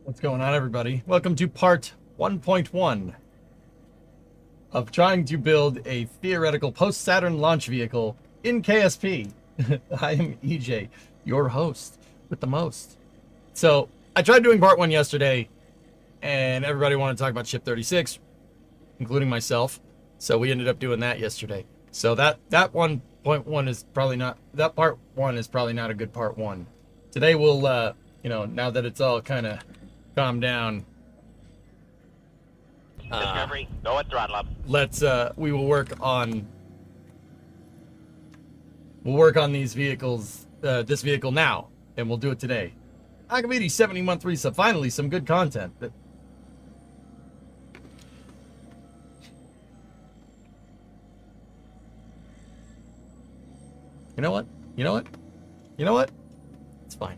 What's going on, everybody? Welcome to part 1.1 of trying to build a theoretical post-Saturn launch vehicle in KSP. I am EJ, your host with the most. So, I tried doing part 1 yesterday, and everybody wanted to talk about Ship 36, including myself. So we ended up doing that yesterday. So that 1.1 is probably not, that part 1 is probably not a good part 1. Today we'll, now that it's all kind of calm down. Discovery, go at throttle up. We will work on these vehicles, this vehicle now, and we'll do it today. Agaviti 70-month resub. Finally, some good content. You know what? You know what? You know what? It's fine.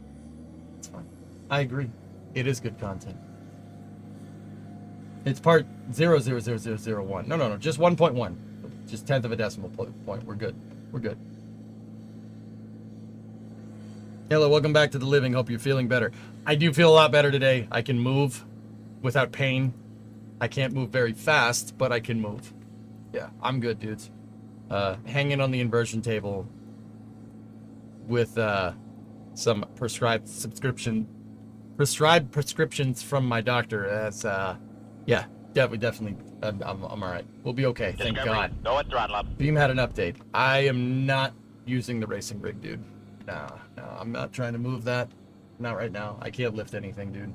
It's fine. I agree. It is good content. It's part 0.00001. No. Just 1.1. Just 10th of a decimal point. We're good. We're good. Hello, welcome back to the living. Hope you're feeling better. I do feel a lot better today. I can move without pain. I can't move very fast, but I can move. Yeah, I'm good, dudes. Hanging on the inversion table with some prescribed prescriptions from my doctor. That's yeah, definitely. I'm all right. We'll be okay. Thank Discovery, God. go at throttle up. Beam had an update. I am not using the racing rig, dude. No, I'm not trying to move that. Not right now. I can't lift anything, dude.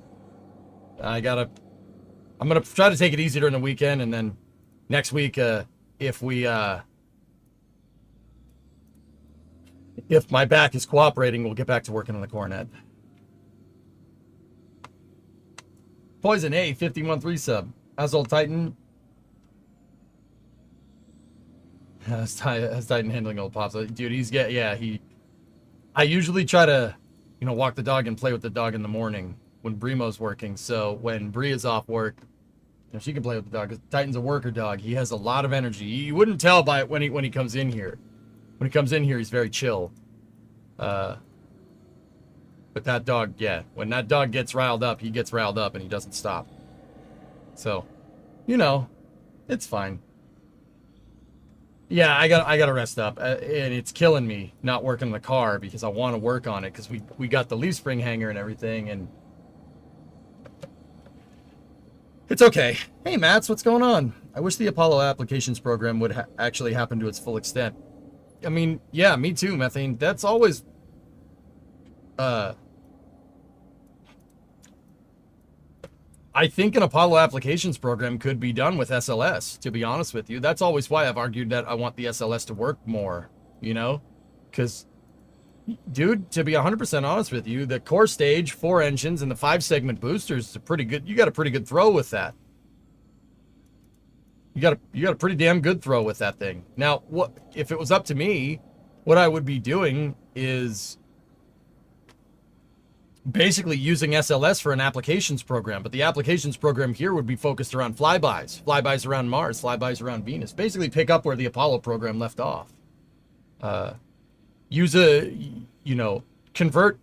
I'm gonna try to take it easy during the weekend, and then next week, if my back is cooperating, we'll get back to working on the Coronet. Poison A, 50-month resub. How's old Titan? How's Titan handling old Pops? Dude, I usually try to, walk the dog and play with the dog in the morning when Brimo's working. So when Bree is off work, she can play with the dog. 'Cause Titan's a worker dog. He has a lot of energy. You wouldn't tell by it when he comes in here. When he comes in here, he's very chill. But that dog, yeah, when that dog gets riled up, he gets riled up and he doesn't stop. So, it's fine. Yeah, I gotta rest up, and it's killing me not working on the car because I want to work on it because we got the leaf spring hanger and everything, and it's okay. Hey, Mats, what's going on? I wish the Apollo applications program would actually happen to its full extent. I mean, yeah, me too, Methane. That's always, I think an Apollo applications program could be done with SLS, to be honest with you. That's always why I've argued that I want the SLS to work more, Because, dude, to be 100% honest with you, the core stage, 4 engines, and the 5-segment boosters is you got a pretty good throw with that. You got a pretty damn good throw with that thing. Now, if it was up to me, what I would be doing is basically using SLS for an applications program, but the applications program here would be focused around flybys around Mars, flybys around Venus. Basically pick up where the Apollo program left off. Use convert.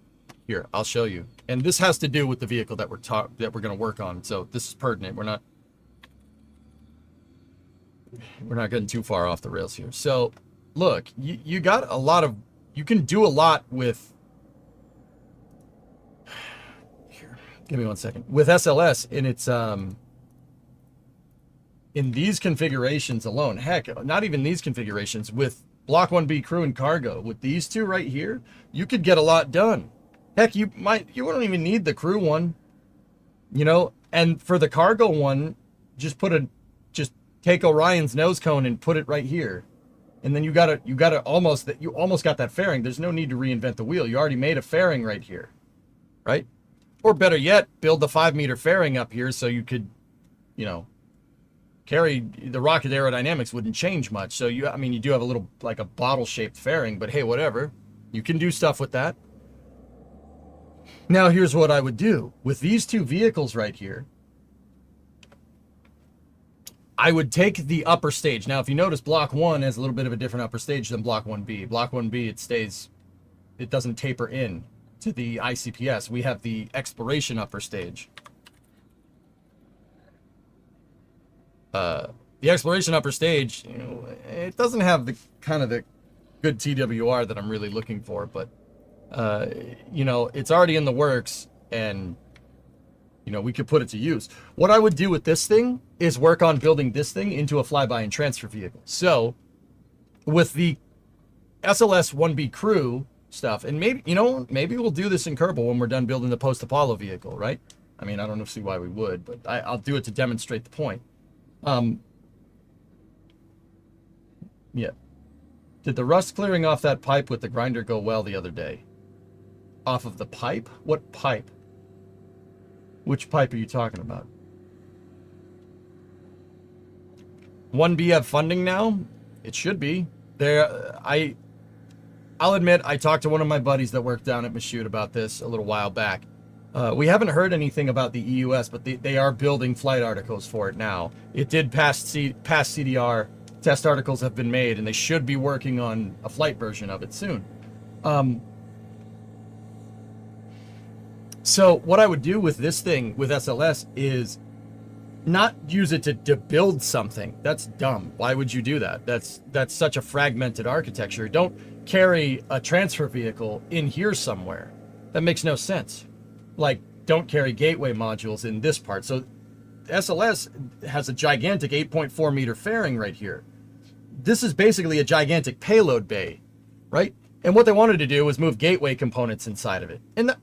Here, I'll show you. And this has to do with the vehicle that we're going to work on. So this is pertinent. We're not getting too far off the rails here. So look, you got a lot of, you can do a lot with, here, give me 1 second. With SLS in its, in these configurations alone, heck, not even these configurations, with Block 1B crew and cargo, with these two right here, you could get a lot done. Heck, you wouldn't even need the crew one, and for the cargo one, just take Orion's nose cone and put it right here. And then you almost got that fairing. There's no need to reinvent the wheel. You already made a fairing right here, right? Or better yet, build the 5-meter fairing up here so you could, carry the rocket aerodynamics wouldn't change much. So you do have a little, like a bottle-shaped fairing, but hey, whatever. You can do stuff with that. Now, here's what I would do. With these two vehicles right here, I would take the upper stage. Now, if you notice, Block 1 has a little bit of a different upper stage than Block 1B. Block 1B, it doesn't taper in to the ICPS. We have the exploration upper stage. The exploration upper stage, you know, it doesn't have the kind of the good TWR that I'm really looking for, but you know, it's already in the works, and you know, we could put it to use. What I would do with this thing is work on building this thing into a flyby and transfer vehicle. So with the SLS 1B crew stuff, and maybe, you know, maybe we'll do this in Kerbal when we're done building the post-Apollo vehicle, right? I mean, I don't know, see why we would, but I'll do it to demonstrate the point. Yeah. Did the rust clearing off that pipe with the grinder go well the other day? Off of the pipe? What pipe? Which pipe are you talking about? 1B have funding now? It should be. I'll admit, I talked to one of my buddies that worked down at Michoud about this a little while back. We haven't heard anything about the EUS, but they are building flight articles for it now. It did pass CDR. Test articles have been made, and they should be working on a flight version of it soon. So what I would do with this thing, with SLS, is not use it to build something. That's dumb. Why would you do that? That's such a fragmented architecture. Don't carry a transfer vehicle in here somewhere. That makes no sense. Like, don't carry gateway modules in this part. So SLS has a gigantic 8.4 meter fairing right here. This is basically a gigantic payload bay, right? And what they wanted to do was move gateway components inside of it. And,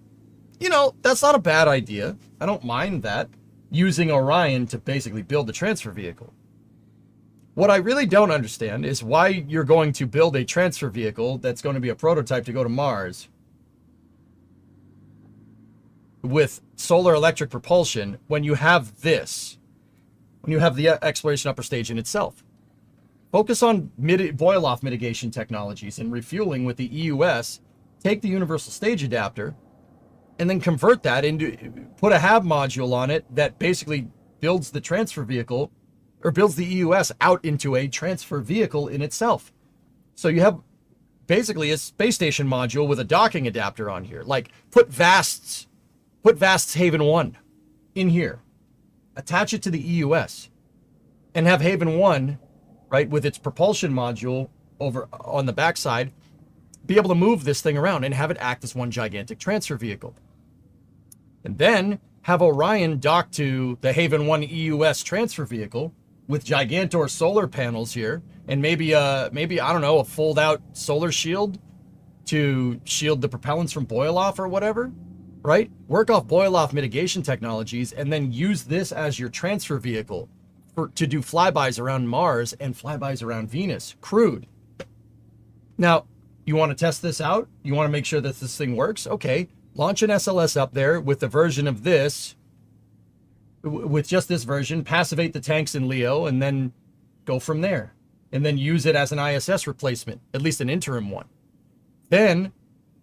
you know, that's not a bad idea. I don't mind that, using Orion to basically build the transfer vehicle. What I really don't understand is why you're going to build a transfer vehicle that's going to be a prototype to go to Mars with solar electric propulsion when you have this, when you have the exploration upper stage in itself. Focus on boil-off mitigation technologies and refueling with the EUS. Take the universal stage adapter and then convert that into, put a HAB module on it that basically builds the transfer vehicle, or builds the EUS out into a transfer vehicle in itself. So you have basically a space station module with a docking adapter on here. Like, put VAST's Haven 1 in here. Attach it to the EUS. And have Haven 1, right, with its propulsion module over on the backside, be able to move this thing around and have it act as one gigantic transfer vehicle. And then have Orion dock to the Haven 1 EUS transfer vehicle with Gigantor solar panels here, and maybe I don't know, a fold-out solar shield to shield the propellants from boil-off or whatever, right? Work off boil-off mitigation technologies, and then use this as your transfer vehicle to do flybys around Mars and flybys around Venus, crewed. Now, you want to test this out? You want to make sure that this thing works? Okay, launch an SLS up there with the version of this, with just this version, passivate the tanks in Leo, and then go from there. And then use it as an ISS replacement, at least an interim one. Then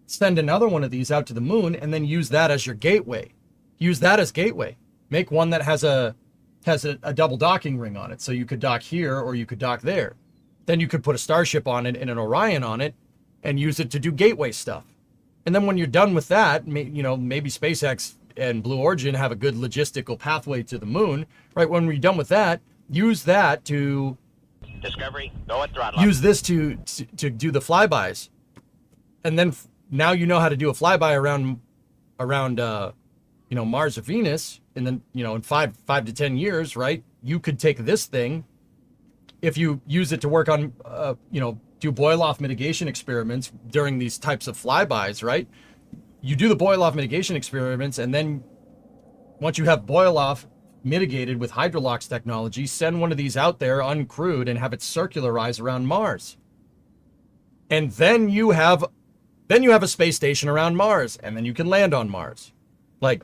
send another one of these out to the moon, and then use that as your gateway. Use that as gateway. Make one that has a double docking ring on it, so you could dock here or you could dock there. Then you could put a Starship on it and an Orion on it, and use it to do gateway stuff. And then when you're done with that, you know, maybe SpaceX and Blue Origin have a good logistical pathway to the moon, right? When we're done with that, use that to Discovery, go at throttle up. use this to do the flybys, and then now you know how to do a flyby around you know, Mars or Venus, and then, you know, in 5 to 10 years, right? You could take this thing, if you use it to work on you know, do boil-off mitigation experiments during these types of flybys, right? You do the boil-off mitigation experiments, and then once you have boil-off mitigated with Hydrolox technology, send one of these out there uncrewed and have it circularize around Mars. And then you have a space station around Mars, and then you can land on Mars. Like,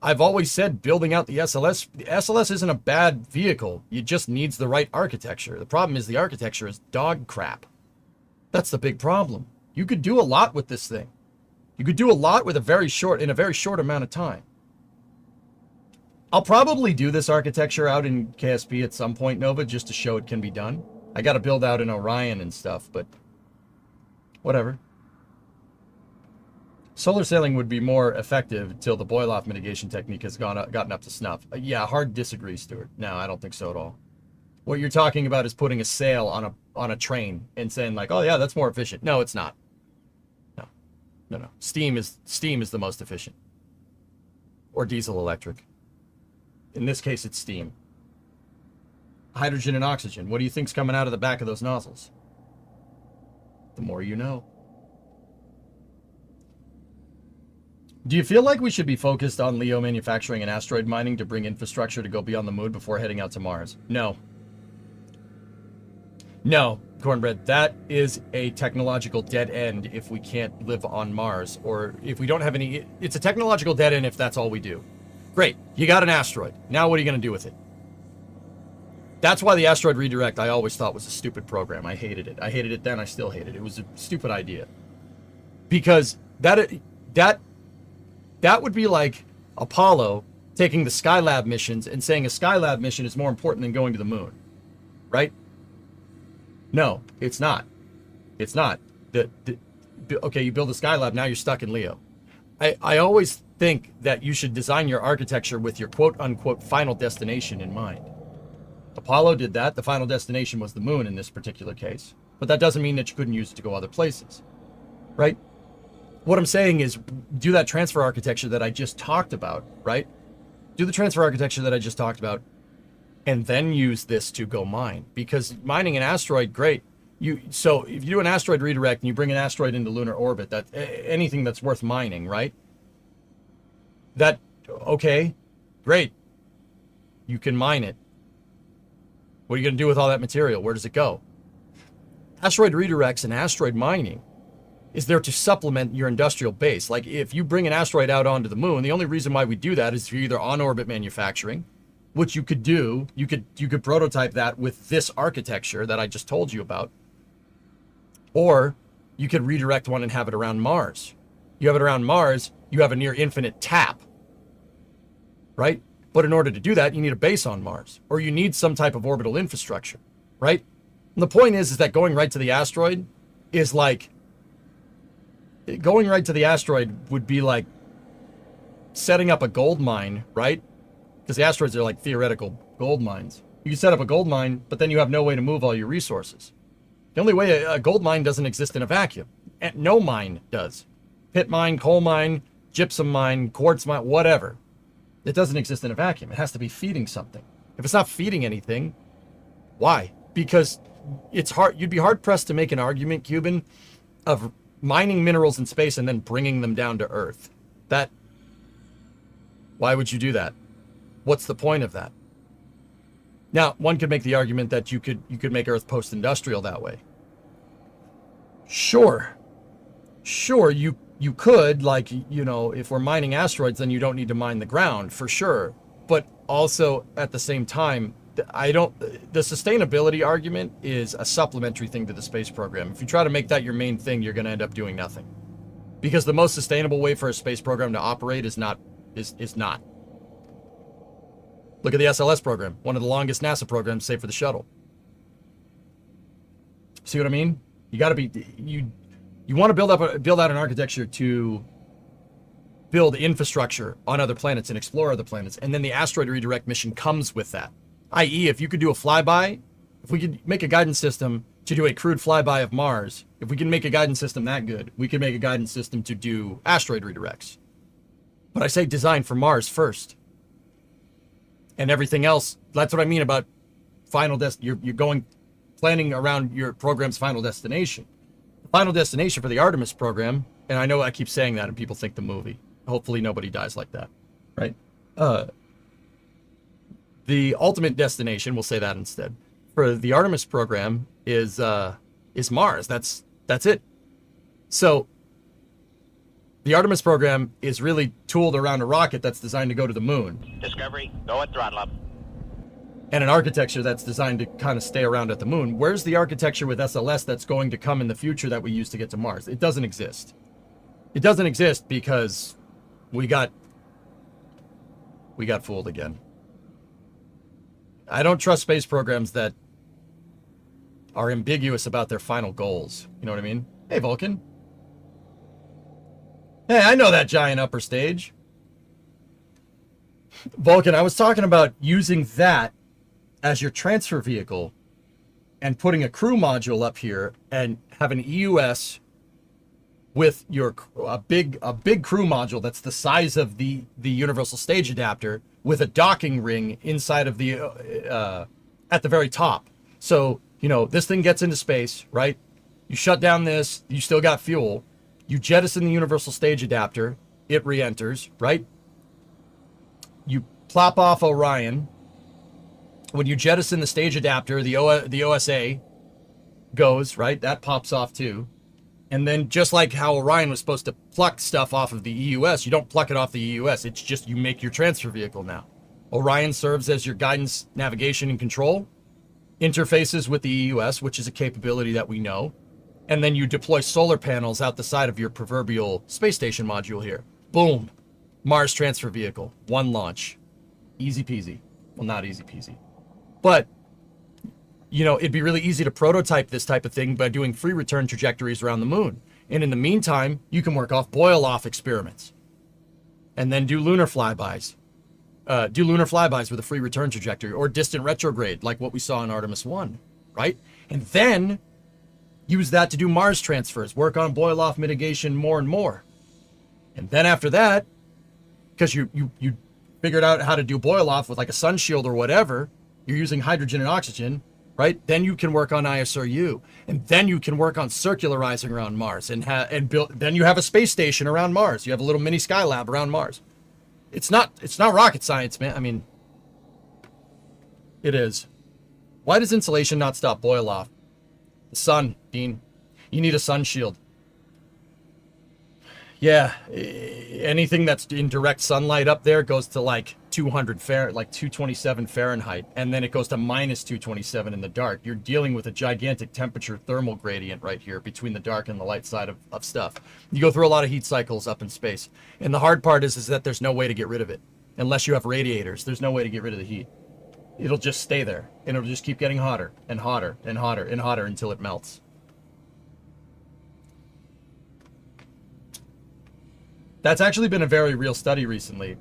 I've always said, building out the SLS isn't a bad vehicle. It just needs the right architecture. The problem is the architecture is dog crap. That's the big problem. You could do a lot with this thing. You could do a lot with in a very short amount of time. I'll probably do this architecture out in KSP at some point, Nova, just to show it can be done. I got to build out an Orion and stuff, but whatever. Solar sailing would be more effective until the boil-off mitigation technique has gotten up to snuff. Yeah, hard disagree, Stuart. No, I don't think so at all. What you're talking about is putting a sail on a train and saying like, oh yeah, that's more efficient. No, it's not. No, no. Steam is the most efficient, or diesel electric. In this case, it's steam. Hydrogen and oxygen. What do you think's coming out of the back of those nozzles? The more you know. Do you feel like we should be focused on LEO manufacturing and asteroid mining to bring infrastructure to go beyond the moon before heading out to Mars? No. No, Cornbread, that is a technological dead end if we can't live on Mars, or if we don't have any... It's a technological dead end if that's all we do. Great, you got an asteroid. Now what are you going to do with it? That's why the asteroid redirect I always thought was a stupid program. I hated it. I hated it then, I still hate it. It was a stupid idea. Because that would be like Apollo taking the Skylab missions and saying a Skylab mission is more important than going to the moon. Right? No, it's not. It's not. Okay, you build a Skylab, now you're stuck in LEO. I always think that you should design your architecture with your quote-unquote final destination in mind. Apollo did that. The final destination was the moon in this particular case. But that doesn't mean that you couldn't use it to go other places. Right? What I'm saying is do that transfer architecture that I just talked about, right? Do the transfer architecture that I just talked about, and then use this to go mine. Because mining an asteroid, great. So if you do an asteroid redirect and you bring an asteroid into lunar orbit, that anything that's worth mining, right? That, okay, great. You can mine it. What are you going to do with all that material? Where does it go? Asteroid redirects and asteroid mining is there to supplement your industrial base. Like if you bring an asteroid out onto the moon, the only reason why we do that is you're either on-orbit manufacturing, which you could do. You could prototype that with this architecture that I just told you about. Or you could redirect one and have it around Mars. You have it around Mars, you have a near infinite tap, right? But in order to do that, you need a base on Mars, or you need some type of orbital infrastructure, right? And the point is that going right to the asteroid is like, going right to the asteroid would be like setting up a gold mine, right? Because the asteroids are like theoretical gold mines. You can set up a gold mine, but then you have no way to move all your resources. The only way a gold mine doesn't exist in a vacuum. And no mine does. Pit mine, coal mine, gypsum mine, quartz mine, whatever. It doesn't exist in a vacuum. It has to be feeding something. If it's not feeding anything, why? Because it's hard. You'd be hard-pressed to make an argument, Cuban, of mining minerals in space and then bringing them down to Earth. Why would you do that? What's the point of that? Now, one could make the argument that you could make Earth post-industrial that way. Sure, you could, like, you know, if we're mining asteroids, then you don't need to mine the ground, for sure. But also, at the same time, the sustainability argument is a supplementary thing to the space program. If you try to make that your main thing, you're going to end up doing nothing. Because the most sustainable way for a space program to operate is not. Look at the SLS program, one of the longest NASA programs, save for the shuttle. See what I mean? You got to be, you want to build out an architecture to build infrastructure on other planets and explore other planets, and then the asteroid redirect mission comes with that. I.e., if you could do a flyby, if we could make a guidance system to do a crude flyby of Mars, if we can make a guidance system that good, we could make a guidance system to do asteroid redirects. But I say design for Mars first. And everything else, that's what I mean about you're planning around your program's final destination. The final destination for the Artemis program, and I know I keep saying that and people think the movie. Hopefully nobody dies like that, right? The ultimate destination, we'll say that instead, for the Artemis program is Mars. That's it. So the Artemis program is really tooled around a rocket that's designed to go to the moon. Discovery, go and throttle up. And an architecture that's designed to kind of stay around at the moon. Where's the architecture with SLS that's going to come in the future that we use to get to Mars? It doesn't exist. It doesn't exist because we got fooled again. I don't trust space programs that are ambiguous about their final goals. You know what I mean? Hey, Vulcan. Hey, I know that giant upper stage. Vulcan, I was talking about using that as your transfer vehicle and putting a crew module up here and have an EUS with your a big crew module that's the size of the universal stage adapter with a docking ring inside of the at the very top. So, you know, this thing gets into space, right? You shut down this, you still got fuel. You jettison the universal stage adapter, it re-enters, right? You plop off Orion. When you jettison the stage adapter, the OSA goes, right? That pops off too. And then just like how Orion was supposed to pluck stuff off of the EUS, you don't pluck it off the EUS. It's just you make your transfer vehicle now. Orion serves as your guidance, navigation, and control. Interfaces with the EUS, which is a capability that we know. And then you deploy solar panels out the side of your proverbial space station module here. Boom. Mars transfer vehicle. One launch. Easy peasy. Well, not easy peasy. But, you know, it'd be really easy to prototype this type of thing by doing free return trajectories around the moon. And in the meantime, you can work off boil-off experiments. And then do lunar flybys. With a free return trajectory. Or distant retrograde, like what we saw in Artemis 1. Right? And then use that to do Mars transfers. Work on boil-off mitigation more and more. And then after that, because you figured out how to do boil-off with like a sun shield or whatever, you're using hydrogen and oxygen, right? Then you can work on ISRU, and then you can work on circularizing around Mars, and build. Then you have a space station around Mars. You have a little mini Skylab around Mars. It's not rocket science, man. I mean, it is. Why does insulation not stop boil off? The sun, Dean. You need a sun shield. Yeah, anything that's in direct sunlight up there goes to like 227 Fahrenheit, and then it goes to minus 227 in the dark. You're dealing with a gigantic temperature thermal gradient right here between the dark and the light side of stuff. You go through a lot of heat cycles up in space, and the hard part is that there's no way to get rid of it. Unless you have radiators, there's no way to get rid of the heat. It'll just stay there, and it'll just keep getting hotter and hotter and hotter and hotter until it melts. That's actually been a very real study recently,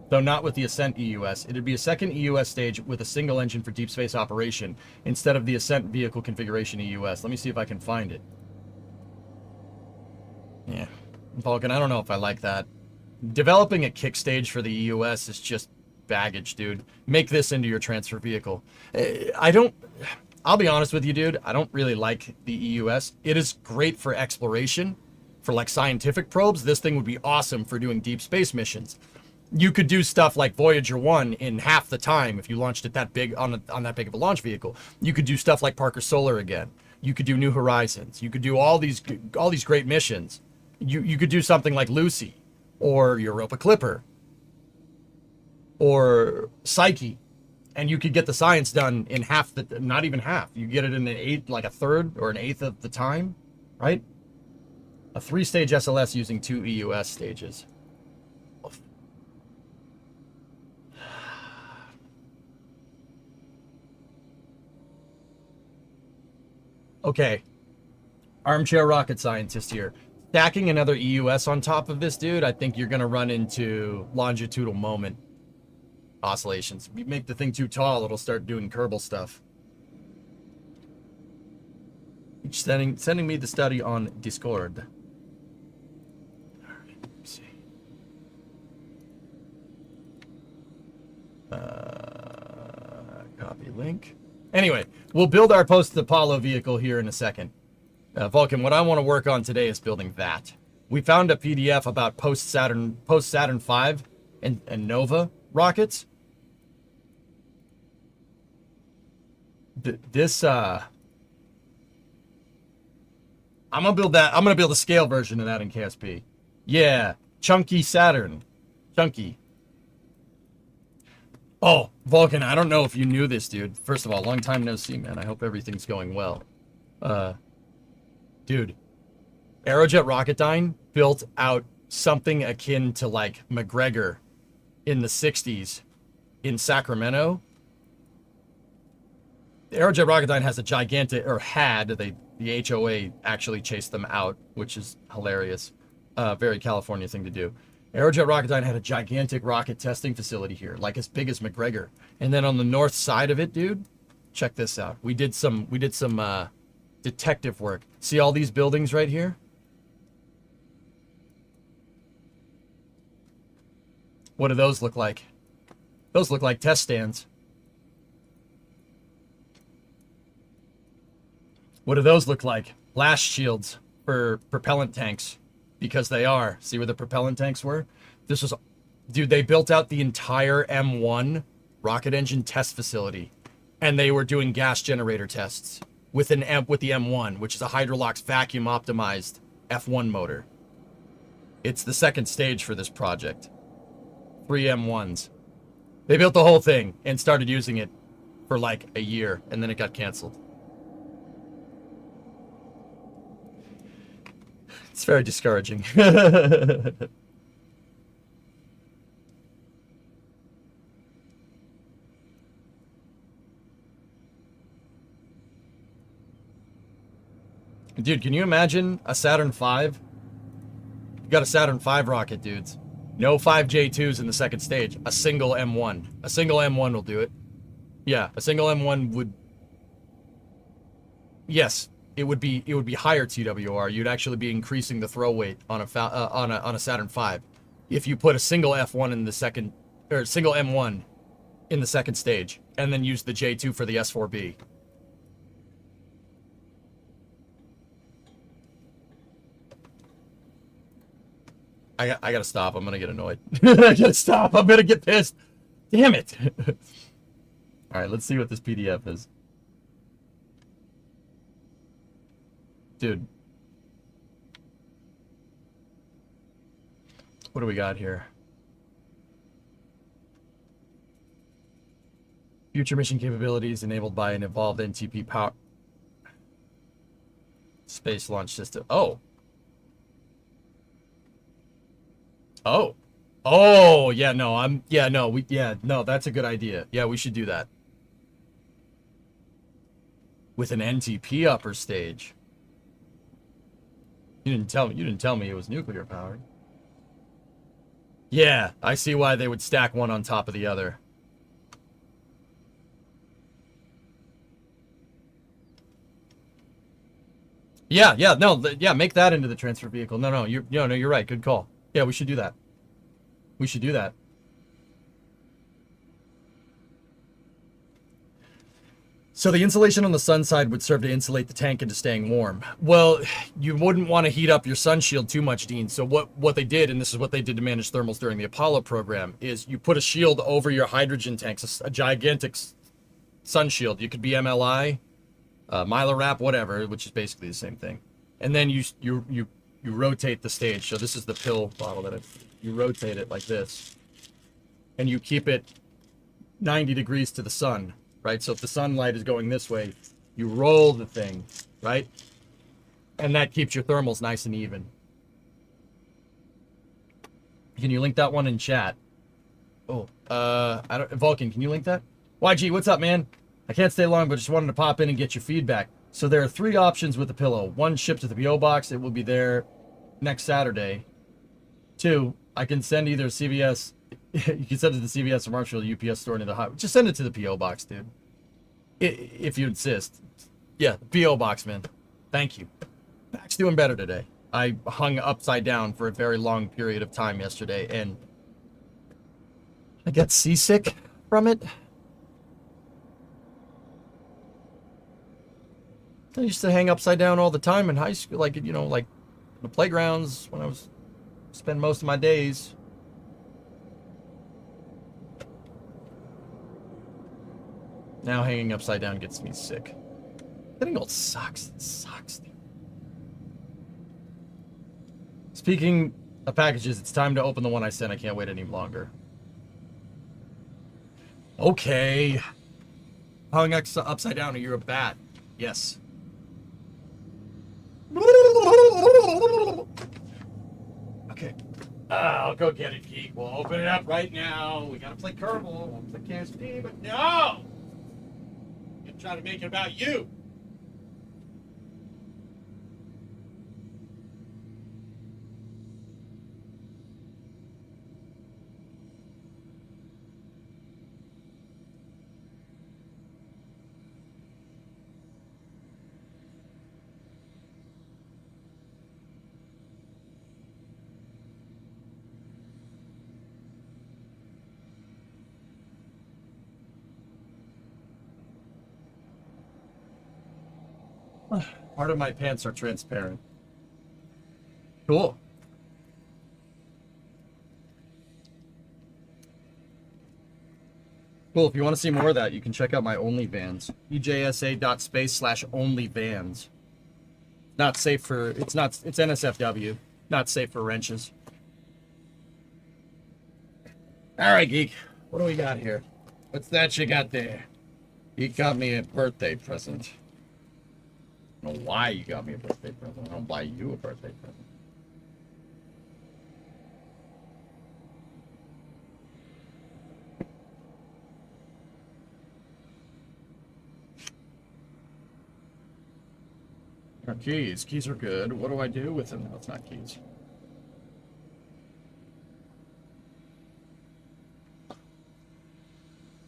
though not with the Ascent EUS. It'd be a second EUS stage with a single engine for deep space operation instead of the Ascent vehicle configuration EUS. Let me see if I can find it. Yeah, Vulcan, I don't know if I like that. Developing a kick stage for the EUS is just baggage, dude. Make this into your transfer vehicle. I'll be honest with you, dude. I don't really like the EUS. It is great for exploration. For like scientific probes, this thing would be awesome for doing deep space missions. You could do stuff like Voyager 1 in half the time if you launched it that big on that big of a launch vehicle. You could do stuff like Parker Solar again. You could do New Horizons. You could do all these great missions. You could do something like Lucy or Europa Clipper or Psyche, and you could get the science done in half not even half. You get it in a third or an eighth of the time, right? A 3-stage SLS using 2 EUS stages. Okay. Armchair rocket scientist here. Stacking another EUS on top of this, dude, I think you're going to run into longitudinal moment oscillations. You make the thing too tall, it'll start doing Kerbal stuff. Sending me the study on Discord. Copy link. Anyway, we'll build our post-Apollo vehicle here in a second. Vulcan, what I want to work on today is building that. We found a PDF about post-Saturn V and Nova rockets. I'm gonna build that. I'm gonna build a scale version of that in KSP. Yeah, chunky Saturn. Chunky. Oh, Vulcan, I don't know if you knew this, dude. First of all, long time no see, man. I hope everything's going well. Dude, Aerojet Rocketdyne built out something akin to like McGregor in the 60s in Sacramento. Aerojet Rocketdyne has a gigantic, or had, the HOA actually chased them out, which is hilarious. Very California thing to do. Aerojet Rocketdyne had a gigantic rocket testing facility here, like as big as McGregor. And then on the north side of it, dude, check this out. We did some detective work. See all these buildings right here? What do those look like? Those look like test stands. What do those look like? Blast shields for propellant tanks. Because they are. See where the propellant tanks were? This was... Dude, they built out the entire M1 rocket engine test facility. And they were doing gas generator tests with the M1, which is a Hydrolox vacuum optimized F1 motor. It's the second stage for this project. 3 M1s. They built the whole thing and started using it for like a year, and then it got canceled. It's very discouraging. Dude, can you imagine a Saturn V? You got a Saturn V rocket, dudes. No 5J2s in the second stage. A single M1. A single M1 will do it. Yeah, a single M1 would... Yes, it would be higher TWR. You'd actually be increasing the throw weight on a Saturn V if you put a single F1 in the second, or single M1 in the second stage, and then use the J2 for the S4B. I gotta stop. I'm gonna get annoyed. I gotta stop. I'm gonna get pissed. Damn it. All right, let's see what this PDF is. Dude. What do we got here? Future mission capabilities enabled by an evolved NTP power space launch system. Oh. Oh. Oh, yeah, no, no, that's a good idea. Yeah, we should do that. With an NTP upper stage. You didn't tell me it was nuclear powered. Yeah, I see why they would stack one on top of the other. Yeah, make that into the transfer vehicle. No, you're right. Good call. Yeah, we should do that. We should do that. So the insulation on the sun side would serve to insulate the tank into staying warm. Well, you wouldn't want to heat up your sun shield too much, Dean. So what they did, and this is what they did to manage thermals during the Apollo program, is you put a shield over your hydrogen tanks, a gigantic sun shield. You could be MLI, Mylar wrap, whatever, which is basically the same thing. And then you rotate the stage. So this is the pill bottle that you rotate it like this, and you keep it 90 degrees to the sun. Right, so if the sunlight is going this way, you roll the thing, right? And that keeps your thermals nice and even. Can you link that one in chat? Oh, Vulcan, can you link that? YG, what's up, man? I can't stay long, but just wanted to pop in and get your feedback. So there are 3 options with the pillow. 1, shipped to the PO box. It will be there next Saturday. 2, I can send either CVS... You can send it to the CVS or Marshall UPS store into the highway. Just send it to the P.O. box, dude. If you insist. Yeah, P.O. box, man. Thank you. Back's doing better today. I hung upside down for a very long period of time yesterday, and I got seasick from it. I used to hang upside down all the time in high school, like, you know, like the playgrounds when I was spend most of my days. Now hanging upside down gets me sick. Getting old sucks. It sucks, dude. Speaking of packages, it's time to open the one I sent. I can't wait any longer. Okay. Hung upside down, or you're a bat. Yes. Okay. I'll go get it, Geek. We'll open it up right now. We gotta play Kerbal. We'll play KSP, but no! I'm trying to make it about you. Part of my pants are transparent. Cool. Cool. If you want to see more of that, you can check out my OnlyVans. ejsa.space/onlyvans. Not safe for, it's NSFW. Not safe for wrenches. All right, Geek. What do we got here? What's that you got there? You got me a birthday present. I don't know why you got me a birthday present. I don't buy you a birthday present. Our keys. Keys are good. What do I do with them? No, it's not keys.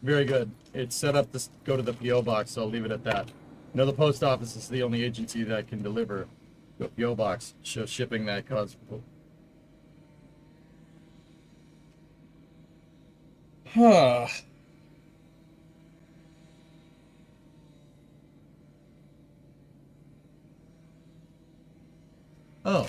Very good. It's set up to go to the P.O. box, so I'll leave it at that. You know, the post office is the only agency that can deliver to a P.O. box. So shipping that costs. Huh. Oh.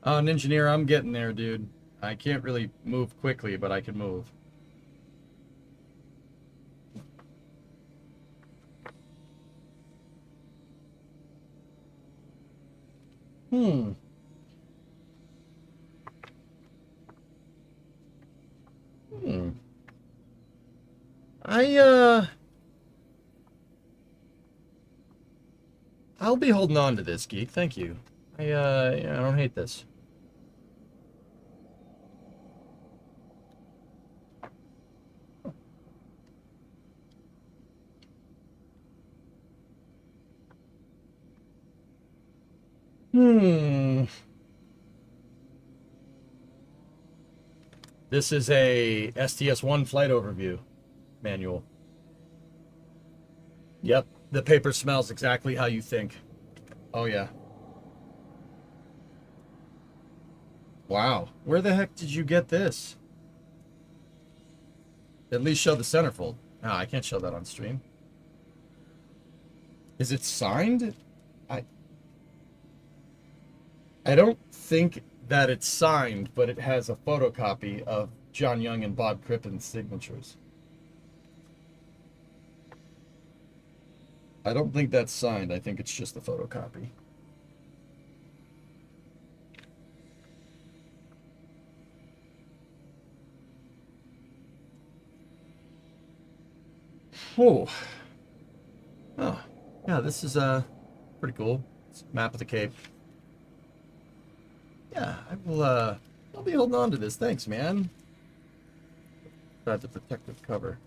An engineer, I'm getting there, dude. I can't really move quickly, but I can move. Hmm. Hmm. I'll be holding on to this, Geek. Thank you. I don't hate this. Hmm. This is a STS-1 flight overview manual. Yep, the paper smells exactly how you think. Oh, yeah. Wow. Where the heck did you get this? At least show the centerfold. No, I can't show that on stream. Is it signed? I don't think that it's signed, but it has a photocopy of John Young and Bob Crippen's signatures. I don't think that's signed. I think it's just a photocopy. Oh. Oh. Yeah, this is pretty cool. It's a map of the Cape. Yeah, I'll be holding on to this. Thanks, man. Got the protective cover.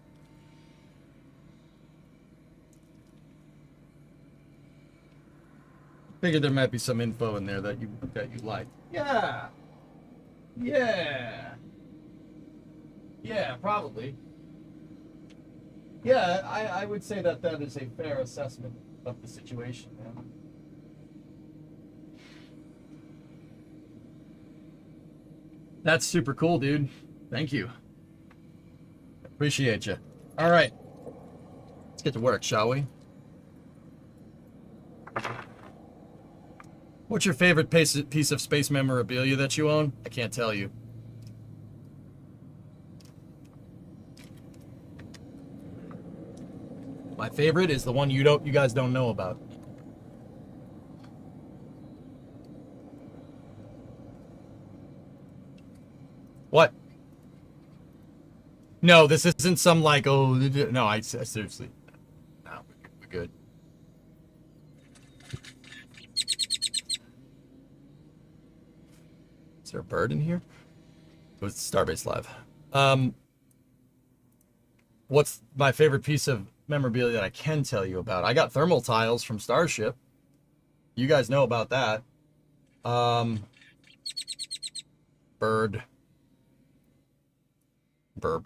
Figured there might be some info in there that you like. Yeah. Yeah. Yeah, probably. Yeah, I would say that is a fair assessment of the situation, man. That's super cool, dude. Thank you. Appreciate you. All right. Let's get to work, shall we? What's your favorite piece of space memorabilia that you own? I can't tell you. My favorite is the one you guys don't know about. What? No, this isn't some like, oh, no, I seriously. No, we're good. Is there a bird in here? It was Starbase Live. What's my favorite piece of memorabilia that I can tell you about. I got thermal tiles from Starship. You guys know about that. Bird. Burb.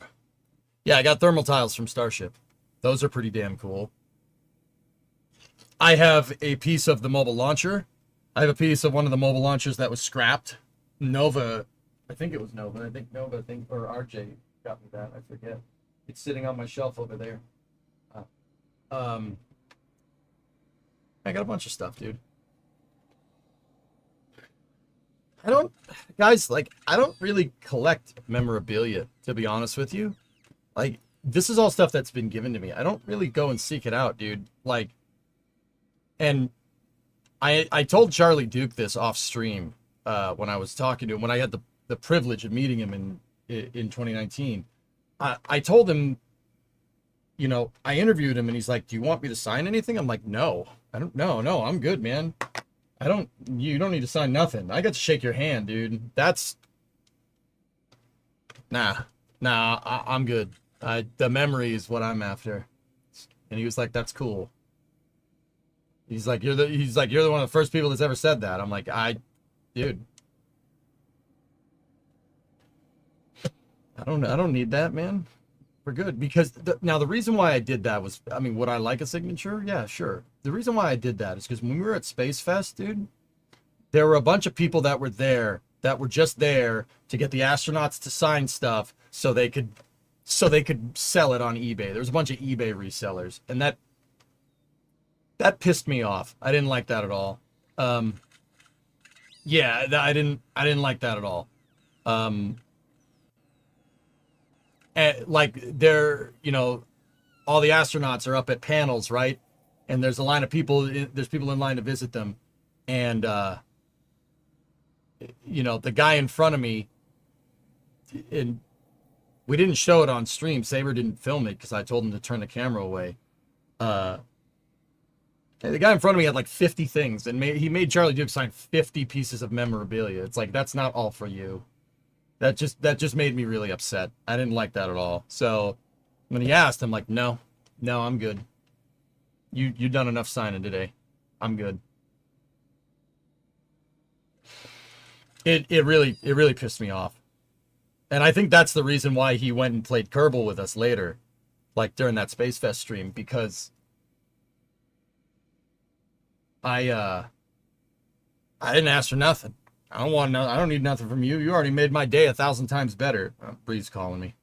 Yeah, I got thermal tiles from Starship. Those are pretty damn cool. I have a piece of the mobile launcher. I have a piece of one of the mobile launchers that was scrapped. Nova, I think it was Nova. I think Nova, or RJ got me that. I forget. It's sitting on my shelf over there. I got a bunch of stuff, dude. Guys, like, I don't really collect memorabilia, to be honest with you. Like, this is all stuff that's been given to me. I don't really go and seek it out, dude. Like, and I told Charlie Duke this off stream when I was talking to him, when I had the privilege of meeting him in 2019. I told him, you know, I interviewed him and he's like, "Do you want me to sign anything?" I'm like, "No, I don't. No, I'm good, man. You don't need to sign nothing. I got to shake your hand, dude. That's nah. I'm good. The memory is what I'm after." And he was like, "That's cool." He's like, "You're the one of the first people that's ever said that." I'm like, dude, I don't need that, man. We're good. Because now the reason why I did that was, I mean, would I like a signature? Yeah, sure. The reason why I did that is because when we were at Space Fest, dude, there were a bunch of people that were there that were just there to get the astronauts to sign stuff so they could sell it on eBay. There was a bunch of eBay resellers, and that pissed me off. I didn't like that at all. Yeah, I didn't like that at all. And like they're, you know, all the astronauts are up at panels, right? And there's a line of people. There's people in line to visit them, and you know, the guy in front of me, and we didn't show it on stream. Saber didn't film it because I told him to turn the camera away. The guy in front of me had like 50 things, and he made Charlie Duke sign 50 pieces of memorabilia. It's like, that's not all for you. That just made me really upset. I didn't like that at all. So when he asked, I'm like, no, I'm good. You done enough signing today. I'm good. It really pissed me off. And I think that's the reason why he went and played Kerbal with us later, like during that Space Fest stream, because I didn't ask for nothing. I don't need nothing from you. You already made my day 1,000 times better. Oh, Bree's calling me.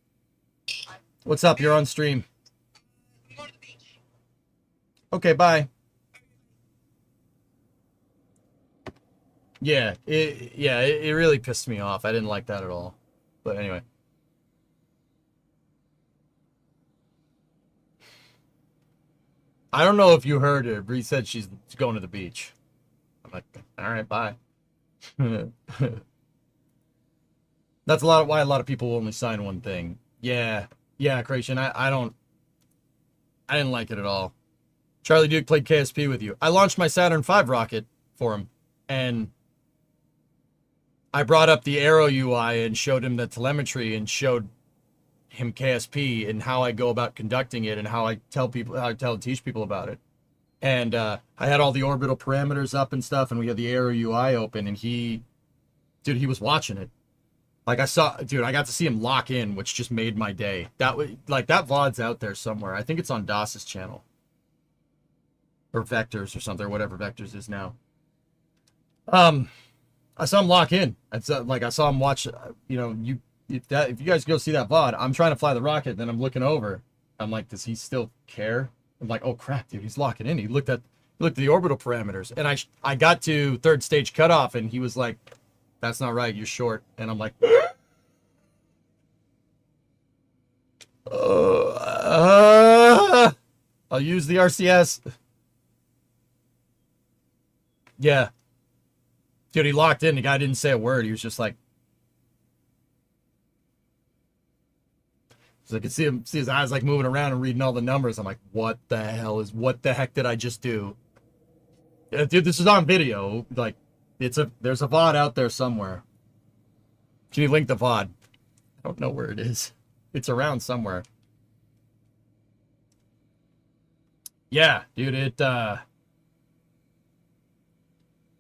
What's up? You're on stream. I'm going to the beach. Okay, bye. Yeah, it really pissed me off. I didn't like that at all. But anyway. I don't know if you heard her. Bree said she's going to the beach. I'm like, all right, bye. That's why a lot of people only sign one thing. Yeah, Creation. I didn't like it at all. Charlie Duke played KSP with you. I launched my Saturn V rocket for him, and I brought up the Aero UI and showed him the telemetry and showed him KSP and how I go about conducting it and how I teach people about it. And I had all the orbital parameters up and stuff, and we had the Aero UI open, and he was watching it. Like I got to see him lock in, which just made my day. That VOD's out there somewhere. I think it's on DOS's channel. Or Vectors or something, or whatever Vectors is now. I saw him lock in. I saw him watch, you know, if you guys go see that VOD, I'm trying to fly the rocket, then I'm looking over. I'm like, does he still care? I'm like, oh crap, dude, he's locking in. He looked at the orbital parameters, and I got to third stage cutoff, and he was like, that's not right, you're short. And I'm like, I'll use the RCS. Yeah. Dude, he locked in. The guy didn't say a word. He was just like, so I could see his eyes like moving around and reading all the numbers. I'm like, what the heck did I just do? Yeah, dude, this is on video. Like, there's a VOD out there somewhere. Can you link the VOD? I don't know where it is. It's around somewhere. Yeah, dude,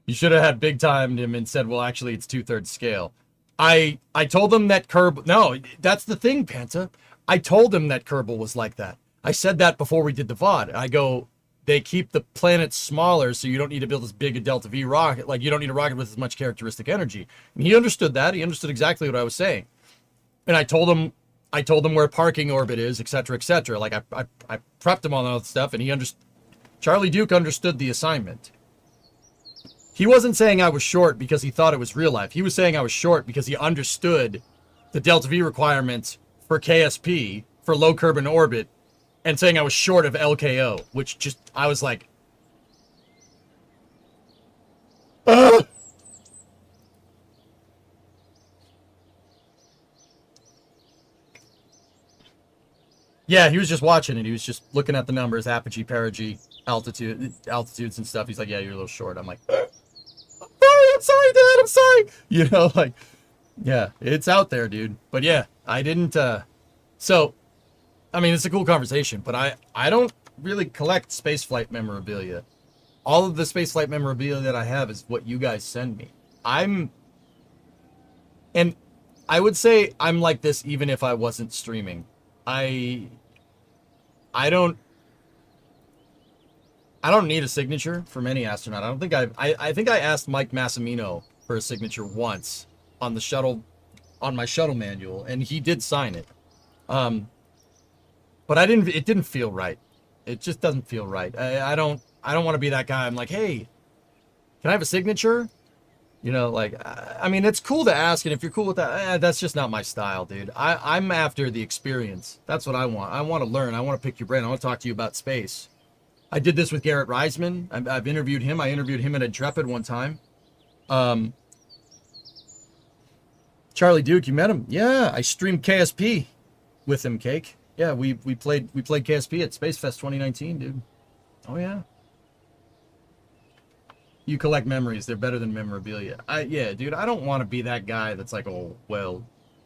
you should have had big timed him and said, well, actually, it's 2/3 scale. I told him that Kerbal. No, that's the thing, Panta. I told him that Kerbal was like that. I said that before we did the VOD. I go, they keep the planets smaller, so you don't need to build as big a Delta V rocket. Like, you don't need a rocket with as much characteristic energy. And he understood that. He understood exactly what I was saying. And I told him where parking orbit is, etc., etc. Like, I prepped him on all that stuff, and he understood. Charlie Duke understood the assignment. He wasn't saying I was short because he thought it was real life. He was saying I was short because he understood the Delta V requirements for KSP, for low Kerbal orbit, and saying I was short of LKO, which just, I was like, ugh! Yeah, he was just watching it. He was just looking at the numbers, apogee, perigee, altitudes and stuff. He's like, yeah, you're a little short. I'm like, I'm sorry, Dad, I'm sorry. You know, like, yeah, it's out there, dude. But yeah, I didn't, so, I mean, it's a cool conversation, but I don't really collect spaceflight memorabilia. All of the spaceflight memorabilia that I have is what you guys send me. And I would say I'm like this even if I wasn't streaming. I don't need a signature from any astronaut. I don't think I think I asked Mike Massimino for a signature once on the shuttle, on my shuttle manual, and he did sign it. But it didn't feel right. It just doesn't feel right. I don't want to be that guy. I'm like, hey, can I have a signature? You know, like, I mean, it's cool to ask, and if you're cool with that, that's just not my style, dude. I'm after the experience. That's what I want. I want to learn. I want to pick your brain. I want to talk to you about space. I did this with Garrett Reisman. I've interviewed him. I interviewed him at Intrepid one time. Charlie Duke, you met him? Yeah, I streamed KSP with him, Cake. Yeah, we played KSP at Space Fest 2019, dude. Oh yeah. You collect memories. They're better than memorabilia. Yeah, dude, I don't want to be that guy that's like, oh, well,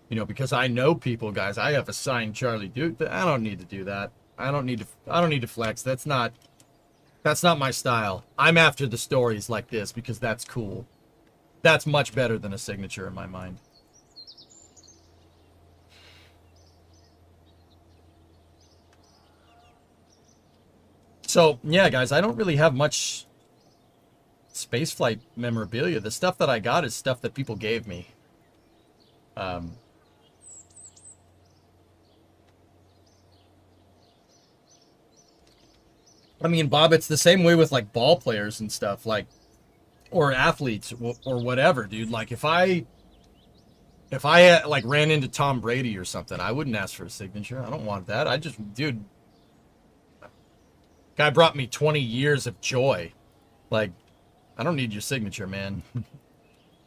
you know, because I know people, guys. I have a signed Charlie Duke. I don't need to do that. I don't need to flex. That's not my style. I'm after the stories like this because that's cool. That's much better than a signature in my mind. So, yeah, guys, I don't really have much spaceflight memorabilia. The stuff that I got is stuff that people gave me. I mean, Bob, it's the same way with like ball players and stuff, like, or athletes or whatever, dude. Like, if I like ran into Tom Brady or something, I wouldn't ask for a signature. I don't want that. I just, dude, guy brought me 20 years of joy. Like, I don't need your signature, man.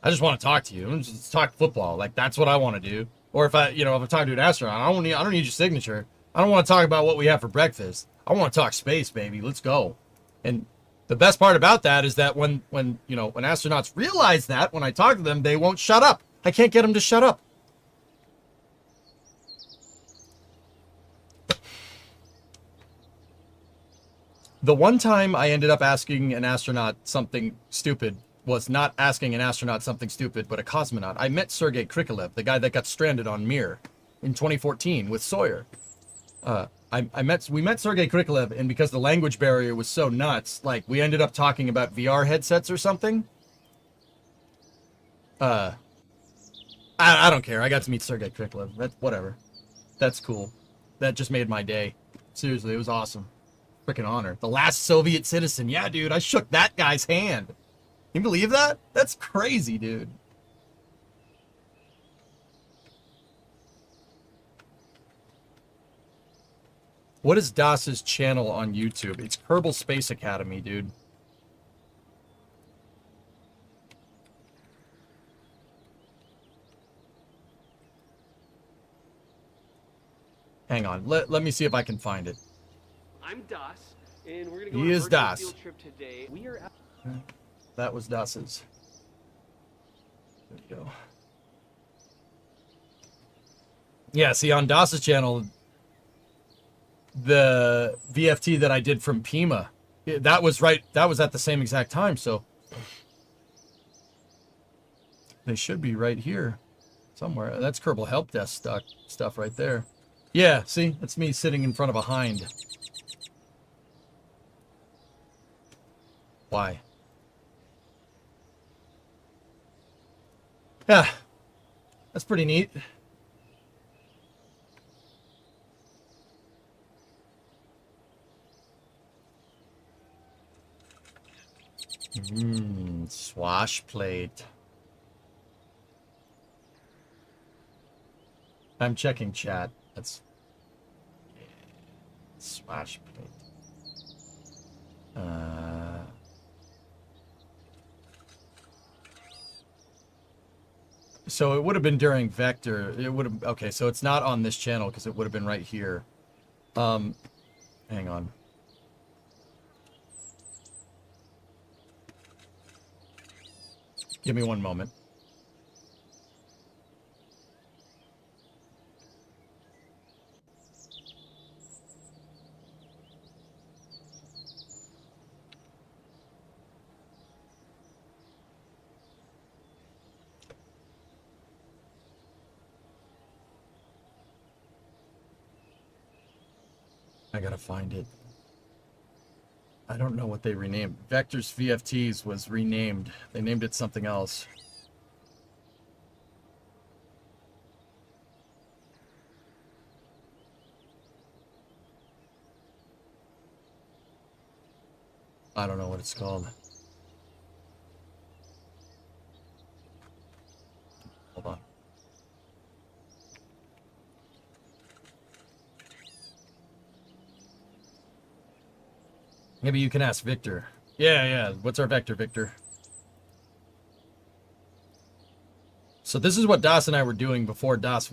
I just want to talk to you. Just talk football. Like, that's what I want to do. Or if I'm talking to an astronaut, I don't need your signature. I don't want to talk about what we have for breakfast. I want to talk space, baby. Let's go. And the best part about that is that when astronauts realize that, when I talk to them, they won't shut up. I can't get them to shut up. The one time I ended up asking an astronaut something stupid was not asking an astronaut something stupid, but a cosmonaut. I met Sergei Krikalev, the guy that got stranded on Mir in 2014 with Sawyer. We met Sergei Krikalev, and because the language barrier was so nuts, like, we ended up talking about VR headsets or something. I don't care. I got to meet Sergei Krikalev. Whatever. That's cool. That just made my day. Seriously, it was awesome. Freaking honor. The last Soviet citizen. Yeah, dude, I shook that guy's hand. Can you believe that? That's crazy, dude. What is DAS's channel on YouTube? It's Kerbal Space Academy, dude. Hang on. Let me see if I can find it. I'm Das, and we're gonna go He on is a virtual Das. field trip today. We are out. That was DAS's. There we go. Yeah, see, on DAS's channel, the VFT that I did from Pima. That was right. That was at the same exact time. So they should be right here somewhere. That's Kerbal Help Desk stuff right there. Yeah, see? That's me sitting in front of a hind. Why? Yeah. That's pretty neat. Swash plate. I'm checking chat. That's swash plate. So it would have been during Vector. It would have. Okay, so it's not on this channel because it would have been right here. Hang on. Give me one moment. I gotta find it. I don't know what they renamed. Vector's VFTs was renamed. They named it something else. I don't know what it's called. Hold on. Maybe you can ask Victor. Yeah. What's our vector, Victor? So this is what Das and I were doing before Das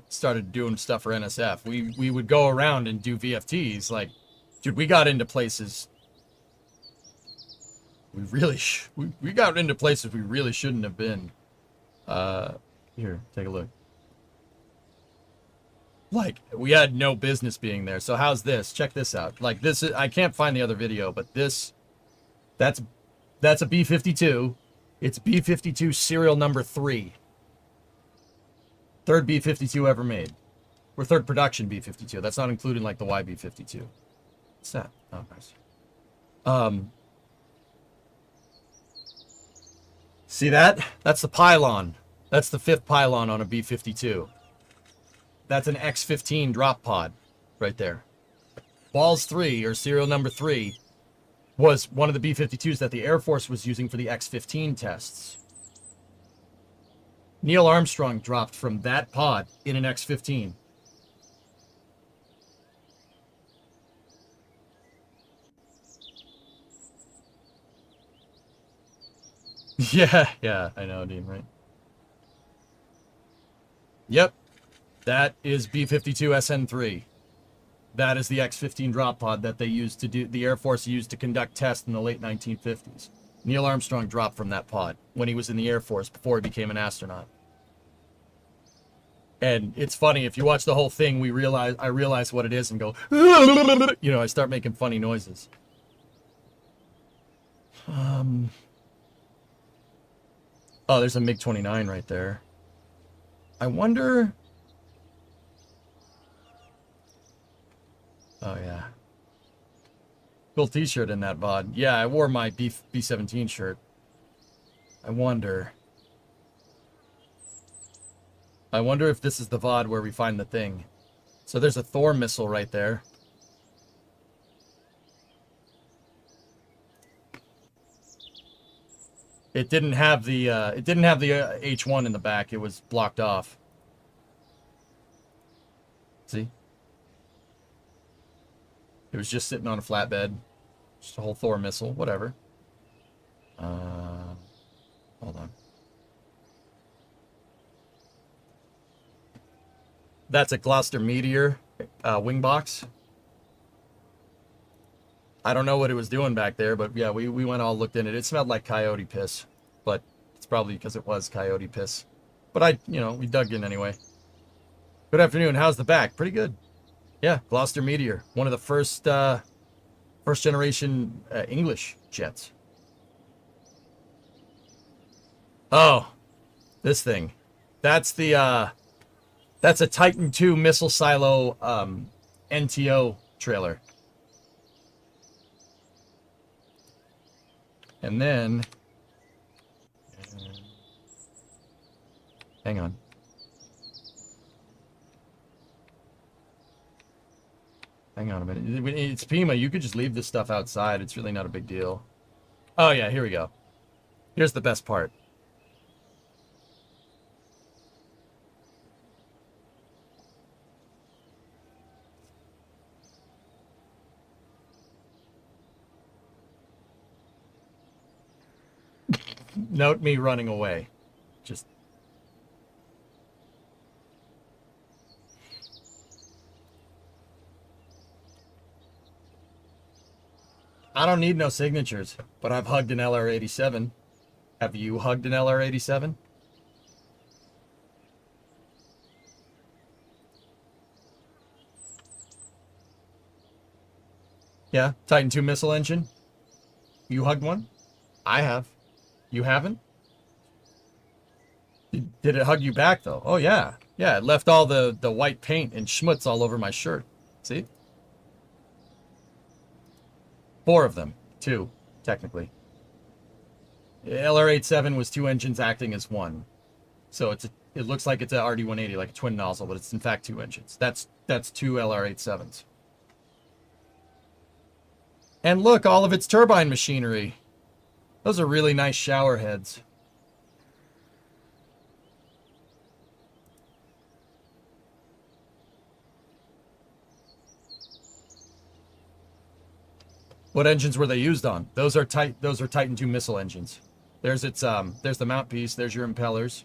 started doing stuff for NSF. We would go around and do VFTs. Like, dude, we got into places. We really we got into places we really shouldn't have been. Here, take a look. Like, we had no business being there. So how's this? Check this out. Like, this is, I can't find the other video, but that's a B-52. It's B-52 serial number 3. Third B-52 ever made. Or third production B-52. That's not including, like, the YB-52. What's that? Oh, nice. See that? That's the pylon. That's the 5th pylon on a B-52. That's an X-15 drop pod right there. Balls 3, or serial number 3, was one of the B-52s that the Air Force was using for the X-15 tests. Neil Armstrong dropped from that pod in an X-15. Yeah, I know, Dean, right? Yep. That is B-52 SN3. That is the X-15 drop pod that they used to do, the Air Force used to conduct tests in the late 1950s. Neil Armstrong dropped from that pod when he was in the Air Force before he became an astronaut. And it's funny, if you watch the whole thing, I realize what it is and go, you know, I start making funny noises. Oh, there's a MiG-29 right there. I wonder... Oh, yeah. Cool t-shirt in that VOD. Yeah, I wore my B-17 shirt. I wonder if this is the VOD where we find the thing. So there's a Thor missile right there. It didn't have the H1 in the back. It was blocked off. See? It was just sitting on a flatbed. Just a whole Thor missile, whatever. Hold on. That's a Gloucester Meteor wing box. I don't know what it was doing back there, but yeah, we went all looked in it. It smelled like coyote piss, but it's probably because it was coyote piss. But we dug in anyway. Good afternoon. How's the back? Pretty good. Yeah, Gloucester Meteor, one of the first first generation English jets. Oh, this thing. That's that's a Titan II missile silo NTO trailer. And then hang on. Hang on a minute. It's Pima. You could just leave this stuff outside. It's really not a big deal. Oh, yeah. Here we go. Here's the best part. Note me running away. Just... I don't need no signatures, but I've hugged an LR-87. Have you hugged an LR-87? Yeah, Titan II missile engine. You hugged one? I have. You haven't? Did it hug you back, though? Oh, yeah. Yeah, it left all the white paint and schmutz all over my shirt. See? 4 of them. 2, technically. LR-87 was 2 engines acting as 1. So it looks like it's a RD-180, like a twin nozzle, but it's in fact 2 engines. That's 2 LR-87s. And look, all of its turbine machinery. Those are really nice shower heads. What engines were they used on? Those are Titan II missile engines. There's there's the mount piece, there's your impellers.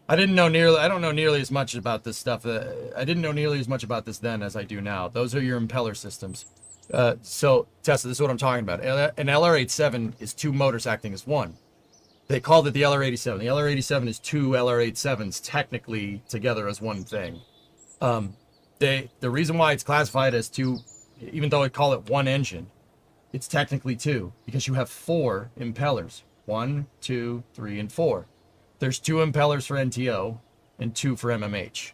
I don't know nearly as much about this stuff. I didn't know nearly as much about this then as I do now. Those are your impeller systems. So Tessa, this is what I'm talking about. An LR-87 is 2 motors acting as 1. They called it the LR-87. The LR-87 is 2 LR-87s technically together as one thing. The reason why it's classified as 2, even though I call it 1 engine, it's technically 2 because you have 4 impellers. 1, 2, 3, and 4. There's 2 impellers for NTO and 2 for MMH.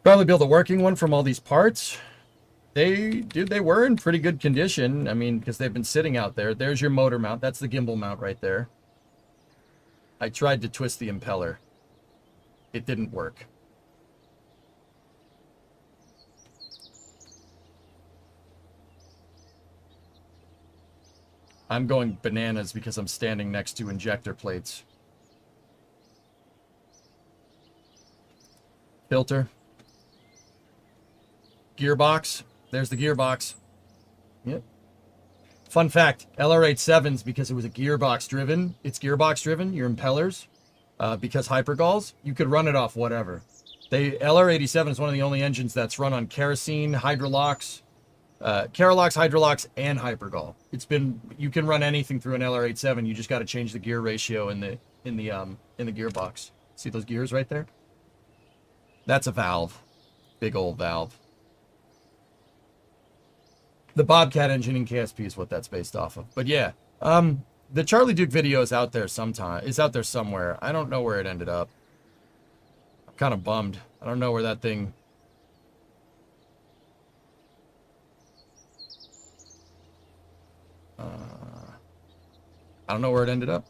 Probably build a working one from all these parts. They were in pretty good condition. I mean, because they've been sitting out there. There's your motor mount. That's the gimbal mount right there. I tried to twist the impeller. It didn't work. I'm going bananas because I'm standing next to injector plates. Filter. Gearbox. There's the gearbox. Yep. Fun fact, LR-87s, because it was a gearbox driven, your impellers, because hypergalls, you could run it off whatever. LR-87 is one of the only engines that's run on kerosene, hydrolox, hydrolox, and hypergall. You can run anything through an LR-87. You just got to change the gear ratio in the gearbox. See those gears right there? That's a valve, big old valve. The Bobcat engine in KSP is what that's based off of. But yeah, the Charlie Duke video is out there somewhere. I don't know where it ended up. I'm kind of bummed. I don't know where that thing... I don't know where it ended up.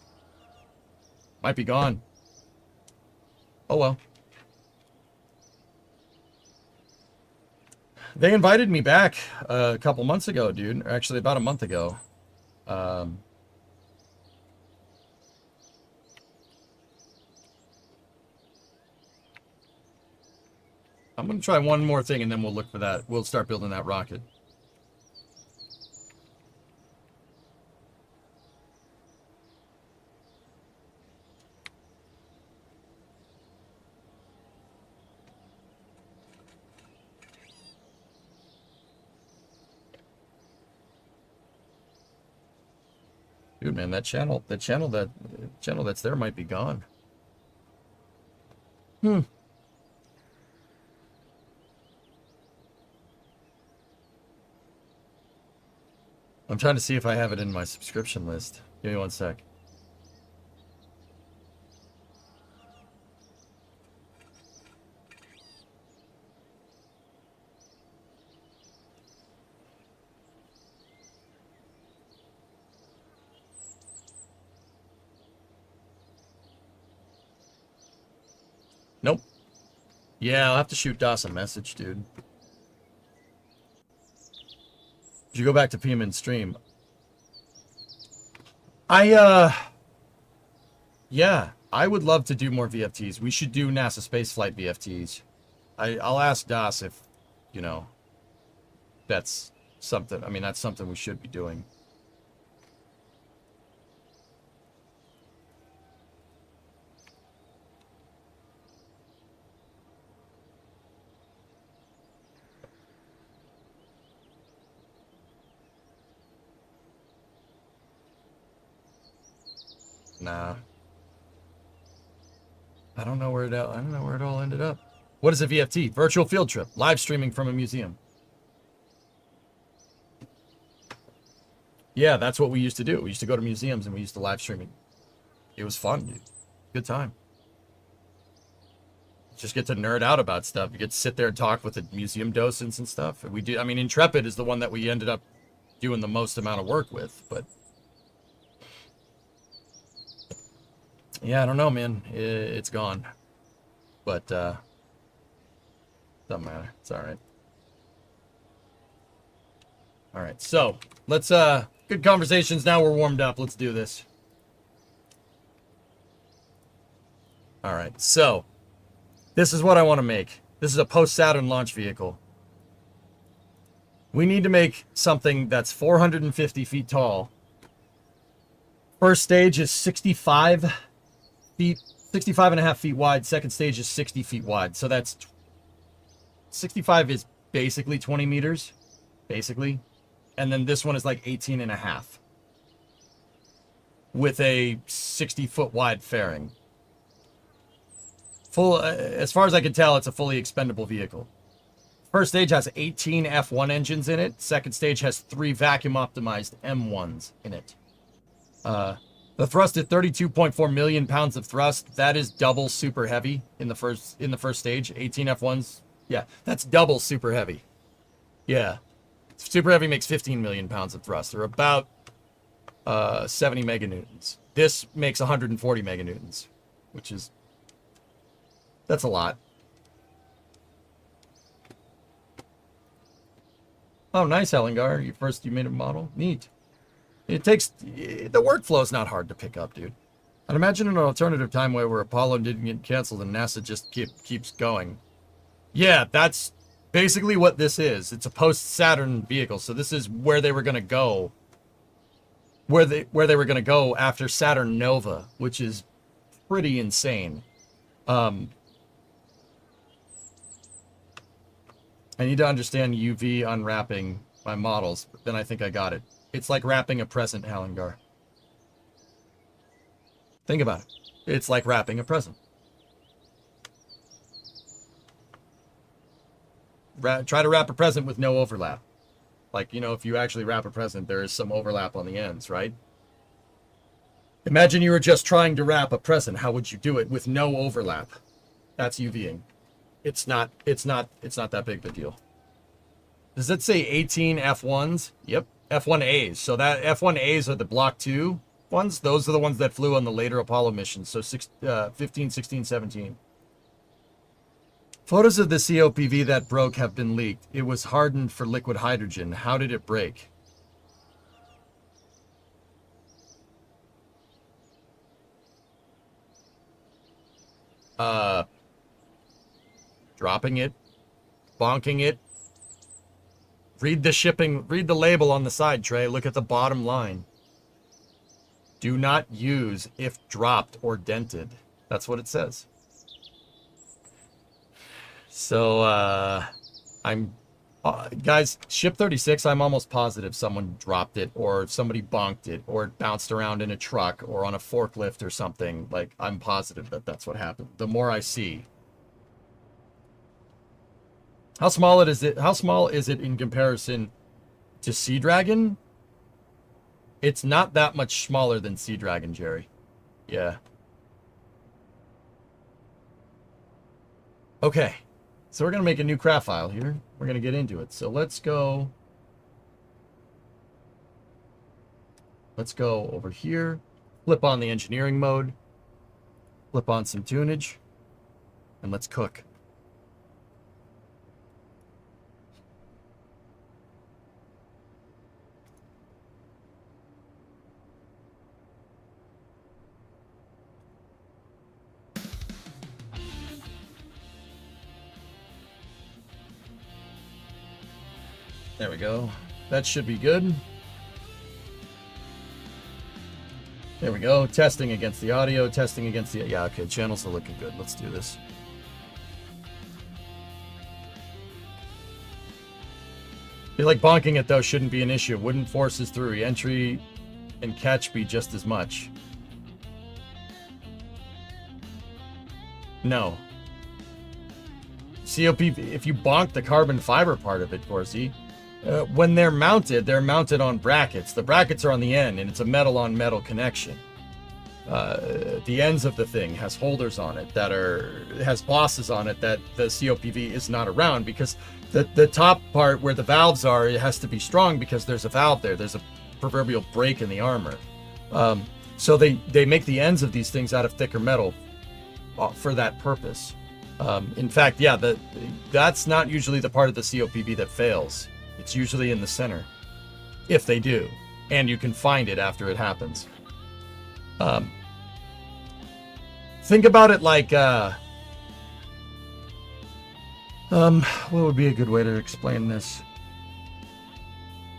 Might be gone. Oh well. They invited me back a couple months ago, dude. Actually, about a month ago. I'm going to try one more thing, and then we'll look for that. We'll start building that rocket. Dude, man, that channel that's there might be gone. I'm trying to see if I have it in my subscription list. Give me one sec. Nope. Yeah, I'll have to shoot DOS a message, dude. Did you go back to PM stream? Yeah, I would love to do more VFTs. We should do NASA spaceflight VFTs. I'll ask DOS if, you know, that's something. I mean, that's something we should be doing. Nah. I don't know where it all ended up. What is a VFT? Virtual field trip. Live streaming from a museum. Yeah, that's what we used to do. We used to go to museums and we used to live stream it. It was fun, dude. Good time. Just get to nerd out about stuff. You get to sit there and talk with the museum docents and stuff. And we do. I mean, Intrepid is the one that we ended up doing the most amount of work with, but yeah, I don't know, man. It's gone. But, doesn't matter. It's alright. Alright, so, let's, good conversations. Now we're warmed up. Let's do this. Alright, so, this is what I want to make. This is a post-Saturn launch vehicle. We need to make something that's 450 feet tall. First stage is 65 feet, 65 and a half feet wide. Second stage is 60 feet wide. So that's 65 is basically 20 meters, basically. And then this one is like 18 and a half with a 60-foot wide fairing. Full, as far as I can tell, it's a fully expendable vehicle. First stage has 18 F1 engines in it. Second stage has 3 vacuum-optimized M1s in it. The thrust at 32.4 million pounds of thrust. That is double super heavy in the first stage. 18 F1s. Yeah, that's double super heavy. Yeah. Super heavy makes 15 million pounds of thrust, or about 70 meganewtons. This makes 140 meganewtons, which is, that's a lot. Oh, nice, Ellingar. You made a model. Neat. It takes, the workflow's not hard to pick up, dude. I'd imagine an alternative timeline where Apollo didn't get canceled and NASA just keeps going. Yeah, that's basically what this is. It's a post-Saturn vehicle, so this is where they were going to go. Where they were going to go after Saturn Nova, which is pretty insane. I need to understand UV unwrapping my models, but then I think I got it. It's like wrapping a present, Hallengar. Think about it. It's like wrapping a present. Try to wrap a present with no overlap. Like, you know, if you actually wrap a present, there is some overlap on the ends, right? Imagine you were just trying to wrap a present. How would you do it with no overlap? That's UVing. It's not that big of a deal. Does it say 18 F1s? Yep. F1As. So that F1As are the Block 2 ones. Those are the ones that flew on the later Apollo missions. So 15, 16, 17. Photos of the COPV that broke have been leaked. It was hardened for liquid hydrogen. How did it break? Dropping it, bonking it. Read the label on the side, Trey. Look at the bottom line. Do not use if dropped or dented. That's what it says. So, guys, Ship 36, I'm almost positive someone dropped it, or somebody bonked it, or it bounced around in a truck, or on a forklift or something. Like, I'm positive that that's what happened. The more I see. How small is it in comparison to Sea Dragon? It's not that much smaller than Sea Dragon, Jerry. Yeah. Okay. So we're going to make a new craft file here. We're going to get into it. So let's go over here, flip on the engineering mode, flip on some tunage, and let's cook. There we go. That should be good. There we go. Testing against the audio, testing against the... Yeah, okay, channels are looking good. Let's do this. I feel like bonking it, though, shouldn't be an issue. Wouldn't forces through re-entry and catch be just as much. No. COP, if you bonk the carbon fiber part of it, Corsi, when they're mounted on brackets. The brackets are on the end, and it's a metal-on-metal connection. The ends of the thing has holders on it has bosses on it that the COPV is not around, because the top part where the valves are, it has to be strong because there's a valve there. There's a proverbial break in the armor. So they make the ends of these things out of thicker metal for that purpose. In fact, yeah, that's not usually the part of the COPV that fails. It's usually in the center, if they do, and you can find it after it happens. Think about it like, what would be a good way to explain this?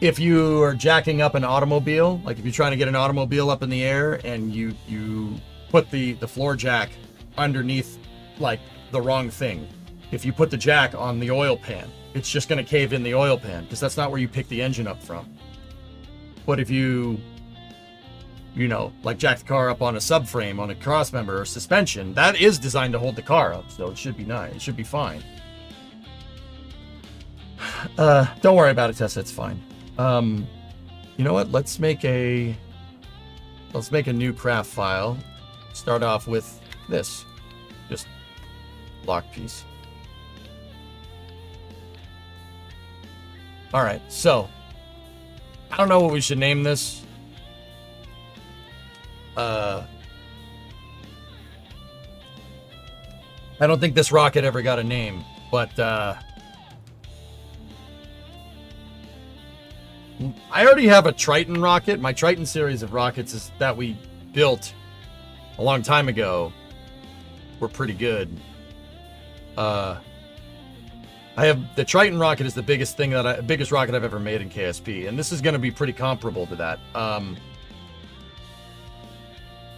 If you are jacking up an automobile, like if you're trying to get an automobile up in the air and you put the floor jack underneath, like, the wrong thing. If you put the jack on the oil pan, it's just going to cave in the oil pan, because that's not where you pick the engine up from. But if you like jack the car up on a subframe, on a crossmember or suspension, that is designed to hold the car up, so it should be nice. It should be fine. Don't worry about it, Tessa. It's fine. You know what? Let's make a new craft file. Start off with this. Just block piece. All right, so I don't know what we should name this. I don't think this rocket ever got a name, but I already have a Triton rocket. My Triton series of rockets is that we built a long time ago were pretty good. I have the Triton rocket is the biggest rocket I've ever made in KSP, and this is going to be pretty comparable to that.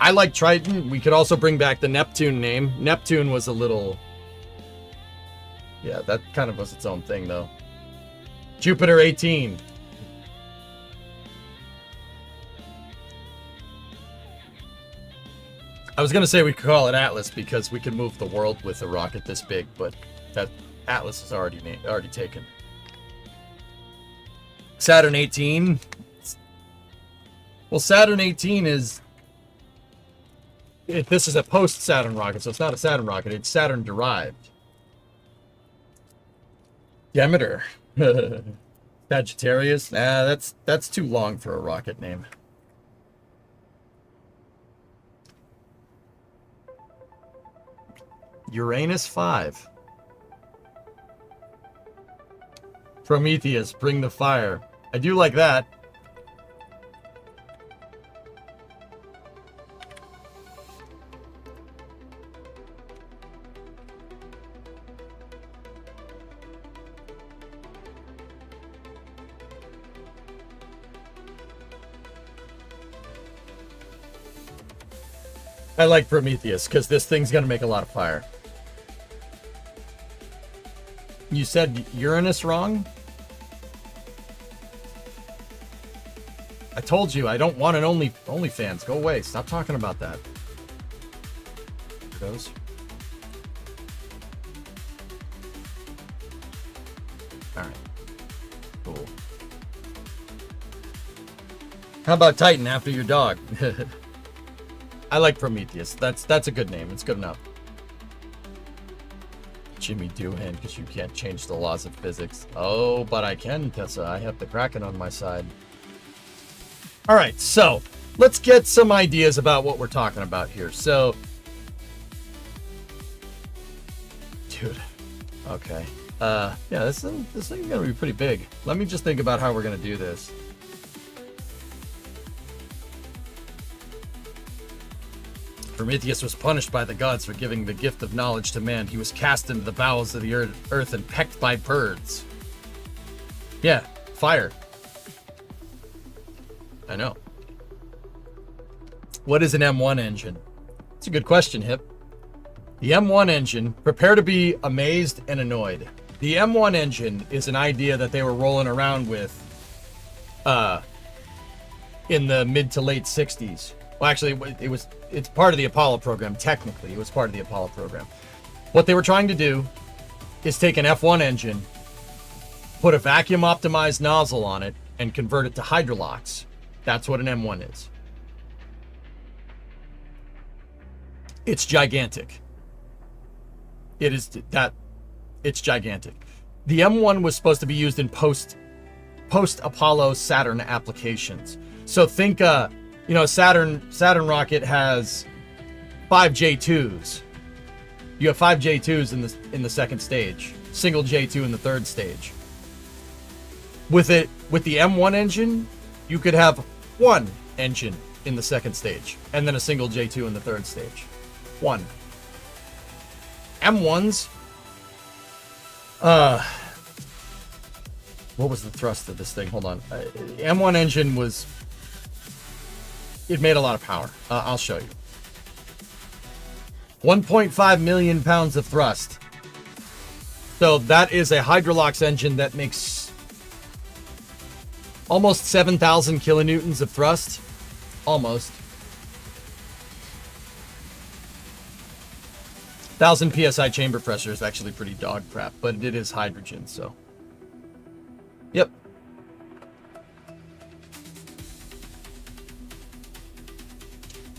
I like Triton. We could also bring back the Neptune name. Neptune was a little... Yeah, that kind of was its own thing, though. Jupiter 18. I was going to say we could call it Atlas because we could move the world with a rocket this big, but that Atlas is already taken. Saturn 18. Well, Saturn 18 is... This is a post-Saturn rocket, so it's not a Saturn rocket. It's Saturn-derived. Demeter. Sagittarius. Nah, that's too long for a rocket name. Uranus 5. Prometheus, bring the fire. I do like that. I like Prometheus because this thing's gonna make a lot of fire. You said Uranus wrong? I told you I don't want an OnlyFans. Go away. Stop talking about that. There goes. All right. Cool. How about Titan after your dog? I like Prometheus. That's a good name. It's good enough. Jimmy Doohan, because you can't change the laws of physics. Oh, but I can, Tessa. I have the Kraken on my side. All right, so let's get some ideas about what we're talking about here. So, dude, okay. Yeah, this thing's gonna be pretty big. Let me just think about how we're gonna do this. Prometheus was punished by the gods for giving the gift of knowledge to man. He was cast into the bowels of the earth and pecked by birds. Yeah, fire. I know. What is an M1 engine? It's a good question, Hip. The M1 engine, prepare to be amazed and annoyed. The M1 engine is an idea that they were rolling around with in the mid to late 60s. Well, actually, it's part of the Apollo program. Technically, it was part of the Apollo program. What they were trying to do is take an F1 engine, put a vacuum optimized nozzle on it, and convert it to hydrolox. That's what an M1 is. It's gigantic. It's gigantic. The M1 was supposed to be used in post Apollo-Saturn applications. So think, Saturn rocket has 5 J2s. You have 5 J2s in the second stage, single J2 in the third stage. With the M1 engine, you could have 1 engine in the second stage, and then a single J2 in the third stage. 1. M1s. What was the thrust of this thing? Hold on. M1 engine was. It made a lot of power. I'll show you. 1.5 million pounds of thrust. So that is a hydrolox engine that makes almost 7,000 kilonewtons of thrust. Almost. 1,000 psi chamber pressure is actually pretty dog crap, but it is hydrogen, so. Yep.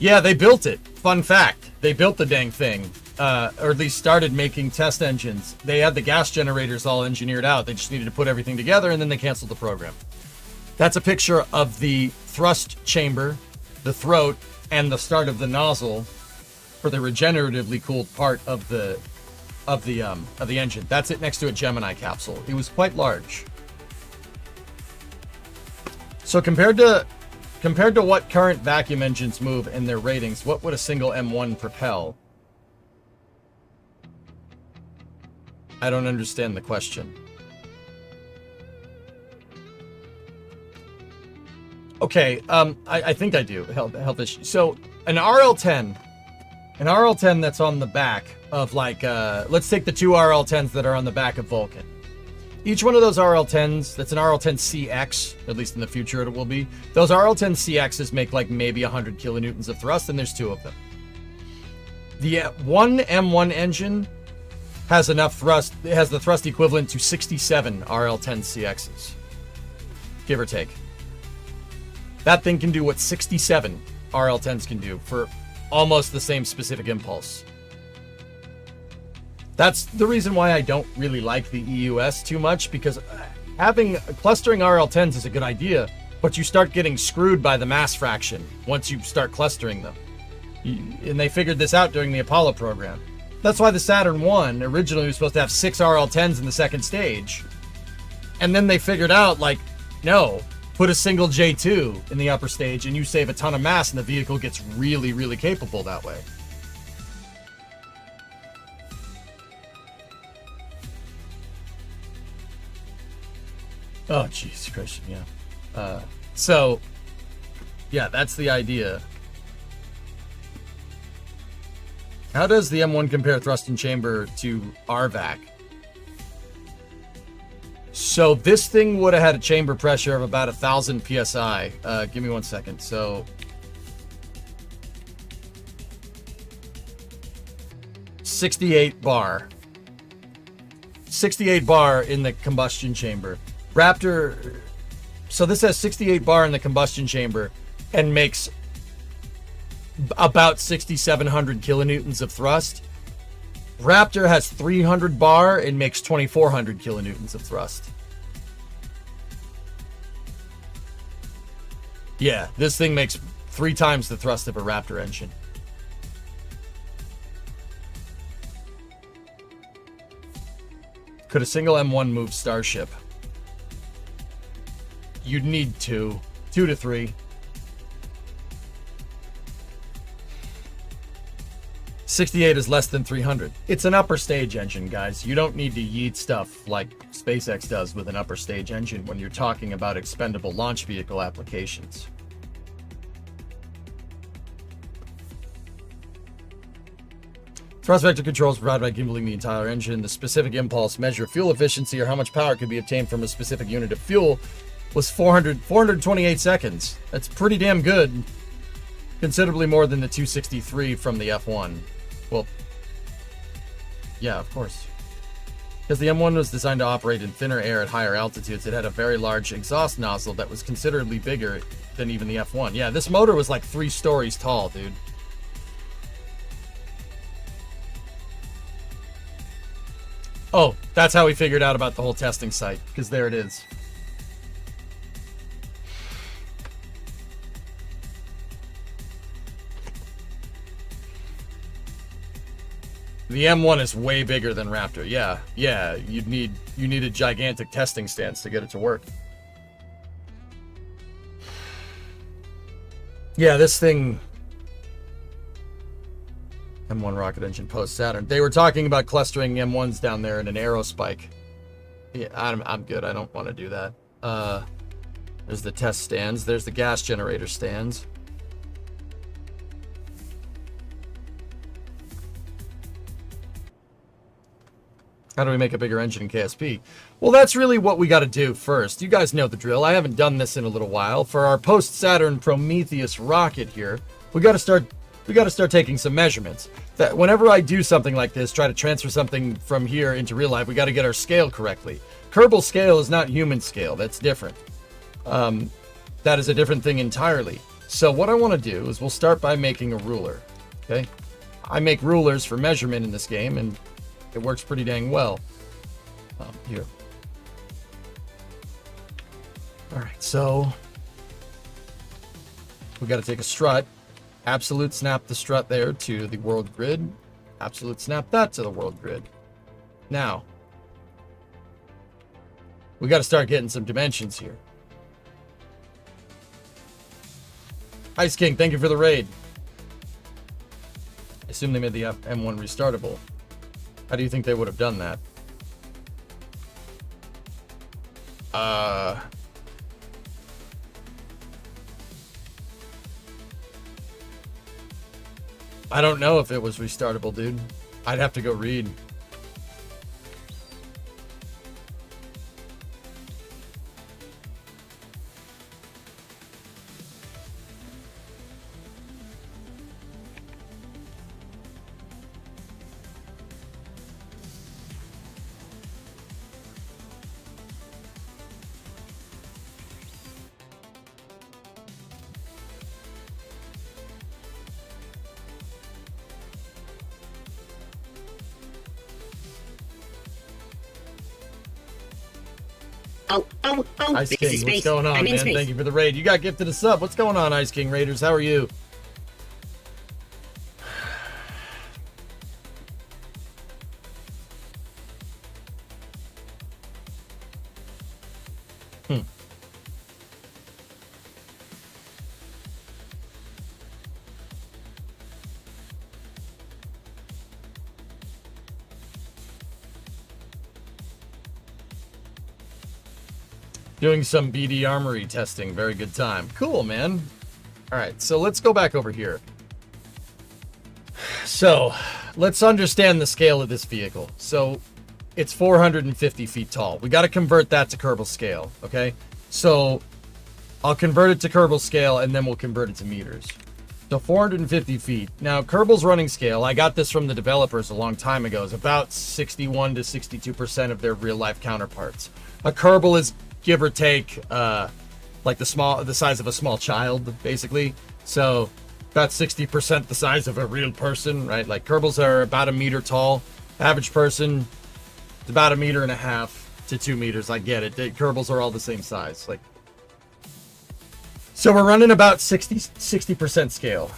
Yeah, they built it. Fun fact. They built the dang thing. Or at least started making test engines. They had the gas generators all engineered out. They just needed to put everything together, and then they canceled the program. That's a picture of the thrust chamber, the throat, and the start of the nozzle for the regeneratively cooled part of the engine. That's it next to a Gemini capsule. It was quite large. So compared to what current vacuum engines move and their ratings, what would a single M1 propel? I don't understand the question. Okay, I think I do. Health issue. So an RL10 that's on the back of let's take the 2 RL10s that are on the back of Vulcan. Each one of those RL10s, that's an RL10CX, at least in the future it will be. Those RL10CXs make maybe 100 kilonewtons of thrust, and there's 2 of them. The one M1 engine has enough thrust, it has the thrust equivalent to 67 RL10CXs, give or take. That thing can do what 67 RL10s can do for almost the same specific impulse. That's the reason why I don't really like the EUS too much, because clustering RL10s is a good idea, but you start getting screwed by the mass fraction once you start clustering them. And they figured this out during the Apollo program. That's why the Saturn 1 originally was supposed to have 6 RL10s in the second stage. And then they figured out, no, put a single J2 in the upper stage and you save a ton of mass and the vehicle gets really, really capable that way. Oh, jeez, Christian, yeah. So, yeah, that's the idea. How does the M1 compare thrust and chamber to RVAC? So this thing would have had a chamber pressure of about 1,000 psi. Give me 1 second. So 68 bar. 68 bar in the combustion chamber. Raptor So this has 68 bar in the combustion chamber and makes about 6,700 kilonewtons of thrust. Raptor has 300 bar and makes 2,400 kilonewtons of thrust. Yeah, this thing makes 3 times the thrust of a Raptor engine. Could a single M1 move Starship? You'd need 2 to 3. 68 is less than 300. It's an upper stage engine, guys. You don't need to yeet stuff like SpaceX does with an upper stage engine when you're talking about expendable launch vehicle applications. Thrust vector controls provided by gimbaling the entire engine. The specific impulse measure fuel efficiency or how much power could be obtained from a specific unit of fuel was 428 seconds. That's pretty damn good. Considerably more than the 263 from the F1. Well, yeah, of course. Because the M1 was designed to operate in thinner air at higher altitudes, it had a very large exhaust nozzle that was considerably bigger than even the F1. Yeah, this motor was like 3 stories tall, dude. Oh, that's how we figured out about the whole testing site, because there it is. The M1 is way bigger than Raptor. Yeah, you need a gigantic testing stance to get it to work. Yeah, this thing, M1 rocket engine post-Saturn. They were talking about clustering M1s down there in an aerospike. Yeah, I'm good. I don't want to do that. There's the test stands. There's the gas generator stands. How do we make a bigger engine in KSP? Well, that's really what we got to do first. You guys know the drill. I haven't done this in a little while. For our post-Saturn Prometheus rocket here, we got to start taking some measurements. That whenever I do something like this, try to transfer something from here into real life, we got to get our scale correctly. Kerbal scale is not human scale. That's different. That is a different thing entirely. So what I want to do is we'll start by making a ruler. Okay, I make rulers for measurement in this game, and it works pretty dang well. Here. All right, so we got to take a strut. Absolute snap the strut there to the world grid. Absolute snap that to the world grid. Now, we got to start getting some dimensions here. Ice King, thank you for the raid. I assume they made the M1 restartable. How do you think they would have done that? I don't know if it was restartable, dude. I'd have to go read. Ice King, what's going on, man? Thank you for the raid. You got gifted a sub. What's going on, Ice King Raiders? How are you? Doing some BD Armory testing. Very good time. Cool, man. All right, so let's go back over here. So let's understand the scale of this vehicle. So it's 450 feet tall. We got to convert that to Kerbal scale, okay? So I'll convert it to Kerbal scale, and then we'll convert it to meters. So 450 feet. Now, Kerbal's running scale, I got this from the developers a long time ago, is about 61 to 62% of their real-life counterparts. A Kerbal is give or take like the size of a small child, basically. So about 60% the size of a real person, right? Like Kerbals are about 1 meter tall. Average person is about 1.5 meters to 2 meters. I get it. Kerbals are all the same size. Like, so we're running about 60% scale.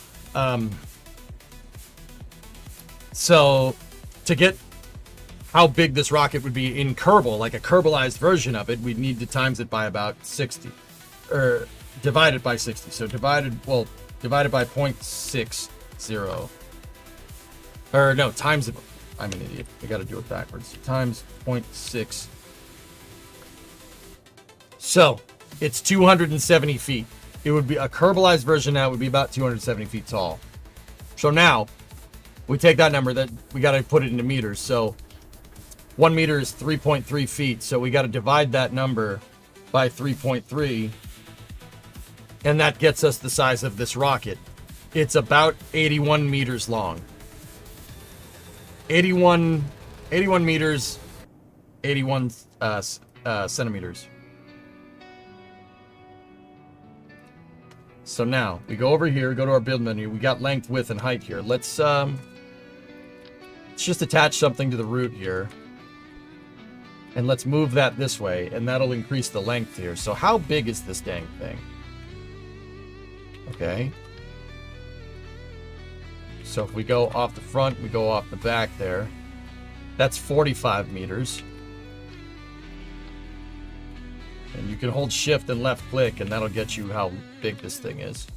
So to get how big this rocket would be in Kerbal, like a Kerbalized version of it, we'd need to times it by about 60, or divide it by 60. So divided by 0.60, or no, times it. I'm an idiot. I got to do it backwards. Times 0.6. So it's 270 feet. It would be a Kerbalized version now would be about 270 feet tall. So now we take that number, that we got to put it into meters. So 1 meter is 3.3 feet. So we got to divide that number by 3.3. And that gets us the size of this rocket. It's about 81 meters long. 81 meters, 81 centimeters. So now we go over here, go to our build menu. We got length, width, and height here. Let's just attach something to the root here. And let's move that this way, and that'll increase the length here. So how big is this dang thing? Okay. So if we go off the front, we go off the back there. That's 45 meters. And you can hold shift and left click, and that'll get you how big this thing is.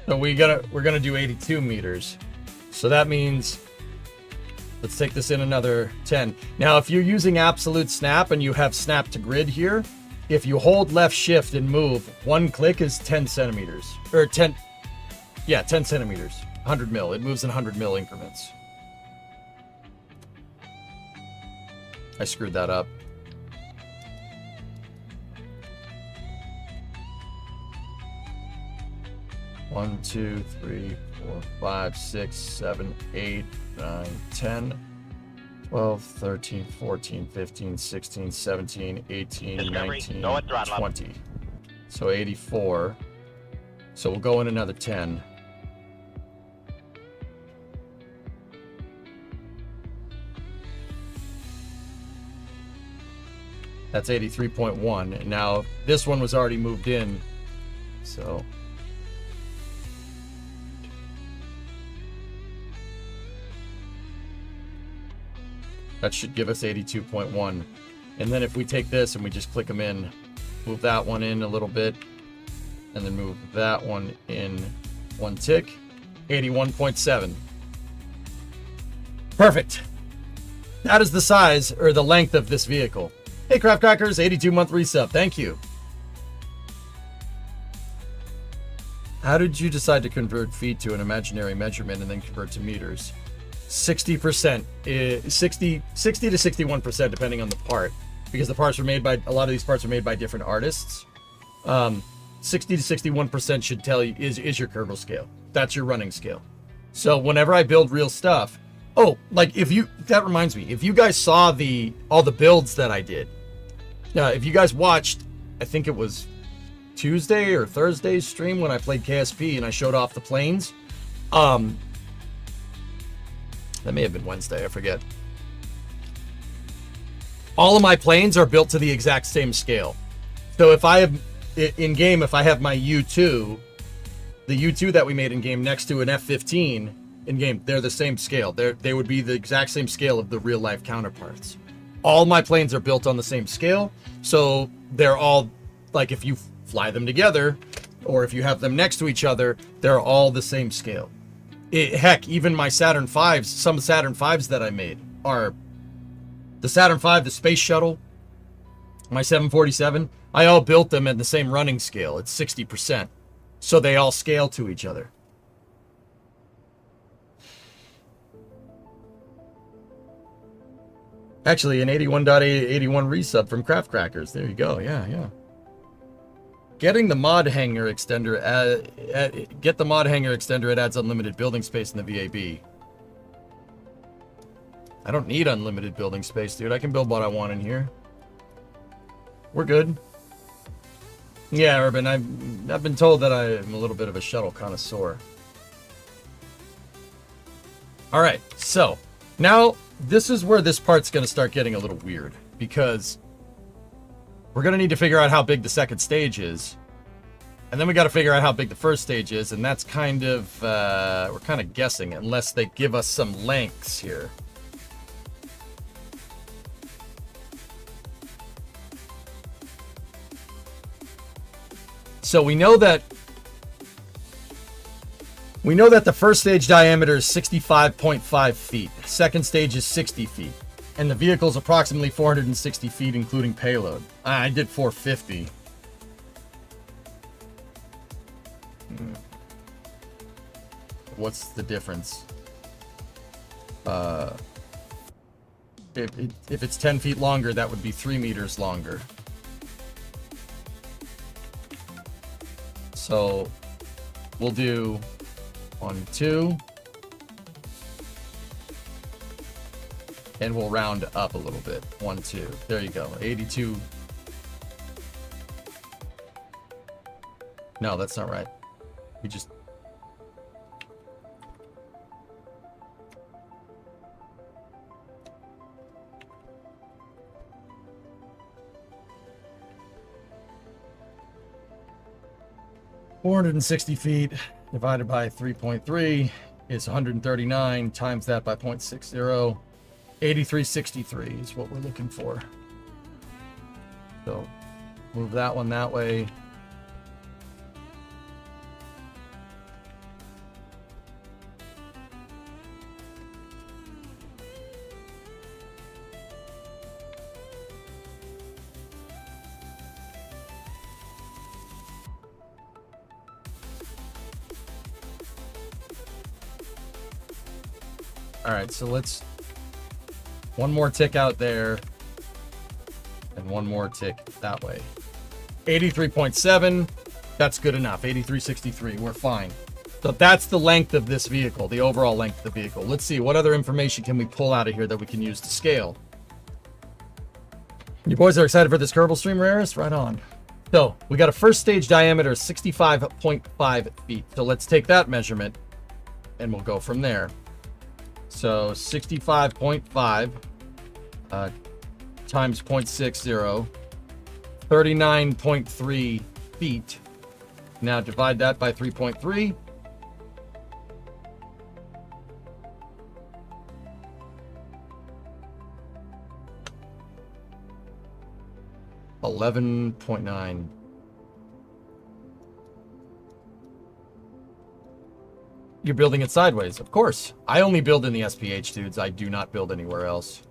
So we're gonna do 82 meters. So that means, let's take this in another 10. Now, if you're using absolute snap and you have snap to grid here, if you hold left shift and move, one click is 10 centimeters. Or 10 centimeters. 100 mil. It moves in 100 mil increments. I screwed that up. One, 2, 3, 4, 5, 6, 7, 8, 9, 10, 12, 13, 14, 15, 16, 17, 18, Discovery, 19, go at throttle up. 20. So 84. So we'll go in another 10. That's 83.1. And now this one was already moved in. So that should give us 82.1. And then if we take this and we just click them in, move that one in a little bit, and then move that one in one tick, 81.7. Perfect. That is the size, or the length of this vehicle. Hey, Craft Crackers, 82-month resub. Thank you. How did you decide to convert feet to an imaginary measurement and then convert to meters? 60%, 60 to 61%, depending on the part, because the parts were made by, a lot of these parts are made by different artists. 60 to 61% should tell you is your Kerbal scale. That's your running scale. So whenever I build real stuff, like that reminds me, if you guys saw all the builds that I did, if you guys watched, I think it was Tuesday or Thursday's stream when I played KSP and I showed off the planes. That may have been Wednesday, I forget. All of my planes are built to the exact same scale. So if I have, in game, if I have my U2, the U2 that we made in game next to an F-15 in game, they're the same scale. They would be the exact same scale of the real life counterparts. All my planes are built on the same scale. So they're all, like if you fly them together, or if you have them next to each other, they're all the same scale. Heck, even my Saturn V's, some Saturn V's that I made are the Saturn V, the space shuttle, My 747, I all built them at the same running scale. It's 60%. So they all scale to each other. Actually, an 81.81 resub from Craft Crackers. There you go. Yeah. Getting the mod hanger extender, get the mod hanger extender. It adds unlimited building space in the VAB. I don't need unlimited building space, dude. I can build what I want in here. We're good. Yeah, Urban, I've been told that I'm a little bit of a shuttle connoisseur. All right, so now this is where this part's going to start getting a little weird, because we're going to need to figure out how big the second stage is, and then we got to figure out how big the first stage is, and that's kind of we're kind of guessing unless they give us some lengths here. So we know that the first stage diameter is 65.5 feet. Second stage is 60 feet. And the vehicle's approximately 460 feet, including payload. I did 450. What's the difference? If it's 10 feet longer, that would be 3 meters longer. So we'll do 1, 2. And we'll round up a little bit. 1, 2. There you go. 82. No, that's not right. We just... $460 feet divided by 3.3 is 139. Times that by 0.60. 8363 is what we're looking for. So move that one that way. All right, so let's one more tick out there and one more tick that way. 83.7, that's good enough. 8363, we're fine. So that's the length of this vehicle, the overall length of the vehicle. Let's see, what other information can we pull out of here that we can use to scale? You boys are excited for this Kerbal stream, Rarest? Right on. So we got a first stage diameter of 65.5 feet. So let's take that measurement and we'll go from there. So 65.5 times 0.60, 39.3 feet. Now divide that by 3.3. $11.9. You're building it sideways, of course. I only build in the SPH, dudes. I do not build anywhere else.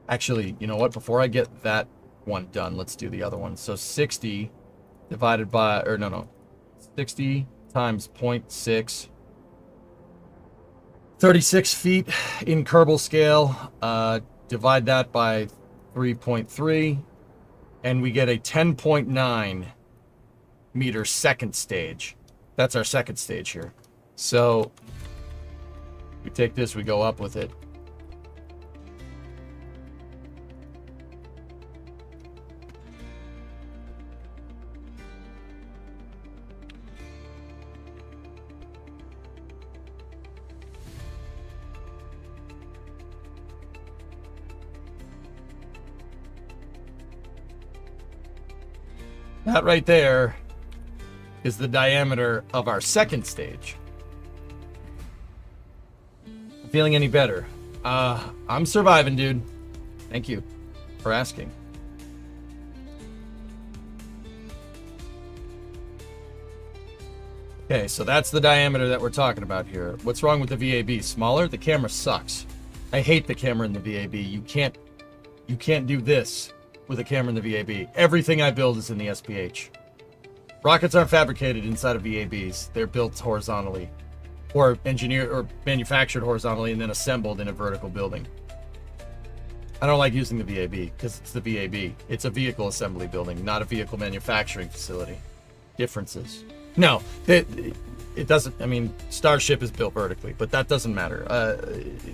Actually, you know what? Before I get that one done, let's do the other one. So 60 divided by, or no. 60 times 0.6. 36 feet in Kerbal scale. Divide that by 3.3. And we get a 10.9 meter second stage. That's our second stage here. So we take this, we go up with it. That right there is the diameter of our second stage. Feeling any better? I'm surviving, dude. Thank you for asking. Okay, so that's the diameter that we're talking about here. What's wrong with the VAB? Smaller? The camera sucks. I hate the camera in the VAB. You can't do this with a camera in the VAB. Everything I build is in the SPH. Rockets aren't fabricated inside of VABs. They're built horizontally, or engineered or manufactured horizontally and then assembled in a vertical building. I don't like using the VAB because it's the VAB. It's a vehicle assembly building, not a vehicle manufacturing facility. Differences. No, it doesn't. I mean, Starship is built vertically, but that doesn't matter.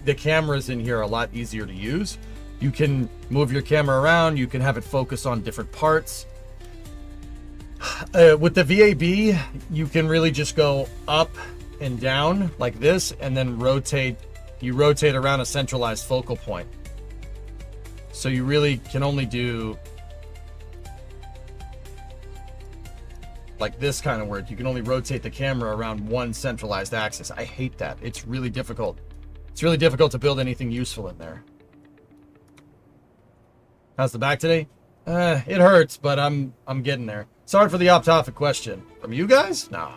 The cameras in here are a lot easier to use. You can move your camera around. You can have it focus on different parts. With the VAB, you can really just go up and down like this, and then rotate. You rotate around a centralized focal point. So you really can only do like this kind of work. You can only rotate the camera around one centralized axis. I hate that. It's really difficult. It's really difficult to build anything useful in there. How's the back today? It hurts, but I'm getting there. Sorry for the off-topic question. From you guys? No.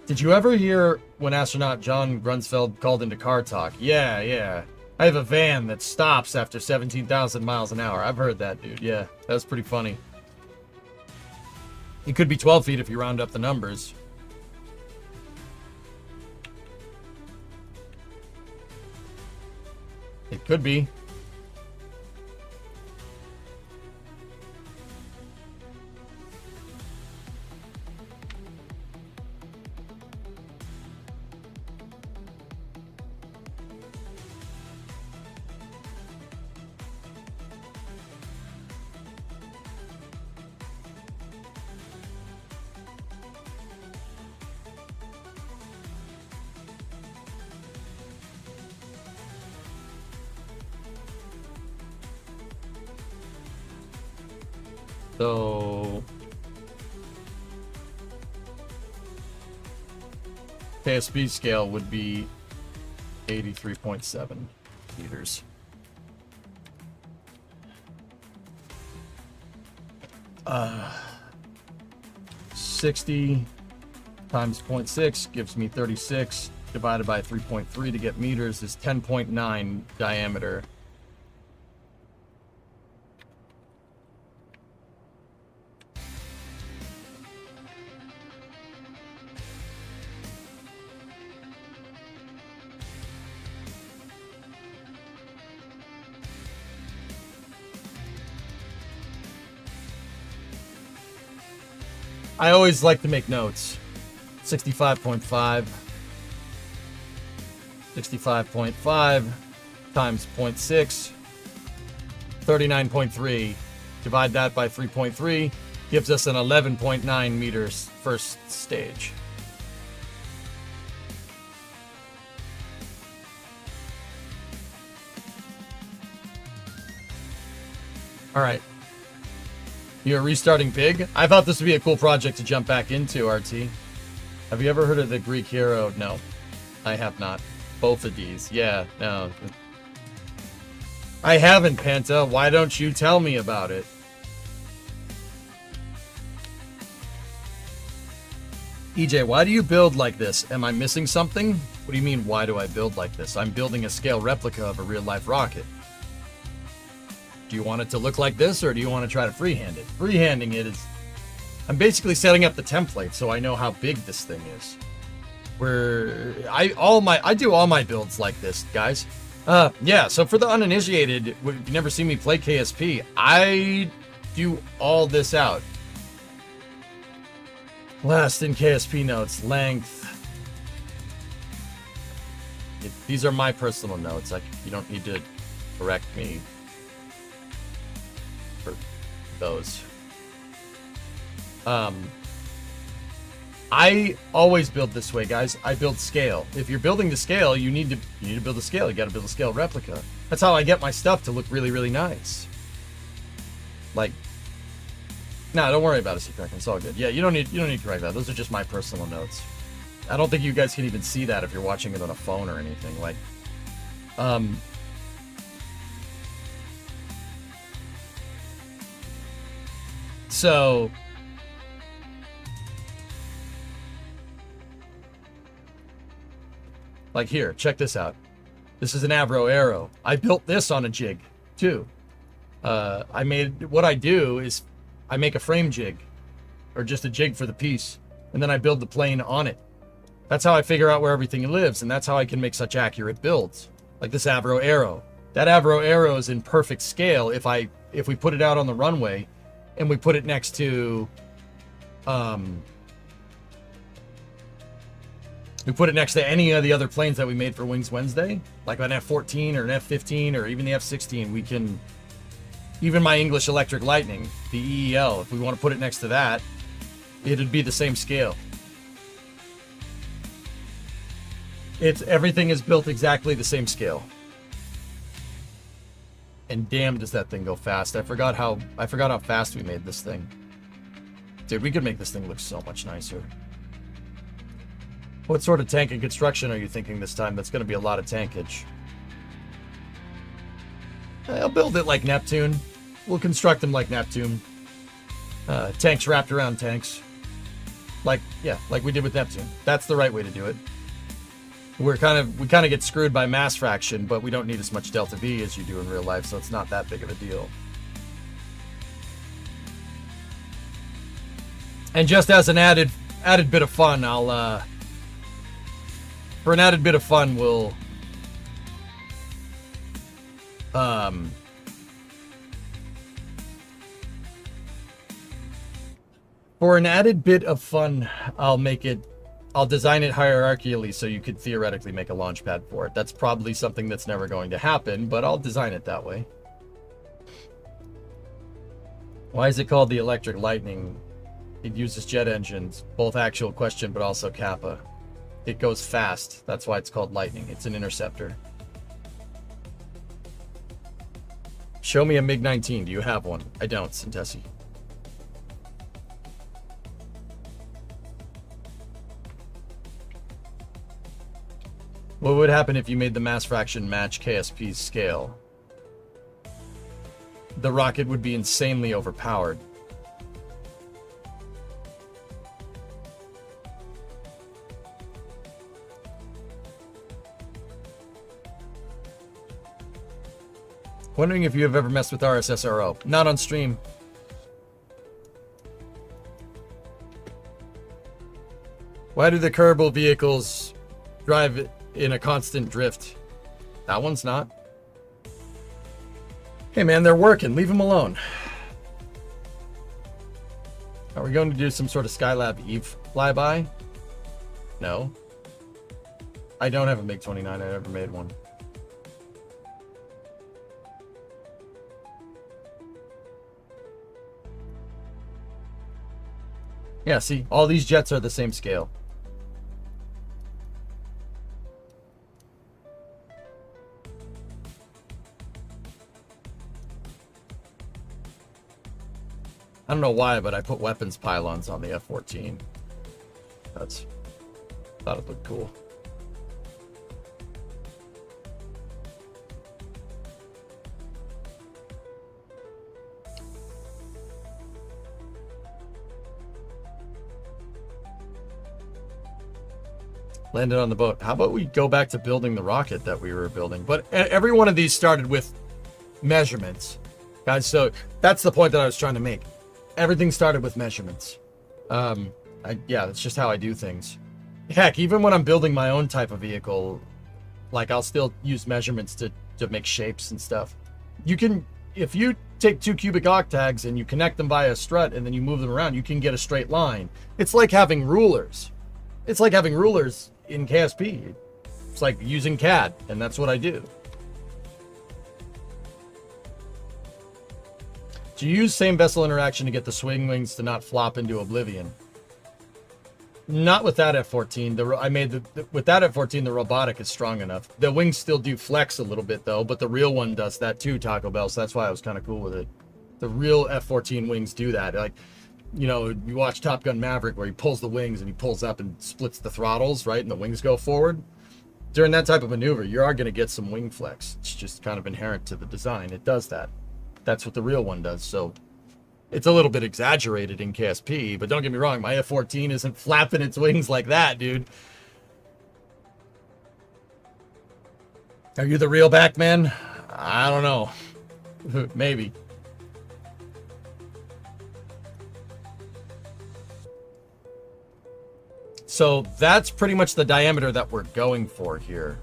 Did you ever hear when astronaut John Grunsfeld called into Car Talk? Yeah. I have a van that stops after 17,000 miles an hour. I've heard that, dude. Yeah, that was pretty funny. It could be 12 feet if you round up the numbers. It could be. So KSP scale would be 83.7 meters. Uh, 60 times 0.6 gives me 36. Divided by 3.3 to get meters is 10.9 diameter. I always like to make notes. 65.5 times 0.6, 39.3. Divide that by 3.3, gives us an 11.9 meters first stage. All right. You're restarting big? I thought this would be a cool project to jump back into, RT. Have you ever heard of the Greek hero? No, I have not. Both of these. Yeah, no. I haven't, Panta. Why don't you tell me about it? EJ, why do you build like this? Am I missing something? What do you mean, why do I build like this? I'm building a scale replica of a real-life rocket. Do you want it to look like this, or do you want to try to freehand it? Freehanding it is... I'm basically setting up the template so I know how big this thing is. I do all my builds like this, guys. Yeah, so for the uninitiated, if you never see me play KSP, I do all this out. Last in KSP notes, length. These are my personal notes. You don't need to correct me for those. I always build this way, guys. I build scale. If you're building the scale, you need to build a scale. You got to build a scale replica. That's how I get my stuff to look really, really nice. Like, no, don't worry about it, Secret. It's all good. Yeah, you don't need to correct that. Those are just my personal notes. I don't think you guys can even see that if you're watching it on a phone or anything. Like, so. Like here, check this out. This is an Avro Arrow. I built this on a jig, too. What I do is I make a frame jig, or just a jig for the piece, and then I build the plane on it. That's how I figure out where everything lives, and that's how I can make such accurate builds. Like this Avro Arrow. That Avro Arrow is in perfect scale if we put it out on the runway and we put it next to any of the other planes that we made for Wings Wednesday, like an F-14 or an F-15 or even the F-16. We can, even my English Electric Lightning, the EEL, if we want to put it next to that, it'd be the same scale. Everything is built exactly the same scale. And damn, does that thing go fast. I forgot how fast we made this thing. Dude, we could make this thing look so much nicer. What sort of tank and construction are you thinking this time? That's going to be a lot of tankage. I'll build it like Neptune. We'll construct them like Neptune. Tanks wrapped around tanks. Like we did with Neptune. That's the right way to do it. We kind of get screwed by mass fraction, but we don't need as much delta V as you do in real life, so it's not that big of a deal. And just as an added bit of fun, for an added bit of fun, we'll I'll design it hierarchically so you could theoretically make a launch pad for it. That's probably something that's never going to happen, but I'll design it that way. Why is it called the Electric Lightning? It uses jet engines, both actual question, but also Kappa. It goes fast. That's why it's called Lightning. It's an interceptor. Show me a MiG-19. Do you have one? I don't, Sintesi. What would happen if you made the mass fraction match KSP's scale? The rocket would be insanely overpowered. Wondering if you have ever messed with RSSRO. Not on stream. Why do the Kerbal vehicles drive in a constant drift? That one's not. Hey man, they're working. Leave them alone. Are we going to do some sort of Skylab Eve flyby? No. I don't have a MiG-29. I never made one. Yeah, see, all these jets are the same scale. I don't know why, but I put weapons pylons on the F-14. Thought it looked cool. Landed on the boat. How about we go back to building the rocket that we were building? But every one of these started with measurements, guys. So that's the point that I was trying to make. Everything started with measurements. Yeah, that's just how I do things. Heck, even when I'm building my own type of vehicle, like I'll still use measurements to make shapes and stuff. You can, if you take 2 cubic octags and you connect them via a strut and then you move them around, you can get a straight line. It's like having rulers. It's like having rulers in KSP. It's like using CAD, and that's what I do. Do you use same vessel interaction to get the swing wings to not flop into oblivion? Not with that F-14. With that F-14, the robotic is strong enough. The wings still do flex a little bit though, but the real one does that too, Taco Bell. So that's why I was kind of cool with it. The real F-14 wings do that. Like, you know, you watch Top Gun Maverick where he pulls the wings and he pulls up and splits the throttles, right? And the wings go forward. During that type of maneuver, you are going to get some wing flex. It's just kind of inherent to the design. It does that. That's what the real one does. So it's a little bit exaggerated in KSP, but don't get me wrong, my F-14 isn't flapping its wings like that, dude. Are you the real Backman? I don't know. Maybe. So that's pretty much the diameter that we're going for here.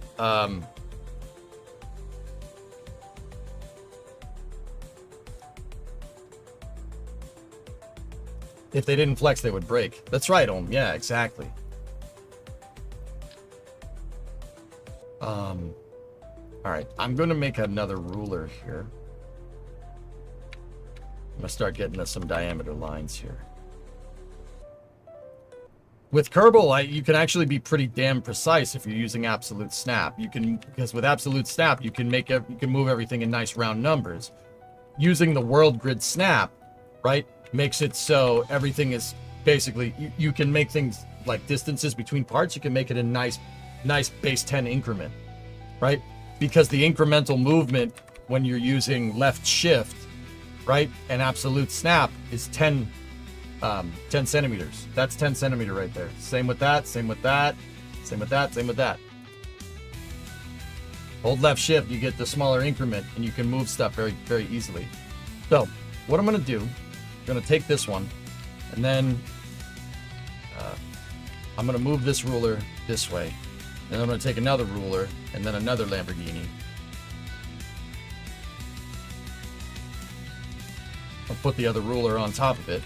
If they didn't flex, they would break. That's right, Ohm. Yeah, exactly. All right, I'm going to make another ruler here. I'm going to start getting us some diameter lines here. With Kerbal, you can actually be pretty damn precise if you're using absolute snap. You can, because with absolute snap, you can move everything in nice round numbers. Using the world grid snap, right, makes it so everything is basically, you can make things like distances between parts. You can make it a nice base 10 increment, right? Because the incremental movement when you're using left shift, right, and absolute snap is 10 centimeters. That's 10 centimeter right there. Same with that, same with that, same with that, same with that. Hold left shift, you get the smaller increment, and you can move stuff very, very easily. So what I'm going to do, I'm going to take this one, and then I'm going to move this ruler this way. And I'm going to take another ruler, and then another Lamborghini. I'll put the other ruler on top of it.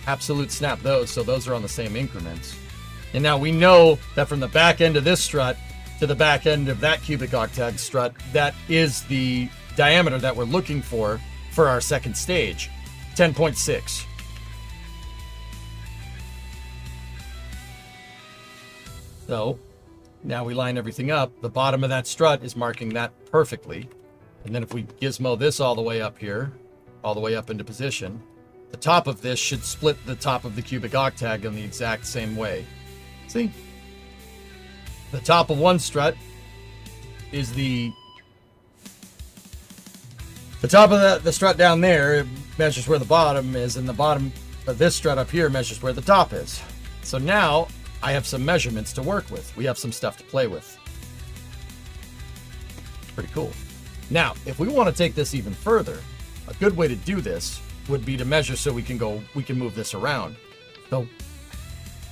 Absolute snap those, so those are on the same increments. And now we know that from the back end of this strut to the back end of that cubic octag strut, that is the diameter that we're looking for our second stage, 10.6. So now we line everything up. The bottom of that strut is marking that perfectly. And then if we gizmo this all the way up here, all the way up into position, the top of this should split the top of the cubic octag in the exact same way. See? The top of one strut is the top of the strut down there measures where the bottom is, and the bottom of this strut up here measures where the top is. So now I have some measurements to work with. We have some stuff to play with. Pretty cool. Now, if we want to take this even further, a good way to do this would be to measure so we can move this around. So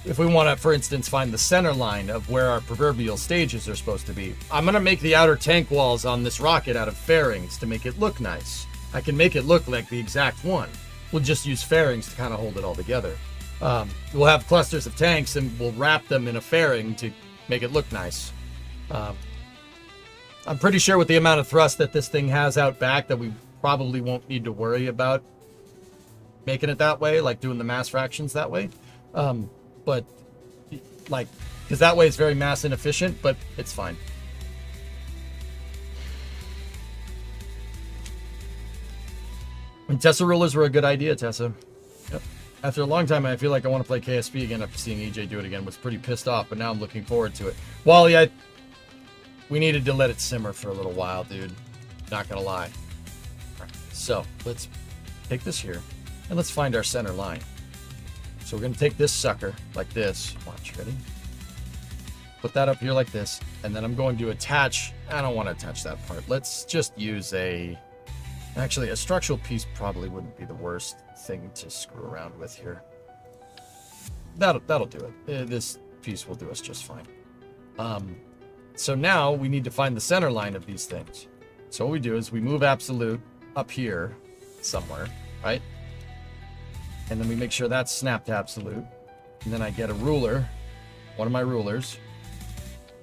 if we want to, for instance, find the center line of where our proverbial stages are supposed to be, I'm going to make the outer tank walls on this rocket out of fairings to make it look nice. I can make it look like the exact one. We'll just use fairings to kind of hold it all together. We'll have clusters of tanks and we'll wrap them in a fairing to make it look nice. I'm pretty sure with the amount of thrust that this thing has out back that we probably won't need to worry about making it that way, like doing the mass fractions that way. But like, because that way it's very mass inefficient, but it's fine. And Tessa rulers were a good idea, Tessa. Yep. After a long time, I feel like I want to play KSP again after seeing EJ do it again. Was pretty pissed off, but now I'm looking forward to it. Wally, we needed to let it simmer for a little while, dude. Not gonna lie. All right, so let's take this here and let's find our center line. So we're gonna take this sucker like this. Watch, ready? Put that up here like this, and then I'm going to attach. I don't want to attach that part. Let's just use actually a structural piece probably wouldn't be the worst thing to screw around with here. That'll do it. This piece will do us just fine. So now we need to find the center line of these things. So what we do is we move absolute up here somewhere, right? And then we make sure that's snapped to absolute. And then I get a ruler, one of my rulers,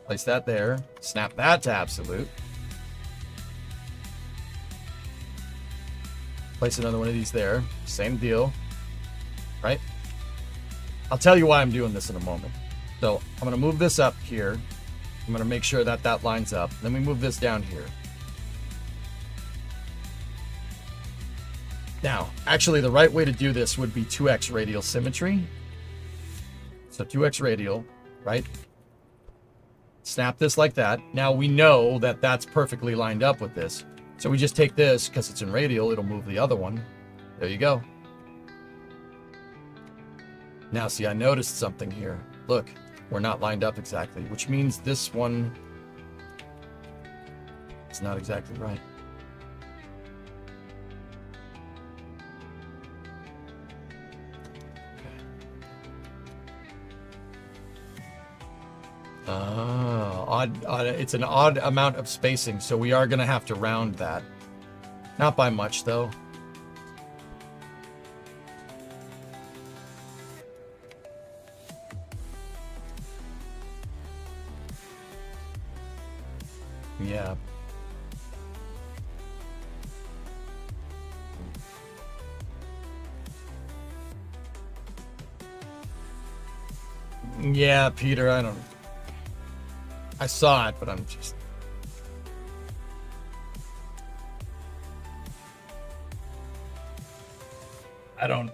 place that there, snap that to absolute. Place another one of these there, same deal, right? I'll tell you why I'm doing this in a moment. So I'm gonna move this up here. I'm gonna make sure that that lines up. Then we move this down here. Now, actually the right way to do this would be 2x radial symmetry. So 2x radial, right? Snap this like that. Now we know that that's perfectly lined up with this. So we just take this, because it's in radial, it'll move the other one. There you go. Now see, I noticed something here. Look, we're not lined up exactly, which means this one It's not exactly right. Odd. It's an odd amount of spacing, so we are going to have to round that. Not by much, though. Yeah. Yeah, Peter, I saw it, but I'm just... I don't...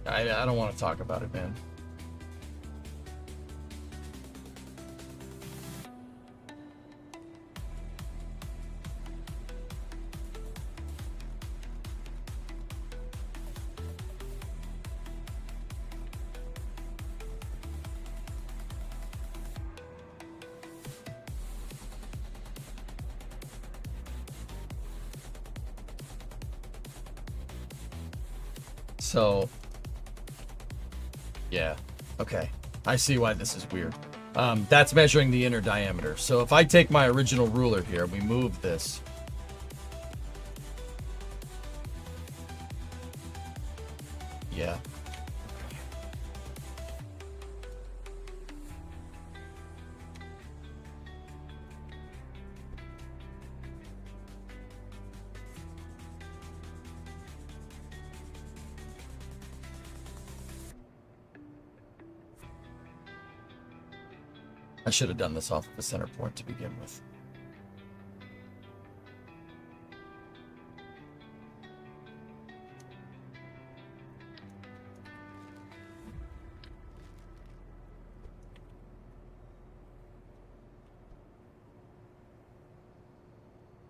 I don't want to talk about it, man. So, yeah, okay. I see why this is weird. That's measuring the inner diameter. So if I take my original ruler here, we move this. Yeah. I should have done this off of a center point to begin with.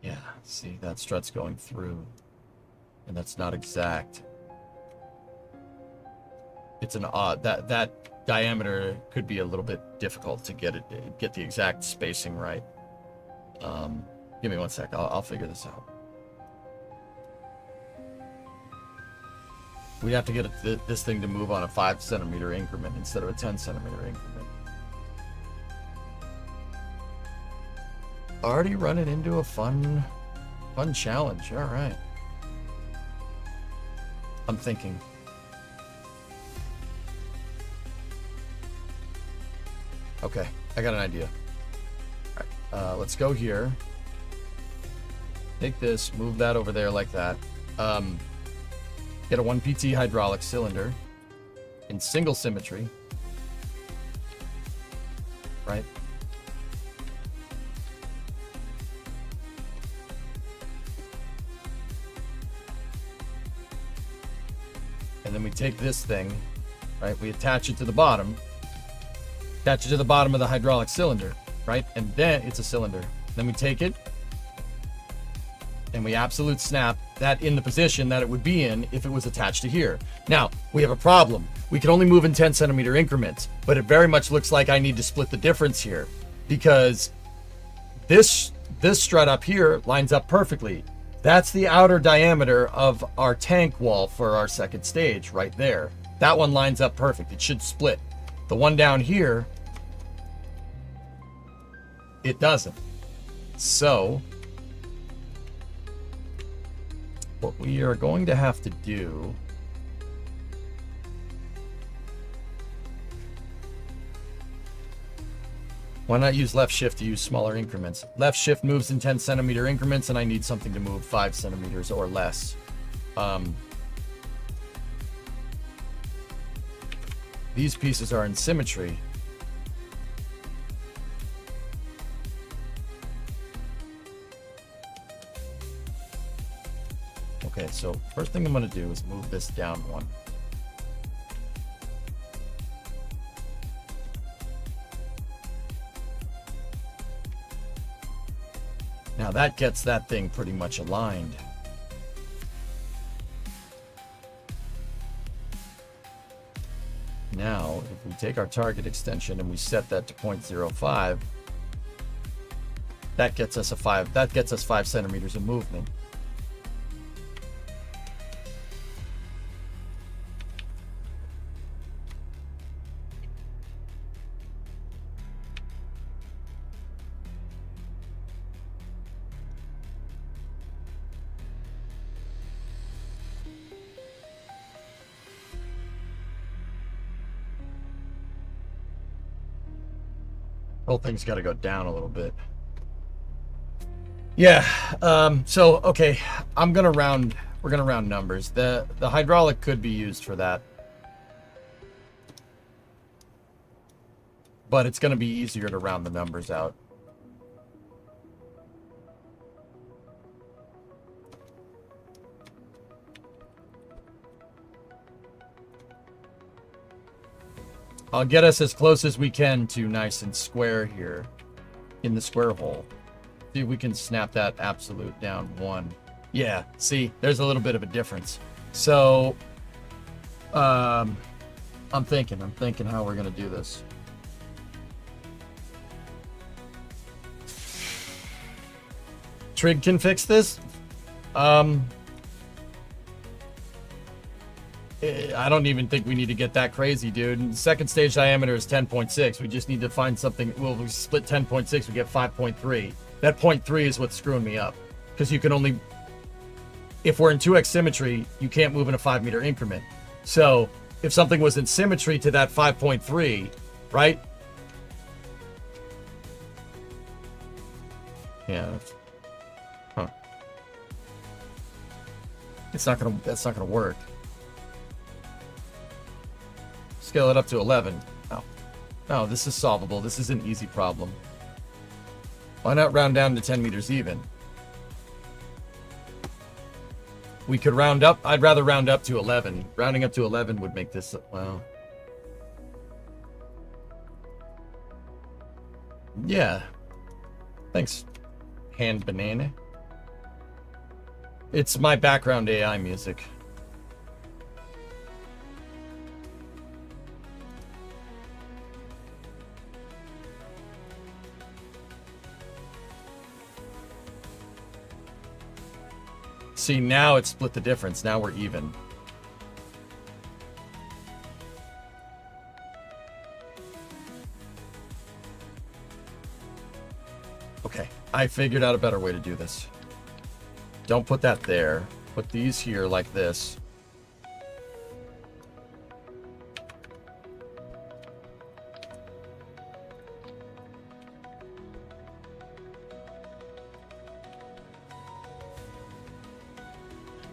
Yeah, see, that strut's going through, and that's not exact. It's an odd, that diameter could be a little bit difficult to get the exact spacing right. Give me one sec. I'll figure this out. We have to get this thing to move on a 5 centimeter increment instead of a 10 centimeter increment. Already running into a fun challenge. All right. I'm thinking. Okay, I got an idea. All right, let's go here. Take this, move that over there like that. Get a 1 PT hydraulic cylinder in single symmetry. Right? And then we take this thing, right? We attach it to the bottom. Attach it to the bottom of the hydraulic cylinder, right? And then it's a cylinder. Then we take it and we absolute snap that in the position that it would be in if it was attached to here. Now, we have a problem. We can only move in 10 centimeter increments, but it very much looks like I need to split the difference here because this strut up here lines up perfectly. That's the outer diameter of our tank wall for our second stage right there. That one lines up perfect. It should split. The one down here, it doesn't. So, what we are going to have to do why not use left shift to use smaller increments? Left shift moves in 10 centimeter increments and I need something to move 5 centimeters or less. These pieces are in symmetry. Okay, so first thing I'm going to do is move this down one. Now that gets that thing pretty much aligned. Now, if we take our target extension and we set that to 0.05, that gets us 5 centimeters of movement. Whole thing's got to go down a little bit. Yeah. So okay, we're gonna round numbers. The hydraulic could be used for that, but it's gonna be easier to round the numbers out. I'll get us as close as we can to nice and square here in the square hole. See if we can snap that absolute down 1. Yeah, see, there's a little bit of a difference. So, I'm thinking how we're gonna do this. Trig can fix this. I don't even think we need to get that crazy, dude. Second stage diameter is 10.6. We just need to find something. Well, we split 10.6, we get 5.3. That 0.3 is what's screwing me up. Because you can only... If we're in 2x symmetry, you can't move in a 5-meter increment. So, if something was in symmetry to that 5.3, right? Yeah. Huh. That's not gonna work. Scale it up to 11. No, this is solvable. This is an easy problem. Why not round down to 10 meters even? We could round up. I'd rather round up to 11. Rounding up to 11 would make this, well... Yeah. Thanks, Hand Banana. It's my background AI music. See, now it split the difference. Now we're even. Okay, I figured out a better way to do this. Don't put that there. Put these here like this.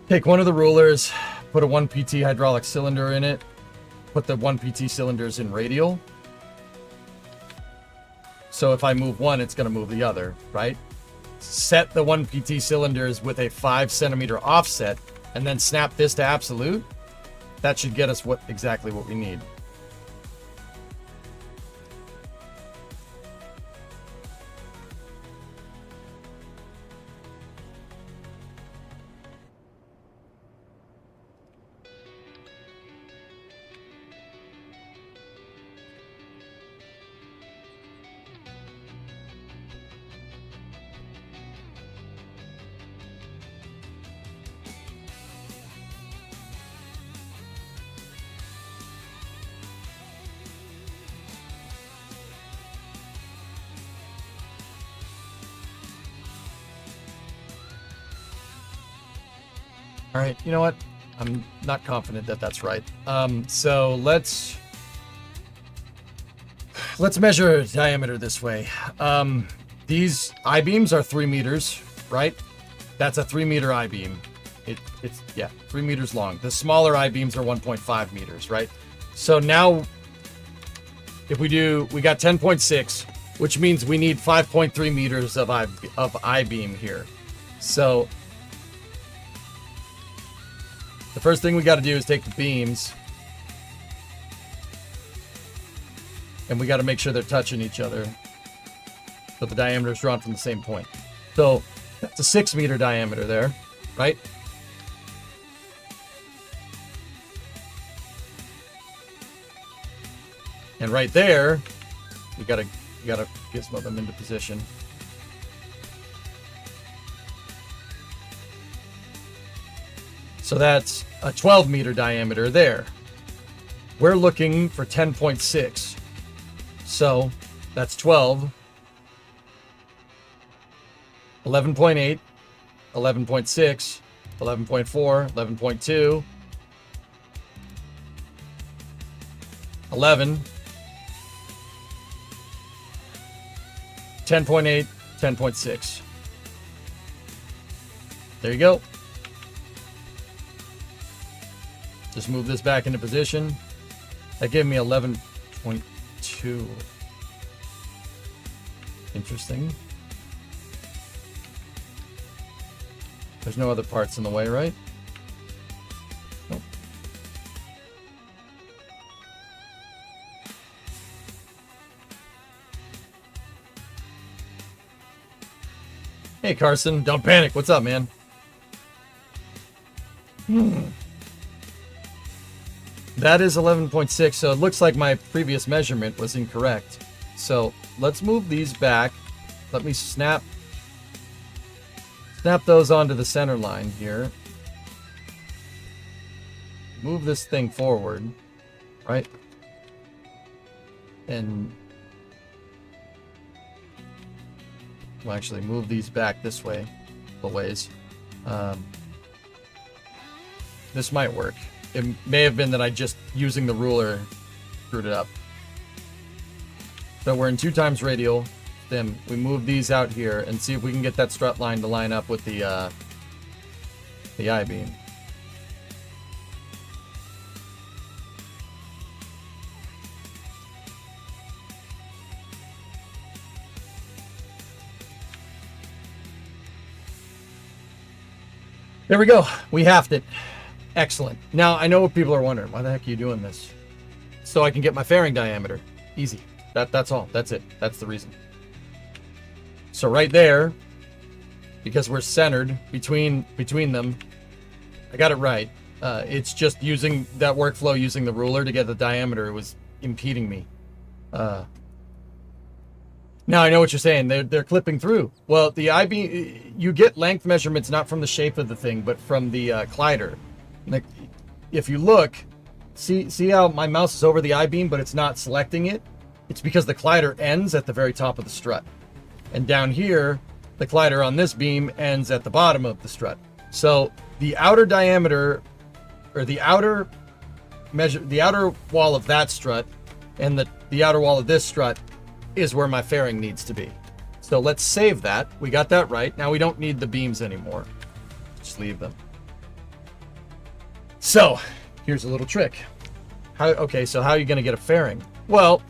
Take one of the rulers, put a 1 PT hydraulic cylinder in it, put the 1 PT cylinders in radial. So if I move one, it's going to move the other, right? Set the 1 PT cylinders with a 5 centimeter offset, and then snap this to absolute. That should get us exactly what we need. All right, you know what? I'm not confident that that's right. So let's measure diameter this way. These I-beams are 3 meters, right? That's a 3 meter I-beam. It's 3 meters long. The smaller I-beams are 1.5 meters, right? So now, if we got 10.6, which means we need 5.3 meters of I-beam here. So the first thing we got to do is take the beams, and we got to make sure they're touching each other, so the diameter is drawn from the same point. So that's a 6 meter diameter there, right? And right there, you gotta gizmo them into position. So that's a 12 meter diameter there. We're looking for 10.6. So that's 12, 11.8, 11.6, 11.4, 11.2, 11, 10.8, 10.6. There you go. Just move this back into position. That gave me 11.2. Interesting. There's no other parts in the way, right? Nope. Hey, Carson. Don't panic. What's up, man? That is 11.6, so it looks like my previous measurement was incorrect. So let's move these back. Let me snap those onto the center line here. Move this thing forward, right? And we'll actually move these back this way, a ways. This might work. It may have been that I just using the ruler screwed it up. So we're in 2 times radial. Then we move these out here and see if we can get that strut line to line up with the I-beam. There we go. We halved it. Excellent. Now, I know what people are wondering. Why the heck are you doing this? So I can get my fairing diameter. Easy. That's all. That's it. That's the reason. So right there, because we're centered between them, I got it right. It's just using that workflow, using the ruler to get the diameter. It was impeding me. Now I know what you're saying. They're clipping through. Well, the I-beam, you get length measurements not from the shape of the thing, but from the collider. Like, if you look, see how my mouse is over the I-beam, but it's not selecting it? It's because the collider ends at the very top of the strut. And down here, the collider on this beam ends at the bottom of the strut. So the outer diameter, or the outer wall of that strut and the outer wall of this strut is where my fairing needs to be. So let's save that. We got that right. Now we don't need the beams anymore. Just leave them. So here's a little trick. So how are you going to get a fairing? Well,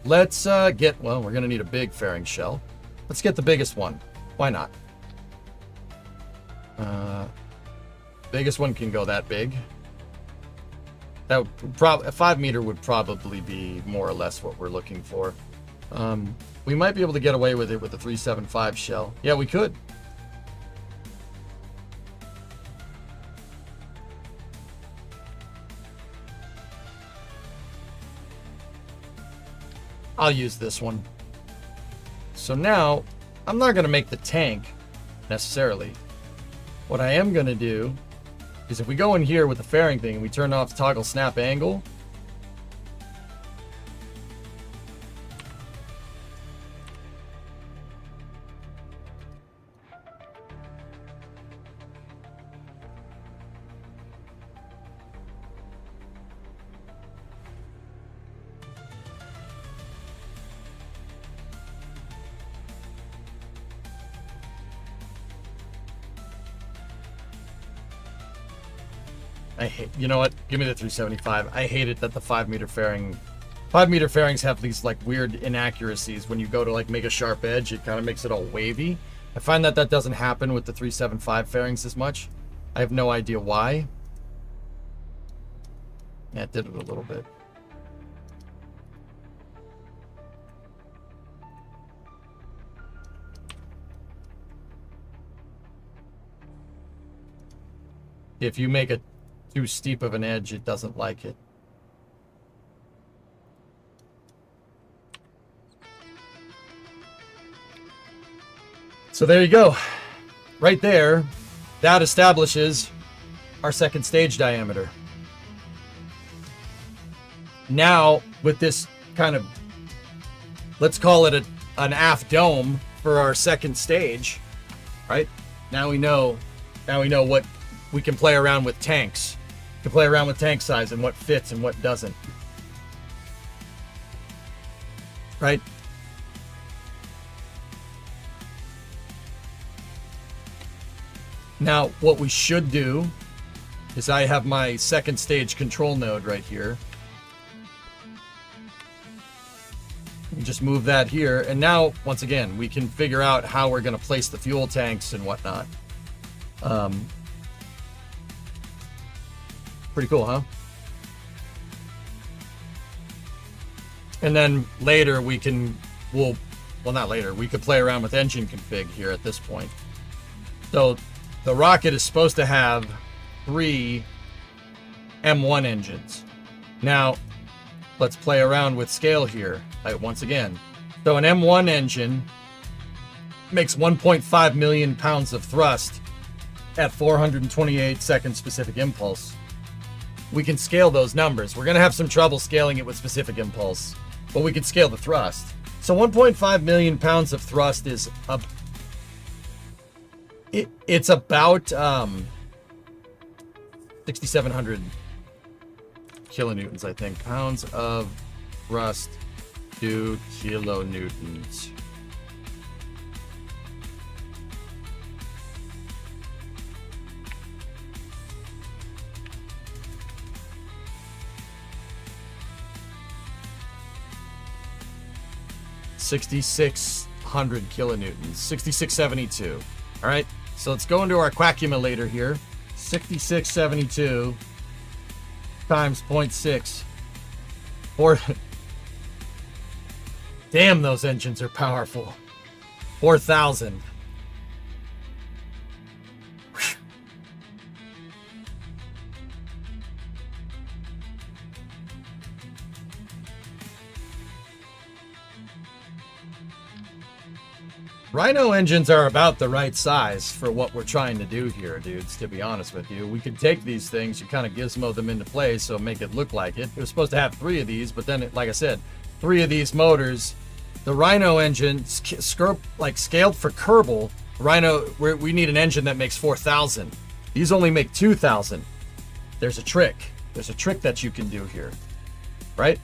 let's we're going to need a big fairing shell. Let's get the biggest one. Why not? Biggest one can go that big. That would a 5 meter would probably be more or less what we're looking for. We might be able to get away with it with the 375 shell. Yeah, we could. I'll use this one. So now, I'm not going to make the tank, necessarily. What I am going to do is if we go in here with the fairing thing and we turn off toggle snap angle, you know what? Give me the 375. I hate it that the 5 meter fairing, 5 meter fairings have these like weird inaccuracies. When you go to like make a sharp edge, it kind of makes it all wavy. I find that doesn't happen with the 375 fairings as much. I have no idea why. Yeah, it did it a little bit. If you make it too steep of an edge, it doesn't like it. So there you go. Right there, that establishes our second stage diameter. Now, with this kind of, let's call it an aft dome for our second stage, right? Now we know what we can play around with tanks. We can play around with tank size and what fits and what doesn't. Right? Now, what we should do is I have my second stage control node right here. Just move that here. And now, once again, we can figure out how we're going to place the fuel tanks and whatnot. Pretty cool, huh? And then later we can, well, not later, we could play around with engine config here at this point. So the rocket is supposed to have 3 M1 engines. Now, let's play around with scale here, once again. So an M1 engine makes 1.5 million pounds of thrust at 428 second specific impulse. We can scale those numbers. We're going to have some trouble scaling it with specific impulse, but we can scale the thrust. So 1.5 million pounds of thrust is it's about 6,700 kilonewtons, I think. Pounds of thrust to kilonewtons. $6,600 kilonewtons. 6,672. All right. So let's go into our quaccumulator here. 6672 times 0.6. Damn, those engines are powerful. 4,000. Rhino engines are about the right size for what we're trying to do here, dudes, to be honest with you. We could take these things, you kind of gizmo them into place, so make it look like it. It was supposed to have 3 of these, but then, like I said, 3 of these motors. The Rhino engine, scaled for Kerbal, Rhino, we need an engine that makes 4,000. These only make 2,000. There's a trick. There's a trick that you can do here, right?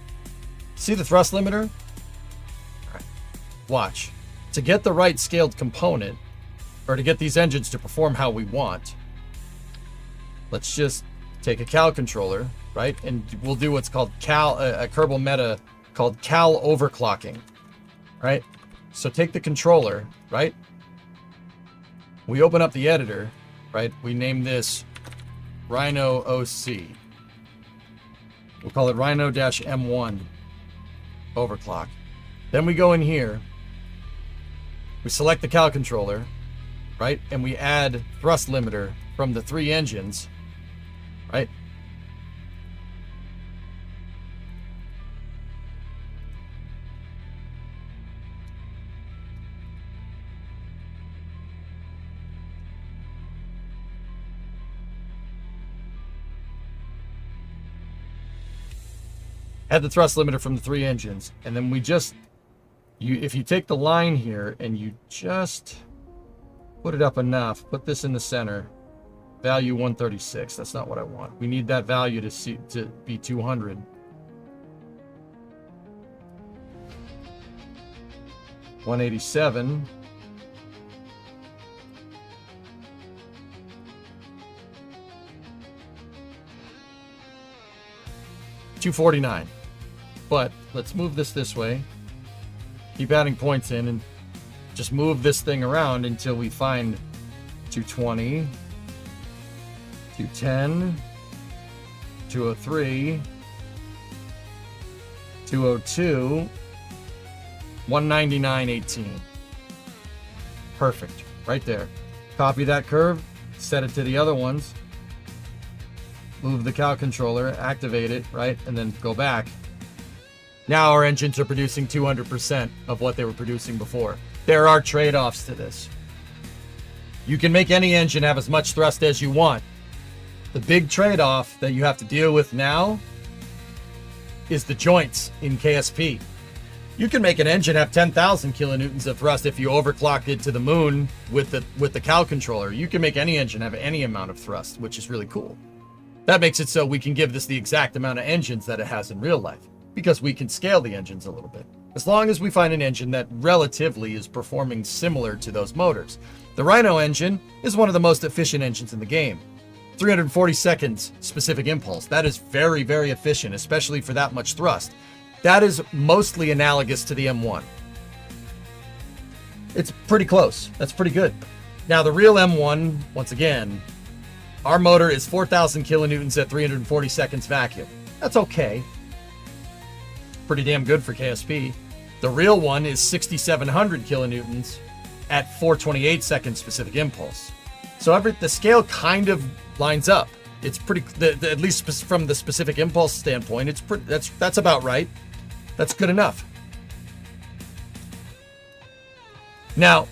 See the thrust limiter? All right. Watch. To get the right scaled component, or to get these engines to perform how we want, let's just take a Cal controller, right? And we'll do what's called a Kerbal meta called Cal overclocking, right? So take the controller, right? We open up the editor, right? We name this Rhino OC. We'll call it Rhino-M1 overclock. Then we go in here. We select the Cal controller, right? And we add thrust limiter from the 3 engines, right? Add the thrust limiter from the 3 engines, and then we just if you take the line here and you just put it up enough, put this in the center, value 136. That's not what I want. We need that value to be 200. $187. $249. But let's move this way. Keep adding points in and just move this thing around until we find 220, 210, 203, 202, 199.18. Perfect. Right there. Copy that curve, set it to the other ones, move the Cal controller, activate it, right, and then go back. Now our engines are producing 200% of what they were producing before. There are trade-offs to this. You can make any engine have as much thrust as you want. The big trade-off that you have to deal with now is the joints in KSP. You can make an engine have 10,000 kilonewtons of thrust if you overclock it to the moon with the cow controller. You can make any engine have any amount of thrust, which is really cool. That makes it so we can give this the exact amount of engines that it has in real life, because we can scale the engines a little bit. As long as we find an engine that relatively is performing similar to those motors. The Rhino engine is one of the most efficient engines in the game. 340 seconds specific impulse. That is very, very efficient, especially for that much thrust. That is mostly analogous to the M1. It's pretty close. That's pretty good. Now, the real M1, once again, our motor is 4,000 kilonewtons at 340 seconds vacuum. That's okay. Pretty damn good for KSP. The real one is 6,700 kilonewtons at 428 seconds specific impulse. So the scale kind of lines up. It's pretty, at least from the specific impulse standpoint, it's pretty, that's about right. That's good enough. Now,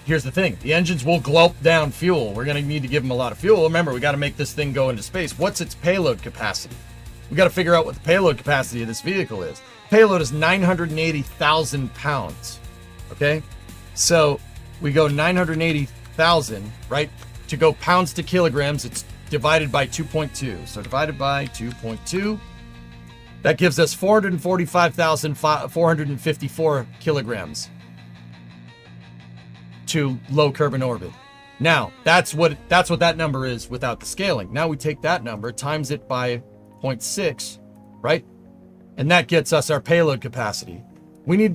here's the thing. The engines will gulp down fuel. We're going to need to give them a lot of fuel. Remember, we got to make this thing go into space. What's its payload capacity? We got to figure out what the payload capacity of this vehicle is. Payload is 980,000 pounds. Okay? So we go 980,000, right? To go pounds to kilograms, it's divided by 2.2. So divided by 2.2. That gives us 445,454 kilograms to low Kerbin orbit. Now, that's what that number is without the scaling. Now we take that number, times it by 0.6, right? And that gets us our payload capacity.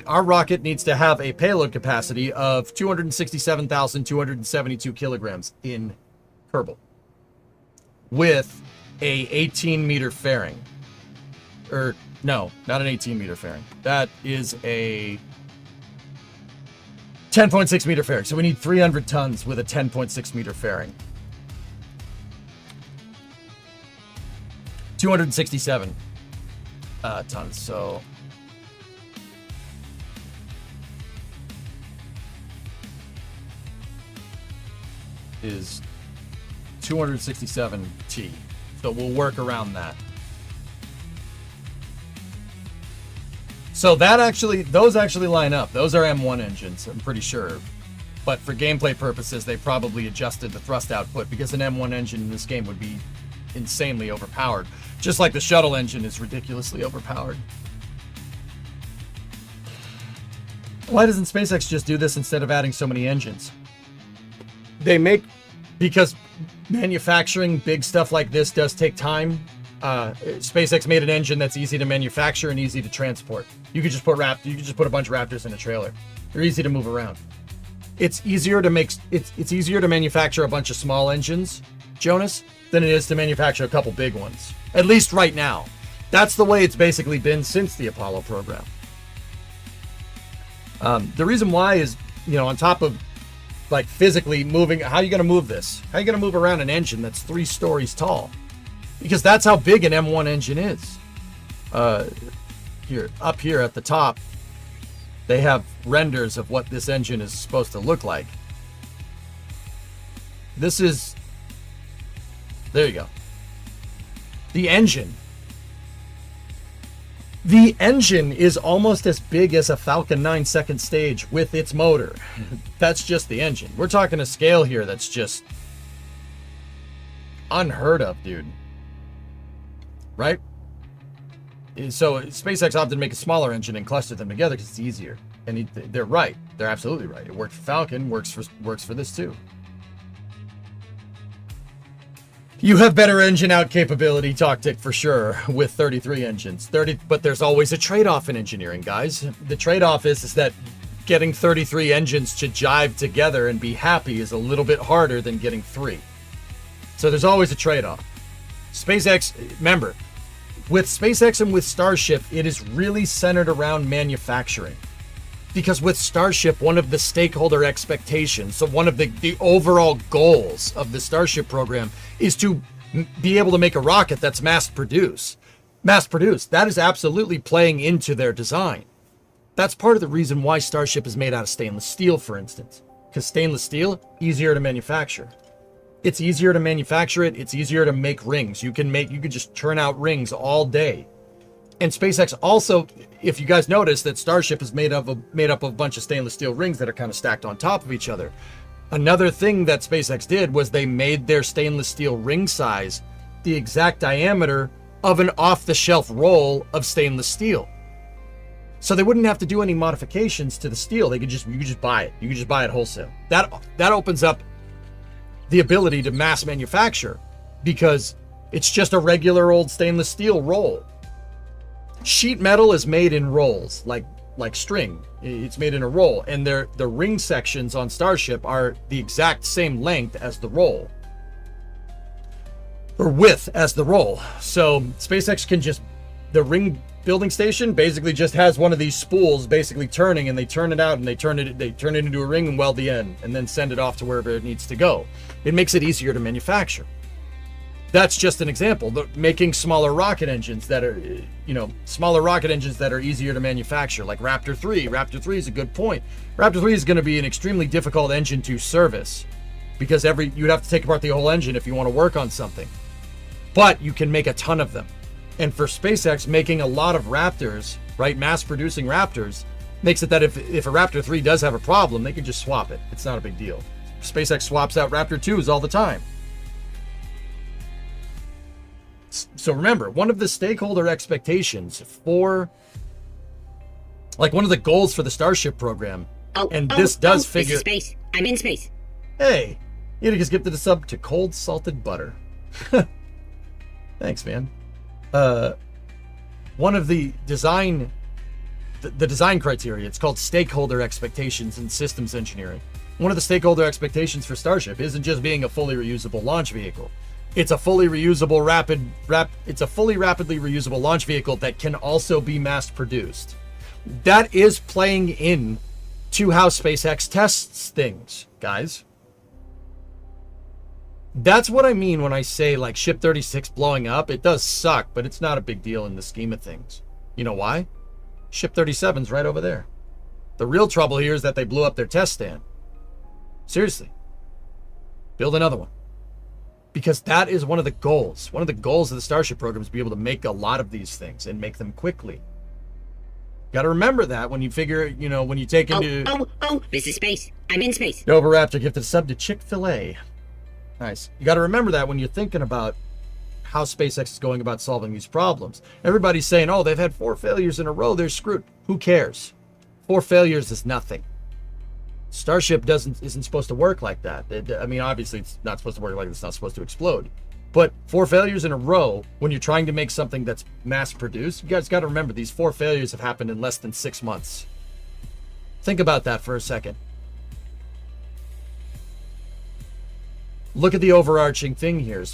Our rocket needs to have a payload capacity of 267,272 kilograms in Kerbal with a 18-meter fairing. No, not an 18-meter fairing. That is a 10.6 meter fairing. So we need 300 tons with a 10.6 meter fairing. 267 tons. So is 267 T. So we'll work around that. So those actually line up. Those are M1 engines, I'm pretty sure. But for gameplay purposes, they probably adjusted the thrust output because an M1 engine in this game would be insanely overpowered. Just like the shuttle engine is ridiculously overpowered. Why doesn't SpaceX just do this instead of adding so many engines? Because manufacturing big stuff like this does take time. SpaceX made an engine that's easy to manufacture and easy to transport. You could just put a bunch of Raptors in a trailer. They're easy to move around. It's easier to manufacture a bunch of small engines, Jonas, than it is to manufacture a couple big ones. At least right now. That's the way it's basically been since the Apollo program. The reason why is, on top of like physically moving, how are you going to move this? How are you going to move around an engine that's 3 stories tall? Because that's how big an M1 engine is. Up here at the top, they have renders of what this engine is supposed to look like. There you go. The engine is almost as big as a Falcon 9 second stage with its motor. That's just the engine. We're talking a scale here that's just unheard of, dude. Right? So SpaceX opted to make a smaller engine and cluster them together because it's easier. And they're right. They're absolutely right. It worked for Falcon, works for this too. You have better engine out capability, Toctic, for sure, with 33 engines. But there's always a trade-off in engineering, guys. The trade-off is that getting 33 engines to jive together and be happy is a little bit harder than getting 3. So there's always a trade-off. SpaceX, remember, with SpaceX and with Starship, it is really centered around manufacturing. Because with Starship, one of the stakeholder expectations, so one of the overall goals of the Starship program is to be able to make a rocket that's mass-produced. That is absolutely playing into their design. That's part of the reason why Starship is made out of stainless steel, for instance. Because stainless steel, easier to manufacture. It's easier to manufacture it. It's easier to make rings. You can just churn out rings all day. And SpaceX also, if you guys notice, that Starship is made up of a bunch of stainless steel rings that are kind of stacked on top of each other. Another thing that SpaceX did was they made their stainless steel ring size the exact diameter of an off-the-shelf roll of stainless steel. So they wouldn't have to do any modifications to the steel. You could just buy it. You could just buy it wholesale. That opens up the ability to mass manufacture because it's just a regular old stainless steel roll. Sheet metal is made in rolls, like string. It's made in a roll, and the ring sections on Starship are the exact same length as the roll, or width as the roll. So SpaceX can the ring building station basically just has one of these spools basically turning, and they turn it out and they turn it into a ring and weld the end, and then send it off to wherever it needs to go. It makes it easier to manufacture. That's just an example. Making smaller rocket engines that are, easier to manufacture, like Raptor 3. Raptor 3 is a good point. Raptor 3 is going to be an extremely difficult engine to service because you'd have to take apart the whole engine if you want to work on something. But you can make a ton of them. And for SpaceX, making a lot of Raptors, right, mass-producing Raptors, makes it that if a Raptor 3 does have a problem, they can just swap it. It's not a big deal. SpaceX swaps out Raptor 2s all the time. So remember, one of the stakeholder expectations one of the goals for the Starship program, figure... space. I'm in space. Hey, you just gifted a sub to cold salted butter. Thanks, man. One of the design criteria, it's called stakeholder expectations in systems engineering. One of the stakeholder expectations for Starship isn't just being a fully reusable launch vehicle. It's a fully reusable rapidly reusable launch vehicle that can also be mass produced. That is playing in to how SpaceX tests things, guys. That's what I mean when I say like Ship 36 blowing up. It does suck, but it's not a big deal in the scheme of things. You know why? Ship 37's right over there. The real trouble here is that they blew up their test stand. Seriously. Build another one. Because that is one of the goals. One of the goals of the Starship program is to be able to make a lot of these things and make them quickly. Got to remember that when you figure, when you take into... This is space. I'm in space. Nova Raptor gifted a sub to Chick-fil-A. Nice. You got to remember that when you're thinking about how SpaceX is going about solving these problems. Everybody's saying, they've had 4 failures in a row. They're screwed. Who cares? 4 failures is nothing. Starship isn't supposed to work like that. Obviously it's not supposed to work like it's not supposed to explode. But 4 failures in a row, when you're trying to make something that's mass produced, you guys got to remember these 4 failures have happened in less than 6 months. Think about that for a second. Look at the overarching thing here.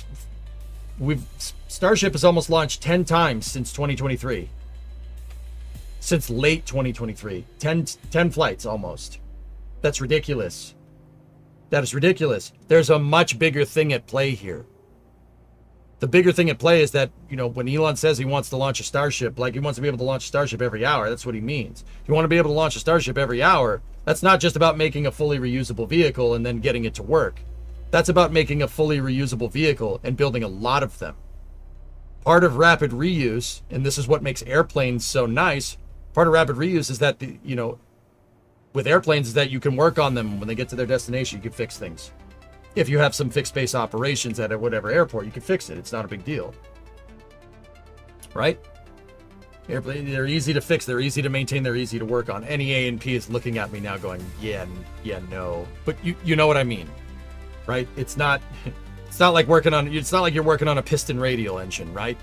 Starship has almost launched 10 times since 2023. Since late 2023. 10 flights almost. That's ridiculous. That is ridiculous. There's a much bigger thing at play here. The bigger thing at play is that, when Elon says he wants to launch a Starship, like he wants to be able to launch a Starship every hour, that's what he means. If you want to be able to launch a Starship every hour, that's not just about making a fully reusable vehicle and then getting it to work. That's about making a fully reusable vehicle and building a lot of them. Part of rapid reuse, and this is what makes airplanes so nice, part of rapid reuse is that, with airplanes is that you can work on them when they get to their destination. You can fix things. If you have some fixed base operations at whatever airport, you can fix it. It's not a big deal. Right? Airplanes, they're easy to fix. They're easy to maintain. They're easy to work on. Any A&P is looking at me now going, yeah, no. But you know what I mean, right? It's not like you're working on a piston radial engine, right?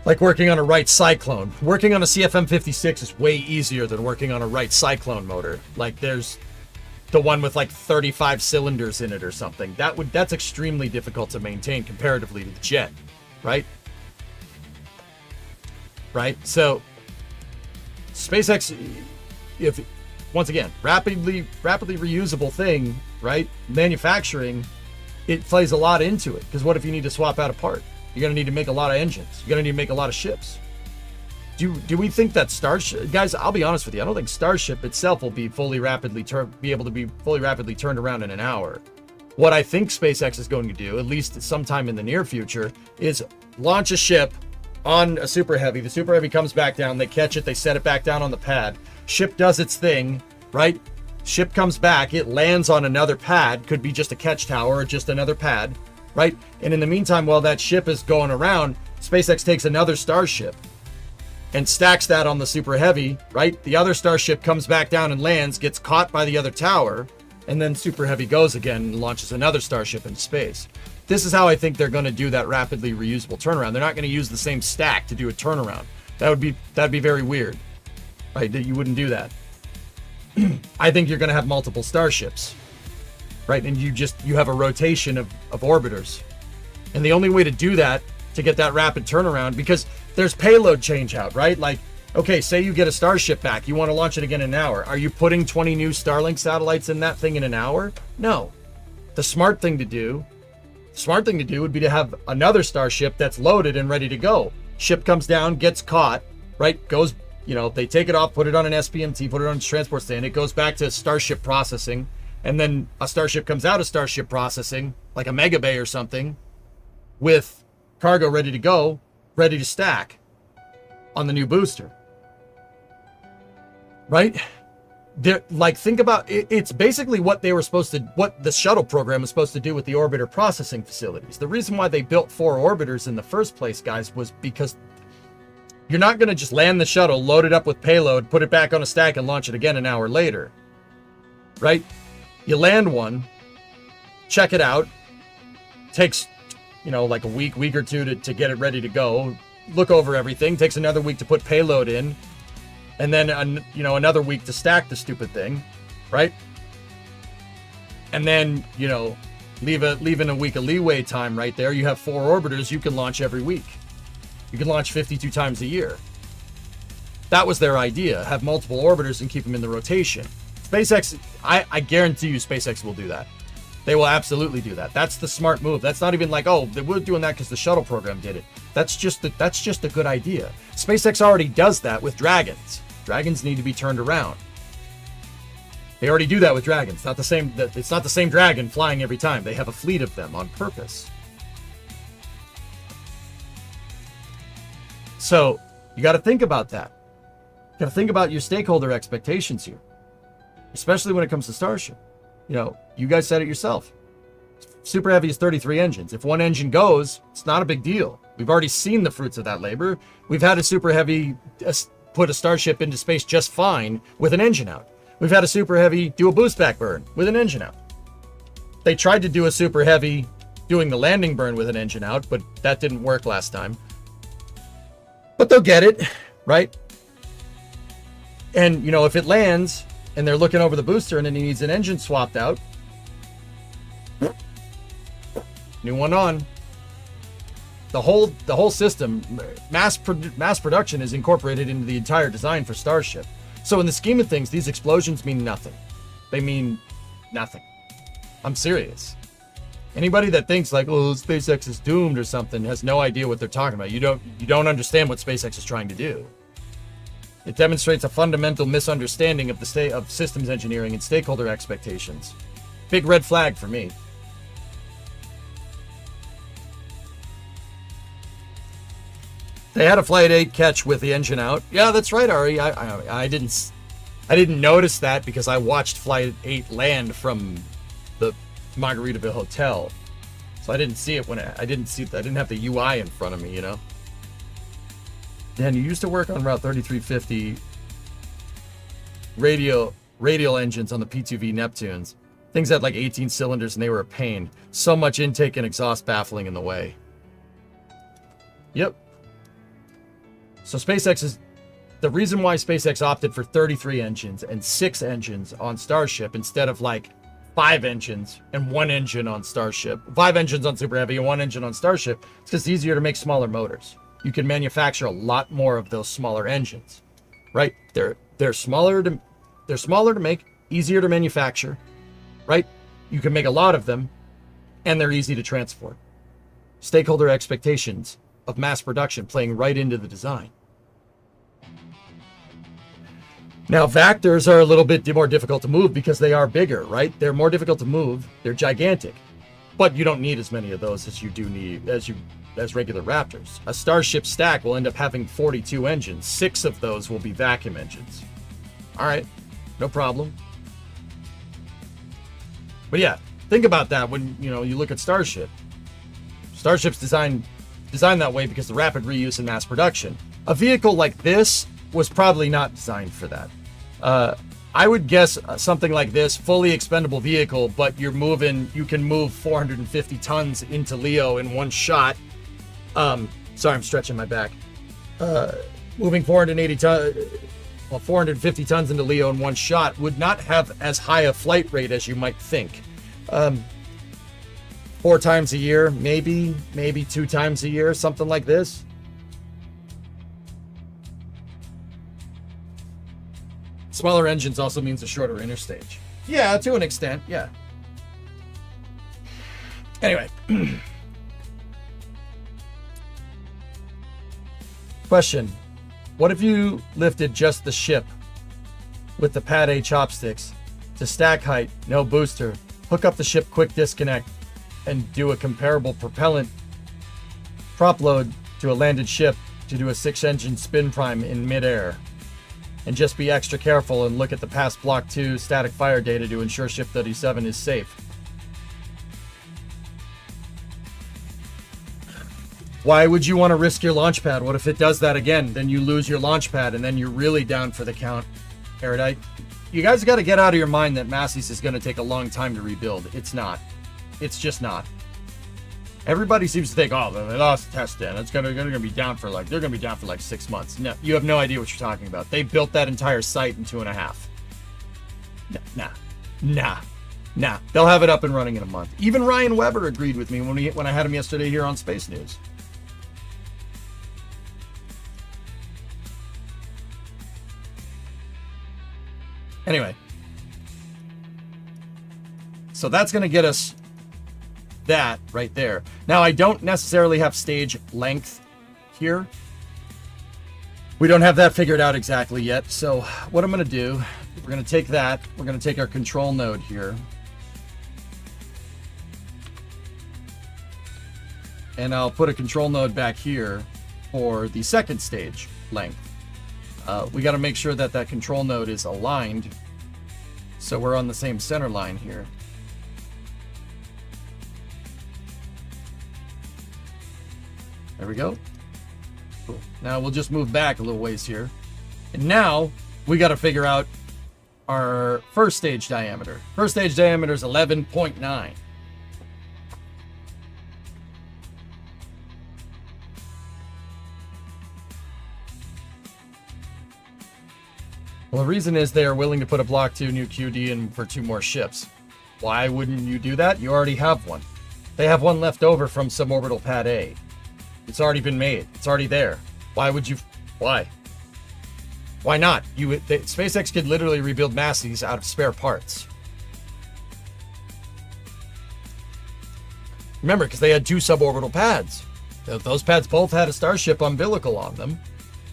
Like working on a Wright Cyclone. Working on a CFM56 is way easier than working on a Wright Cyclone motor. Like there's the one with like 35 cylinders in it or something. That's extremely difficult to maintain comparatively to the jet, right? Right? So SpaceX, if once again, rapidly reusable thing, right? Manufacturing, it plays a lot into it. Because what if you need to swap out a part? You're going to need to make a lot of engines. You're going to need to make a lot of ships. do we think that Starship, guys? I'll be honest with you. I don't think Starship itself will be able to be fully rapidly turned around in an hour. What I think SpaceX is going to do, at least sometime in the near future, is launch a ship on a Super Heavy. The Super Heavy comes back down. They catch it. They set it back down on the pad. Ship does its thing, right? Ship comes back. It lands on another pad. Could be just a catch tower or just another pad, right? And in the meantime, while that ship is going around, SpaceX takes another Starship and stacks that on the Super Heavy, right? The other Starship comes back down and lands, gets caught by the other tower, and then Super Heavy goes again and launches another Starship into space. This is how I think they're going to do that rapidly reusable turnaround. They're not going to use the same stack to do a turnaround. That'd be very weird, right? That you wouldn't do that. I think you're going to have multiple Starships, right? And you have a rotation of orbiters. And the only way to do that, to get that rapid turnaround, because there's payload change out, right? Like, okay, say you get a Starship back, you want to launch it again in an hour. Are you putting 20 new Starlink satellites in that thing in an hour? No. The smart thing to do would be to have another Starship that's loaded and ready to go. Ship comes down, gets caught, right? Goes, they take it off, put it on an SPMT, put it on its transport stand. It goes back to Starship processing. And then a Starship comes out of Starship processing, like a Mega Bay or something, with cargo ready to go, ready to stack on the new booster. Right? Think about it. It's basically what the shuttle program was supposed to do with the orbiter processing facilities. The reason why they built 4 orbiters in the first place, guys, was because you're not going to just land the shuttle, load it up with payload, put it back on a stack, and launch it again an hour later. Right? You land one, check it out, takes, like a week or two to get it ready to go, look over everything, takes another week to put payload in, and then, another week to stack the stupid thing, right? And then, leave in a week of leeway time right there. You have 4 orbiters you can launch every week. You can launch 52 times a year. That was their idea, have multiple orbiters and keep them in the rotation. SpaceX, I guarantee you SpaceX will do that. They will absolutely do that. That's the smart move. That's not even like, oh, we're doing that because the shuttle program did it. That's just a good idea. SpaceX already does that with Dragons. Dragons need to be turned around. They already do that with Dragons. It's not the same Dragon flying every time. They have a fleet of them on purpose. So you got to think about that. You got to think about your stakeholder expectations here, especially when it comes to Starship. You guys said it yourself. Super Heavy is 33 engines. If one engine goes, it's not a big deal. We've already seen the fruits of that labor. We've had a Super Heavy put a Starship into space just fine with an engine out. We've had a Super Heavy do a boost back burn with an engine out. They tried to do a Super Heavy doing the landing burn with an engine out, but that didn't work last time. But they'll get it, right? And, if it lands and they're looking over the booster and then he needs an engine swapped out, new one on. The whole system, mass production is incorporated into the entire design for Starship. So in the scheme of things, these explosions mean nothing. They mean nothing. I'm serious. Anybody that thinks like, oh, SpaceX is doomed or something has no idea what they're talking about. You don't understand what SpaceX is trying to do. It demonstrates a fundamental misunderstanding of the state of systems engineering and stakeholder expectations. Big red flag for me. They had a Flight 8 catch with the engine out. Yeah, that's right, Ari. I didn't notice that because I watched Flight 8 land from the Margaritaville Hotel, so I didn't see it I didn't have the UI in front of me. Dan, you used to work on Route 3350 radial engines on the P2V Neptunes. Things had like 18 cylinders and they were a pain. So much intake and exhaust baffling in the way. Yep. So the reason why SpaceX opted for 33 engines and 6 engines on Starship instead of like 5 engines and 1 engine on Starship, 5 engines on Super Heavy and 1 engine on Starship, it's because it's easier to make smaller motors. You can manufacture a lot more of those smaller engines, right? They're smaller to make, easier to manufacture, right? You can make a lot of them, and they're easy to transport. Stakeholder expectations of mass production playing right into the design. Now, Vectors are a little bit more difficult to move because they are bigger, right? They're more difficult to move. They're gigantic. But you don't need as many of those as you do need as regular Raptors. A Starship stack will end up having 42 engines. 6 of those will be vacuum engines. All right, no problem. But yeah, think about that when you look at Starship. Starship's designed that way because of the rapid reuse and mass production. A vehicle like this was probably not designed for that. I would guess something like this, fully expendable vehicle, but you can move 450 tons into Leo in one shot. Sorry, I'm stretching my back. Moving 450 tons into Leo in one shot would not have as high a flight rate as you might think. 4 times a year, maybe 2 times a year, something like this. Smaller engines also means a shorter interstage. Yeah, to an extent, yeah. Anyway. Question. What if you lifted just the ship with the Pad A chopsticks to stack height, no booster, hook up the ship quick disconnect, and do a comparable propellant prop load to a landed ship to do a 6-engine spin prime in midair? And just be extra careful and look at the past Block 2 static fire data to ensure Ship 37 is safe. Why would you want to risk your launch pad? What if it does that again? Then you lose your launch pad and then you're really down for the count. Erudite, you guys got to get out of your mind that Massey's is going to take a long time to rebuild. It's not. It's just not. Everybody seems to think, oh, they lost test stand. They're going to be down for like 6 months. No, you have no idea what you're talking about. They built that entire site in 2.5. Nah. They'll have it up and running in a month. Even Ryan Weber agreed with me when I had him yesterday here on Space News. Anyway. So that's going to get us that right there. Now, I don't necessarily have stage length here. We don't have that figured out exactly yet. So what I'm going to do, we're going to take that. We're going to take our control node here. And I'll put a control node back here for the second stage length. We got to make sure that control node is aligned so we're on the same center line here. There we go. Cool. Now we'll just move back a little ways here. And now we got to figure out our first stage diameter. First stage diameter is 11.9. Well, the reason is they are willing to put a Block 2 new QD in for 2 more ships. Why wouldn't you do that? You already have one. They have one left over from suborbital Pad A. It's already been made. It's already there. Why would you? Why? Why not? SpaceX could literally rebuild Massey's out of spare parts. Remember, because they had 2 suborbital pads. Those pads both had a Starship umbilical on them.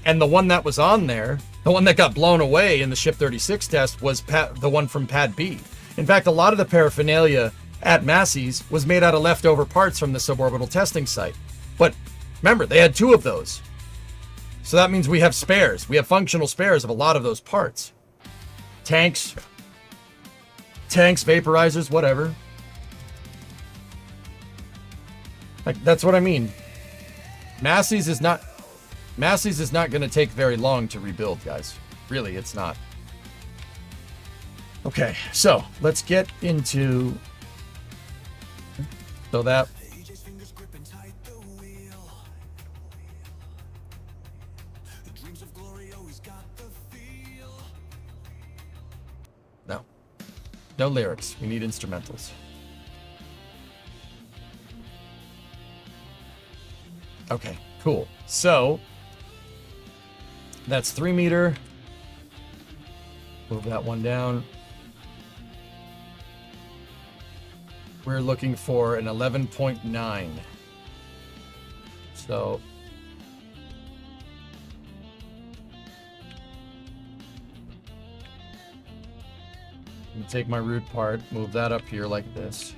And the one that was on there, the one that got blown away in the Ship 36 test, was the one from Pad B. In fact, a lot of the paraphernalia at Massey's was made out of leftover parts from the suborbital testing site. But remember, they had 2 of those. So that means we have spares. We have functional spares of a lot of those parts. Tanks, vaporizers, whatever. Like, that's what I mean. Massey's is not going to take very long to rebuild, guys. Really, it's not. Okay, so let's get into... So that... No lyrics. We need instrumentals. Okay, cool. So that's 3 meter. Move that one down. We're looking for an 11.9. So take my root part, move that up here like this.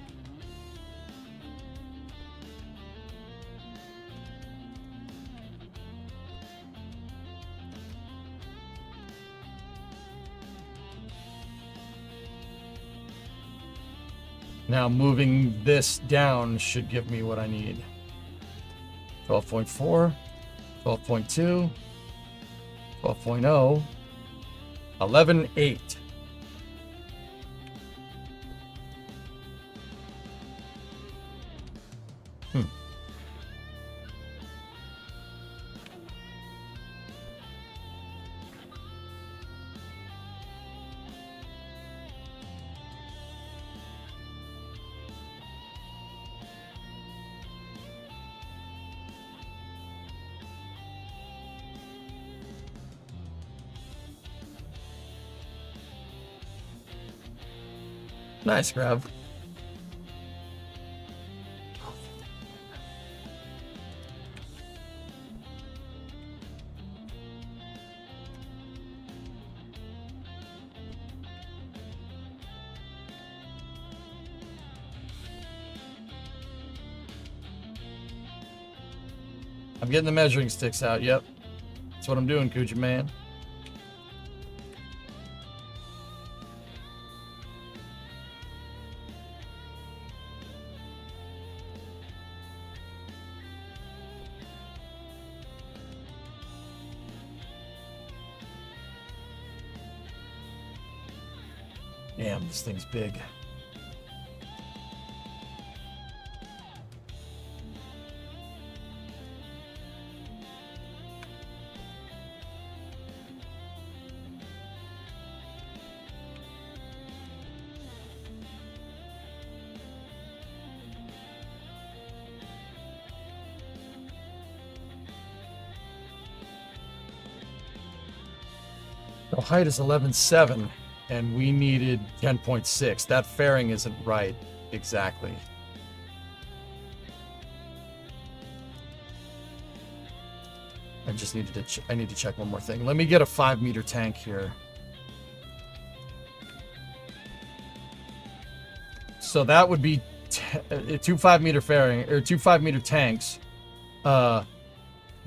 Now moving this down should give me what I need. 12.4, 12.2, 12.0, 11.8. Nice grab. I'm getting the measuring sticks out. Yep. That's what I'm doing, Coochie Man. Damn, this thing's big. The height is 11.7. And we needed 10.6. That fairing isn't right exactly. I just needed to. I need to check one more thing. Let me get a 5-meter tank here. So that would be two 5-meter fairing or two 5-meter tanks. That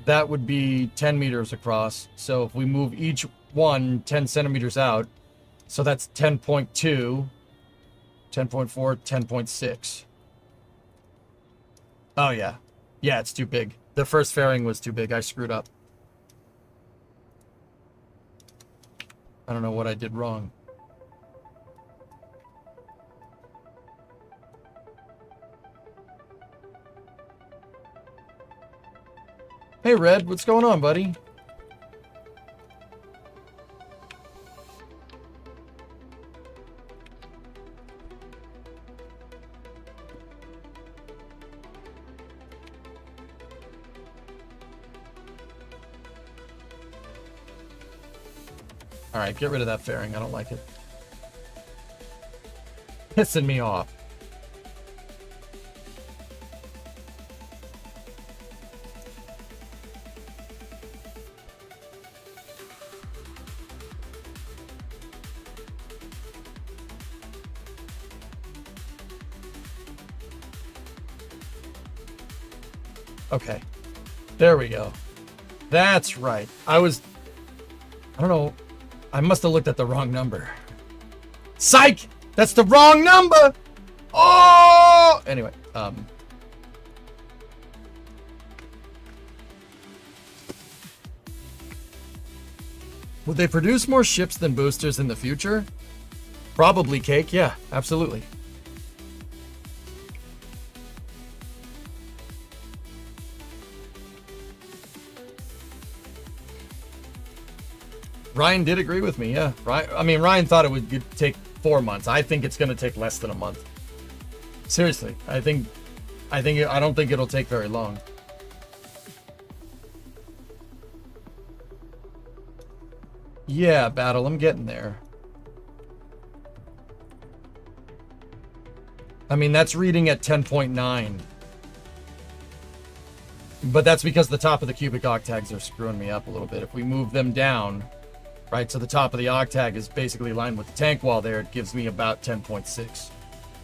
would be 10 meters across. So if we move each one 10 centimeters out. So that's 10.2, 10.4, 10.6. Oh, yeah. Yeah, it's too big. The first fairing was too big. I screwed up. I don't know what I did wrong. Hey, Red. What's going on, buddy? Alright, get rid of that fairing. I don't like it. Pissing me off. Okay. There we go. That's right. I don't know. I must have looked at the wrong number. Psych! That's the wrong number! Oh! Anyway, would they produce more ships than boosters in the future? Probably, Cake. Yeah, absolutely. Ryan did agree with me, yeah. Ryan thought it would take 4 months. I think it's going to take less than a month. Seriously, I don't think it'll take very long. Yeah, Battle, I'm getting there. I mean, that's reading at 10.9. But that's because the top of the cubic octags are screwing me up a little bit. If we move them down, right? So the top of the octag is basically aligned with the tank wall there. It gives me about 10.6.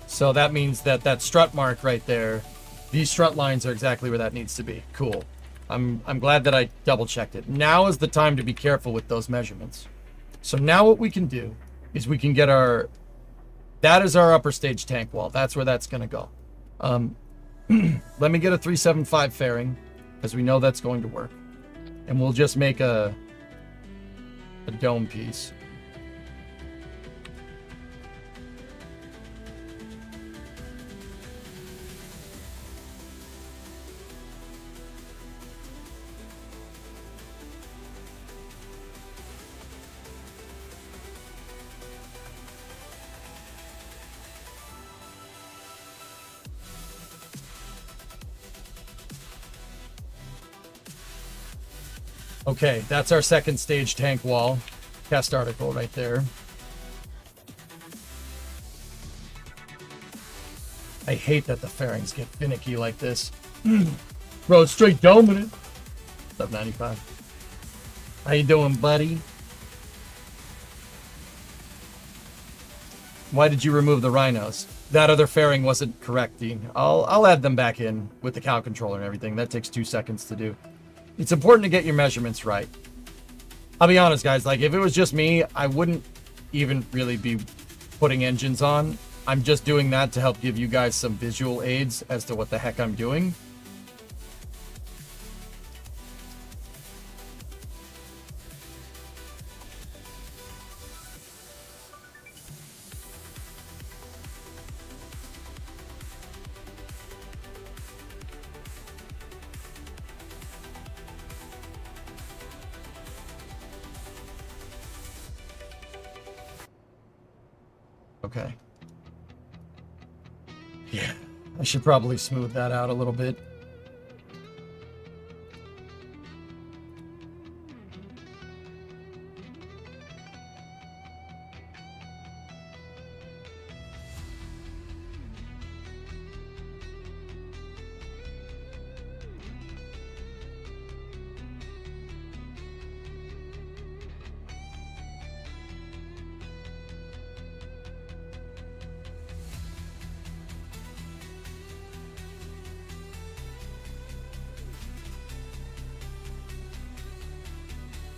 So that means that that strut mark right there, these strut lines are exactly where that needs to be. Cool. I'm glad that I double checked it. Now is the time to be careful with those measurements. So now what we can do is we can get our, that is our upper stage tank wall. That's where that's going to go. Let me get a 375 fairing, because we know that's going to work. And we'll just make a dome piece. Okay, that's our second stage tank wall. Test article right there. I hate that the fairings get finicky like this. Bro, straight dome in it. 795. How you doing, buddy? Why did you remove the rhinos? That other fairing wasn't correct, Dean. I'll add them back in with the cow controller and everything. That takes 2 seconds to do. It's important to get your measurements right. I'll be honest, guys. Like, if it was just me, I wouldn't even really be putting engines on. I'm just doing that to help give you guys some visual aids as to what the heck I'm doing. Okay. Yeah, I should probably smooth that out a little bit.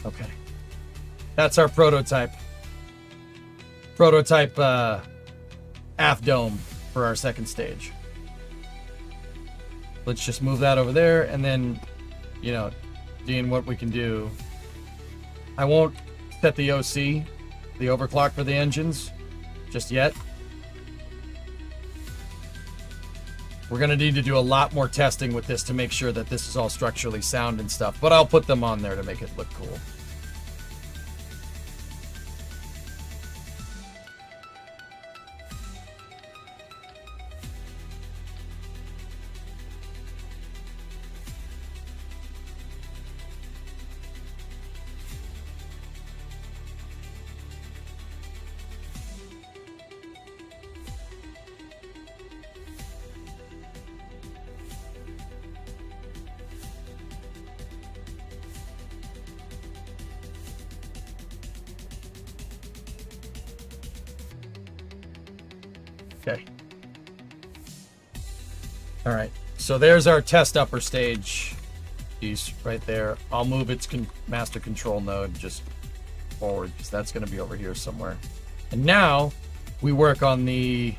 Okay. That's our prototype. Prototype aft dome for our second stage. Let's just move that over there, and then, you know, Dean, what we can do, I won't set the OC, the overclock for the engines, just yet. We're going to need to do a lot more testing with this to make sure that this is all structurally sound and stuff, but I'll put them on there to make it look cool. Okay. All right. So there's our test upper stage piece right there. I'll move its master control node just forward because that's going to be over here somewhere. And now we work on the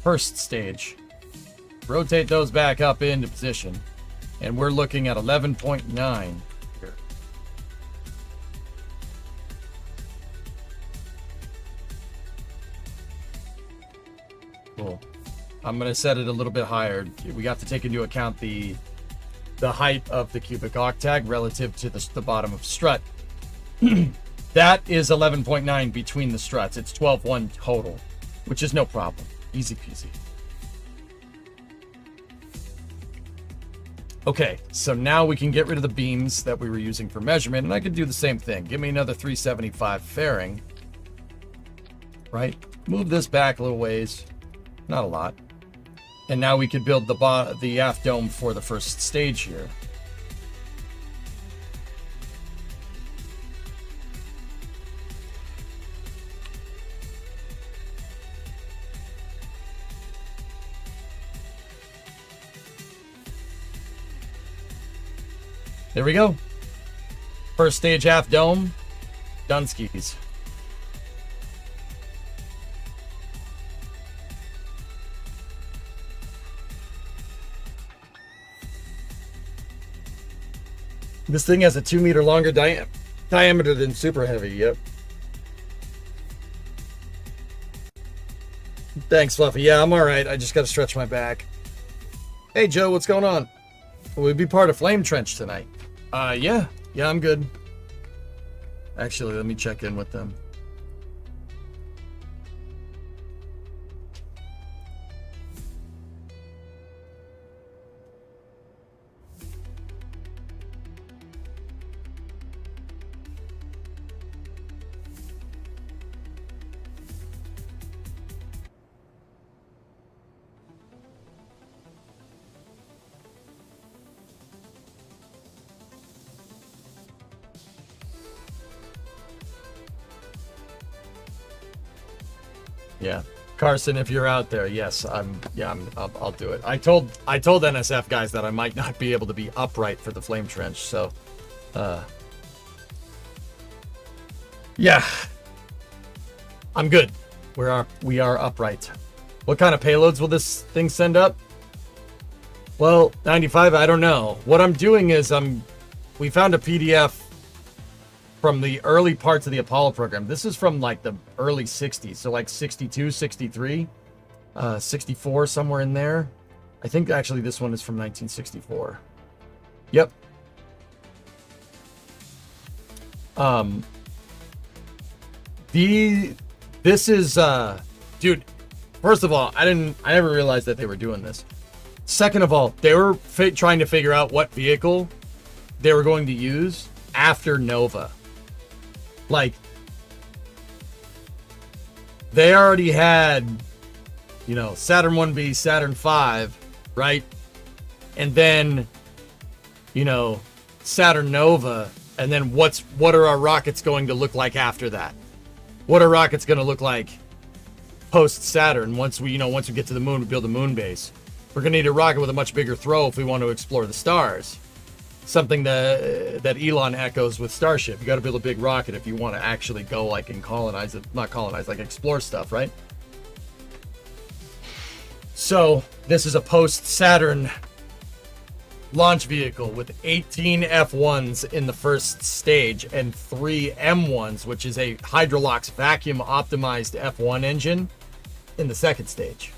first stage. Rotate those back up into position. And we're looking at 11.9 here. Cool. I'm going to set it a little bit higher. We have to take into account the height of the cubic octag relative to the bottom of strut. That is 11.9 between the struts. It's 12.1 total, which is no problem. Easy peasy. Okay, so now we can get rid of the beams that we were using for measurement, and I can do the same thing. Give me another 375 fairing. Right? Move this back a little ways. Not a lot. And now we could build the aft dome for the first stage here. There we go. First stage half dome. Dunskies. This thing has a 2 meter longer diameter than Super Heavy. Yep. Thanks, Fluffy. Yeah, I'm all right. I just got to stretch my back. Hey, Joe, what's going on? Will we be part of Flame Trench tonight? Yeah. Yeah, I'm good. Actually, let me check in with them. Yeah, Carson, if you're out there, yes, I'll do it. I told NSF guys that I might not be able to be upright for the Flame Trench, so, yeah, I'm good. We are upright. What kind of payloads will this thing send up? Well, 95, I don't know. What I'm doing is we found a PDF from the early parts of the Apollo program. This is from like the early 60s, so like 62, 63, 64, somewhere in there. I think actually this one is from 1964. Yep. This is dude, first of all, I never realized that they were doing this. Second of all, they were trying to figure out what vehicle they were going to use after Nova. Like, they already had, you know, Saturn 1B, Saturn 5, right? And then, you know, Saturn Nova. And then what are our rockets going to look like after that? What are rockets going to look like post Saturn once we get to the moon, we build a moon base? We're going to need a rocket with a much bigger throw if we want to explore the stars. Something that Elon echoes with Starship. You got to build a big rocket if you want to actually go like and colonize it, not colonize, like explore stuff, right? So this is a post-Saturn launch vehicle with 18 F1s in the first stage and 3 M1s, which is a Hydrolox vacuum optimized F1 engine in the second stage.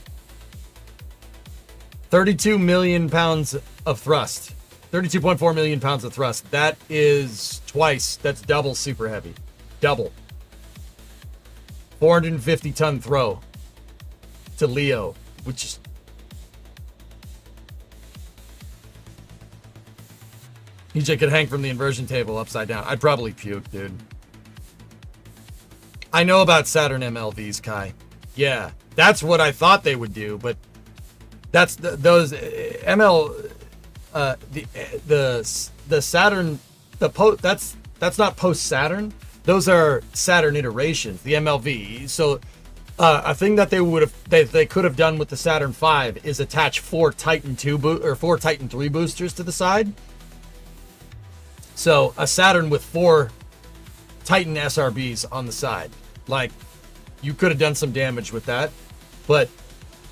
32 million pounds of thrust. 32.4 million pounds of thrust. That is twice. That's double Super Heavy. Double. 450 ton throw to Leo, which is... EJ could hang from the inversion table upside down. I'd probably puke, dude. I know about Saturn MLVs, Kai. Yeah, that's what I thought they would do, but that's those ML... the Saturn, that's not post Saturn. Those are Saturn iterations, the MLV. So a thing that they could have done with the Saturn V is attach 4 Titan 2 or 4 Titan 3 boosters to the side. So a Saturn with 4 Titan SRBs on the side. Like, you could have done some damage with that, but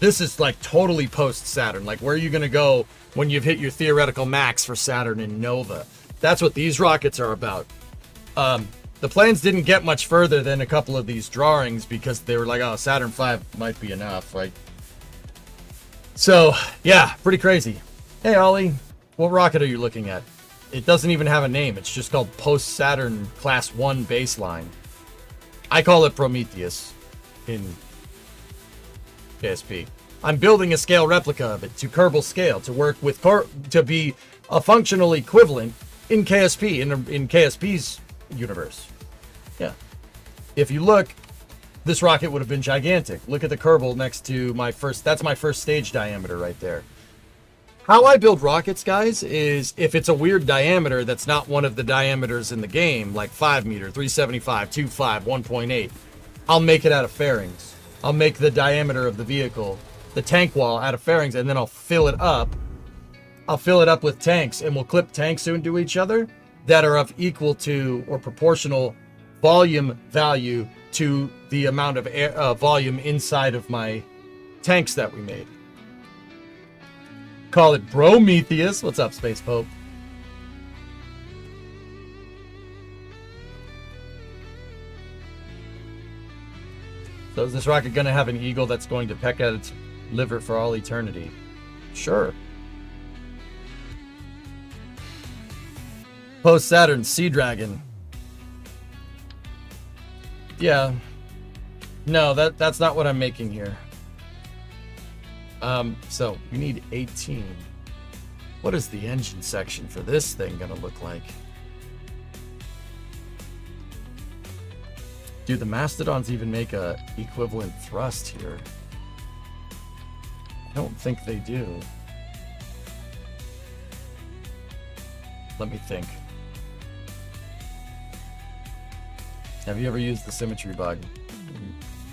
this is like totally post Saturn. Like, where are you going to go when you've hit your theoretical max for Saturn and Nova? That's what these rockets are about. The plans didn't get much further than a couple of these drawings because they were like, oh, Saturn V might be enough, right? So, yeah, pretty crazy. Hey, Ollie, what rocket are you looking at? It doesn't even have a name. It's just called Post-Saturn Class 1 Baseline. I call it Prometheus in KSP. I'm building a scale replica of it to Kerbal scale to work with to be a functional equivalent in KSP, in KSP's universe. Yeah. If you look, this rocket would have been gigantic. Look at the Kerbal next to that's my first stage diameter right there. How I build rockets, guys, is if it's a weird diameter that's not one of the diameters in the game, like 5 meter, 375, 2.5, 1.8, I'll make it out of fairings. I'll make the diameter of the vehicle, the tank wall, out of fairings, and then I'll fill it up I'll fill it up with tanks, and we'll clip tanks into each other that are of equal to or proportional volume value to the amount of air, volume inside of my tanks that we made. Call it Prometheus. What's up, Space Pope? So is this rocket going to have an eagle that's going to peck at its liver for all eternity? Sure. Post-Saturn, Sea Dragon. Yeah. No, that's not what I'm making here. So we need 18. What is the engine section for this thing gonna look like? Do the Mastodons even make a equivalent thrust here? I don't think they do. Let me think. Have you ever used the symmetry bug?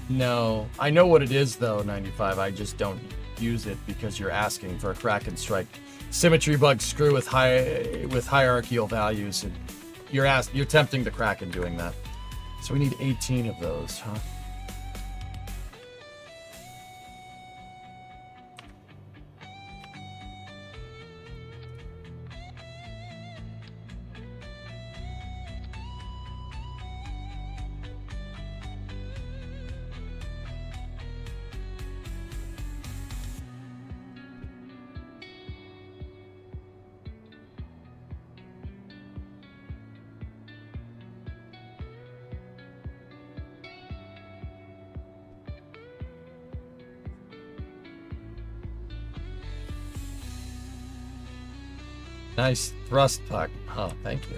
No. I know what it is though, 95. I just don't use it because you're asking for a Kraken strike. Symmetry bugs screw with hierarchical values, and you're tempting the Kraken doing that. So we need 18 of those, huh? Nice thrust puck. Oh, thank you.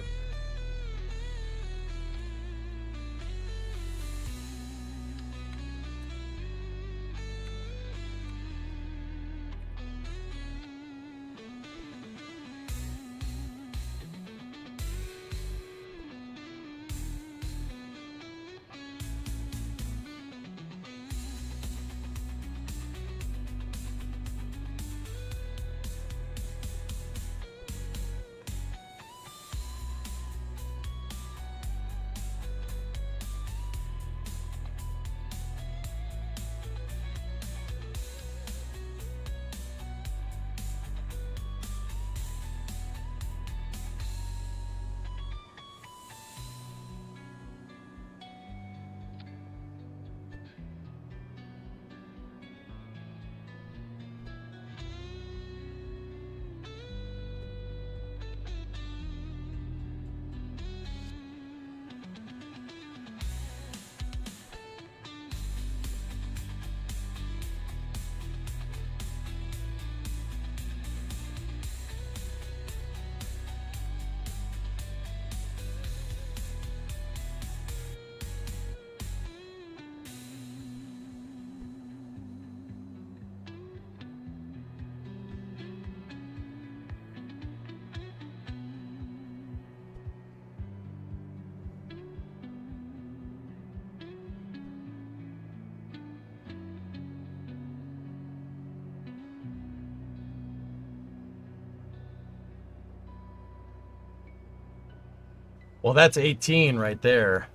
Well, that's 18 right there.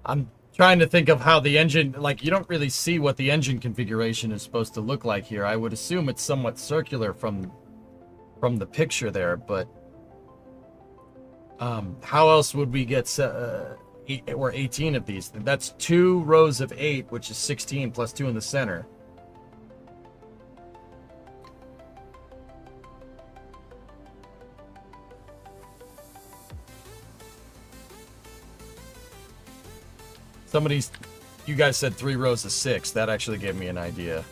I'm trying to think of how the engine, like, you don't really see what the engine configuration is supposed to look like here. I would assume it's somewhat circular from the picture there, but how else would we get or 18 of these? That's 2 rows of 8, which is 16 plus 2 in the center. You guys said 3 rows of 6. That actually gave me an idea.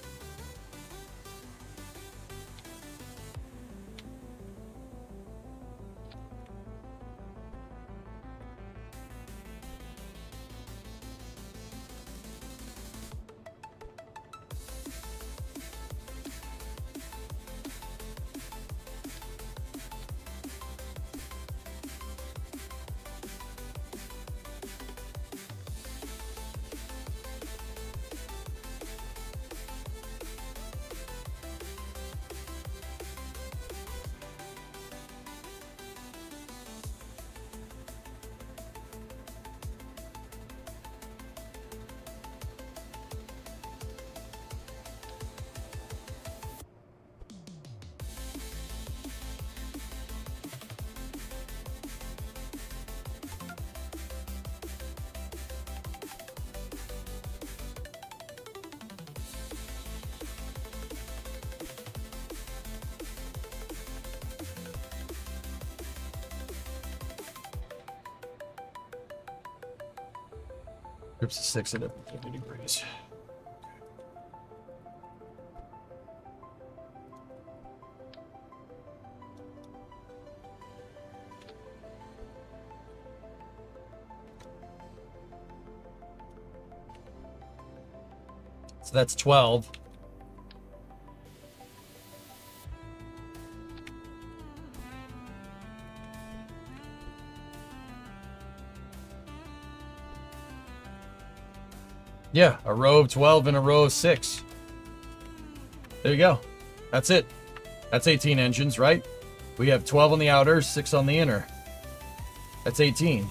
Groups of 6 at 50 degrees. So that's 12. Yeah, a row of 12 and a row of 6. There you go. That's it. That's 18 engines, right? We have 12 on the outer, 6 on the inner. That's 18.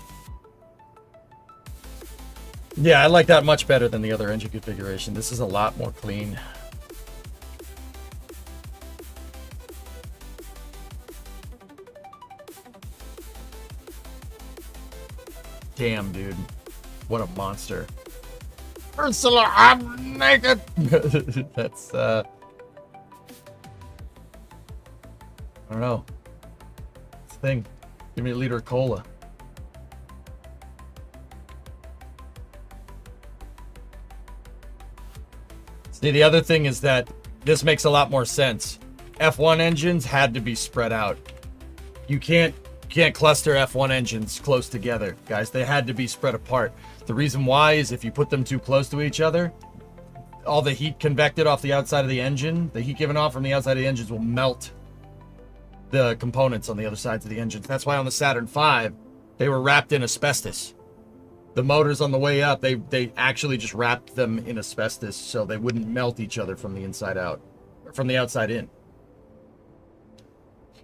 Yeah, I like that much better than the other engine configuration. This is a lot more clean. Damn, dude. What a monster. Ursula, I'm naked! That's, I don't know. It's a thing. Give me a liter of cola. See, the other thing is that this makes a lot more sense. F1 engines had to be spread out. You can't cluster F1 engines close together, guys. They had to be spread apart. The reason why is if you put them too close to each other, all the heat convected off the outside of the engine, the heat given off from the outside of the engines will melt the components on the other sides of the engines. That's why on the Saturn V, they were wrapped in asbestos. The motors on the way up, they actually just wrapped them in asbestos so they wouldn't melt each other from the inside out, or from the outside in.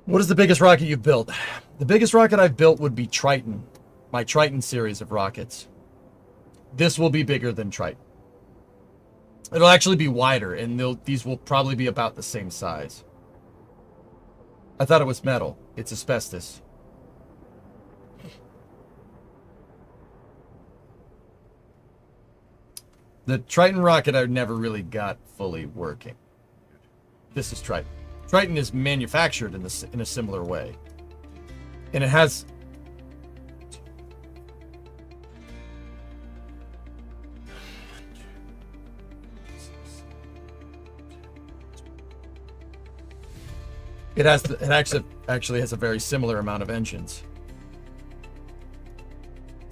What is the biggest rocket you've built? The biggest rocket I've built would be Triton, my Triton series of rockets. This will be bigger than Triton. It'll actually be wider, and these will probably be about the same size. I thought it was metal. It's asbestos. The Triton rocket I never really got fully working. This is Triton. Triton is manufactured in a similar way. And it has... It actually has a very similar amount of engines.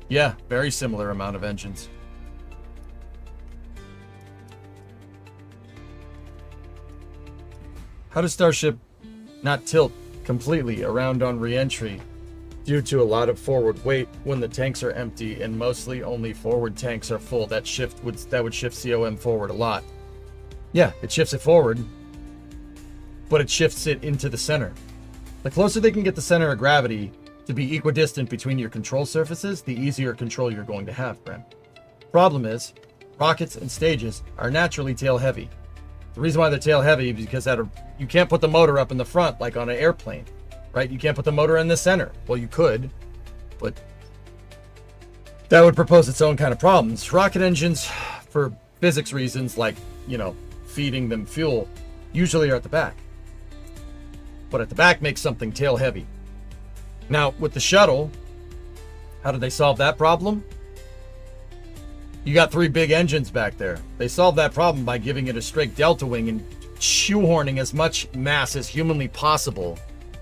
Yeah, very similar amount of engines. How does Starship not tilt completely around on re-entry due to a lot of forward weight when the tanks are empty and mostly only forward tanks are full? That would shift COM forward a lot. Yeah, it shifts it forward, but it shifts it into the center. The closer they can get the center of gravity to be equidistant between your control surfaces, the easier control you're going to have, Brent. Problem is, rockets and stages are naturally tail heavy. The reason why they're tail heavy is because you can't put the motor up in the front like on an airplane, right? You can't put the motor in the center. Well, you could, but that would propose its own kind of problems. Rocket engines, for physics reasons, like, feeding them fuel, usually are at the back. But at the back makes something tail heavy. Now, with the shuttle, how did they solve that problem? You got 3 big engines back there. They solved that problem by giving it a straight delta wing and shoehorning as much mass as humanly possible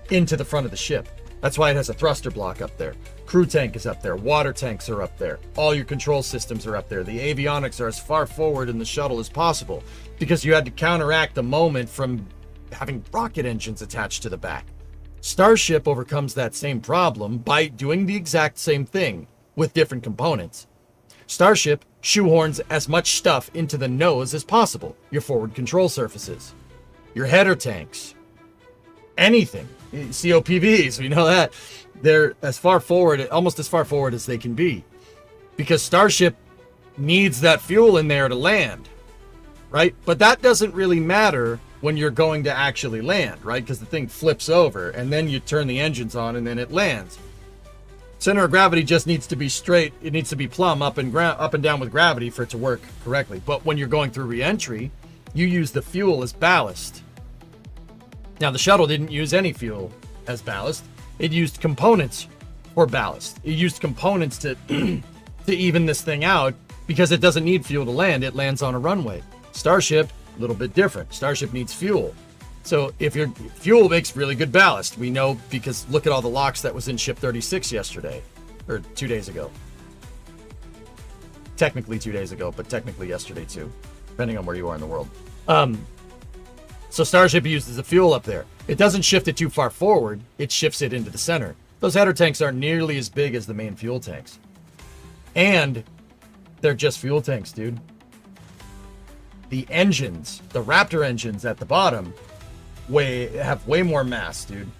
into the front of the ship. That's why it has a thruster block up there. Crew tank is up there. Water tanks are up there. All your control systems are up there. The avionics are as far forward in the shuttle as possible because you had to counteract the moment from having rocket engines attached to the back. Starship overcomes that same problem by doing the exact same thing with different components. Starship shoehorns as much stuff into the nose as possible. Your forward control surfaces, your header tanks, anything. COPVs, we know that. They're as far forward, almost as far forward as they can be. Because Starship needs that fuel in there to land, right? But that doesn't really matter when you're going to actually land, right? Because the thing flips over and then you turn the engines on and then it lands. Center of gravity just needs to be straight. It needs to be plumb up and down with gravity for it to work correctly. But when you're going through re-entry, you use the fuel as ballast. Now, the shuttle didn't use any fuel as ballast. It used components for ballast. It used components to to even this thing out because it doesn't need fuel to land. It lands on a runway. Starship, a little bit different. Starship needs fuel. So if your fuel makes really good ballast, we know because look at all the locks that was in ship 36 yesterday, or 2 days ago. Technically 2 days ago, but technically yesterday too, depending on where you are in the world. So Starship uses the fuel up there. It doesn't shift it too far forward. It shifts it into the center. Those header tanks aren't nearly as big as the main fuel tanks. And they're just fuel tanks, dude. The engines, the Raptor engines at the bottom, have way more mass, dude.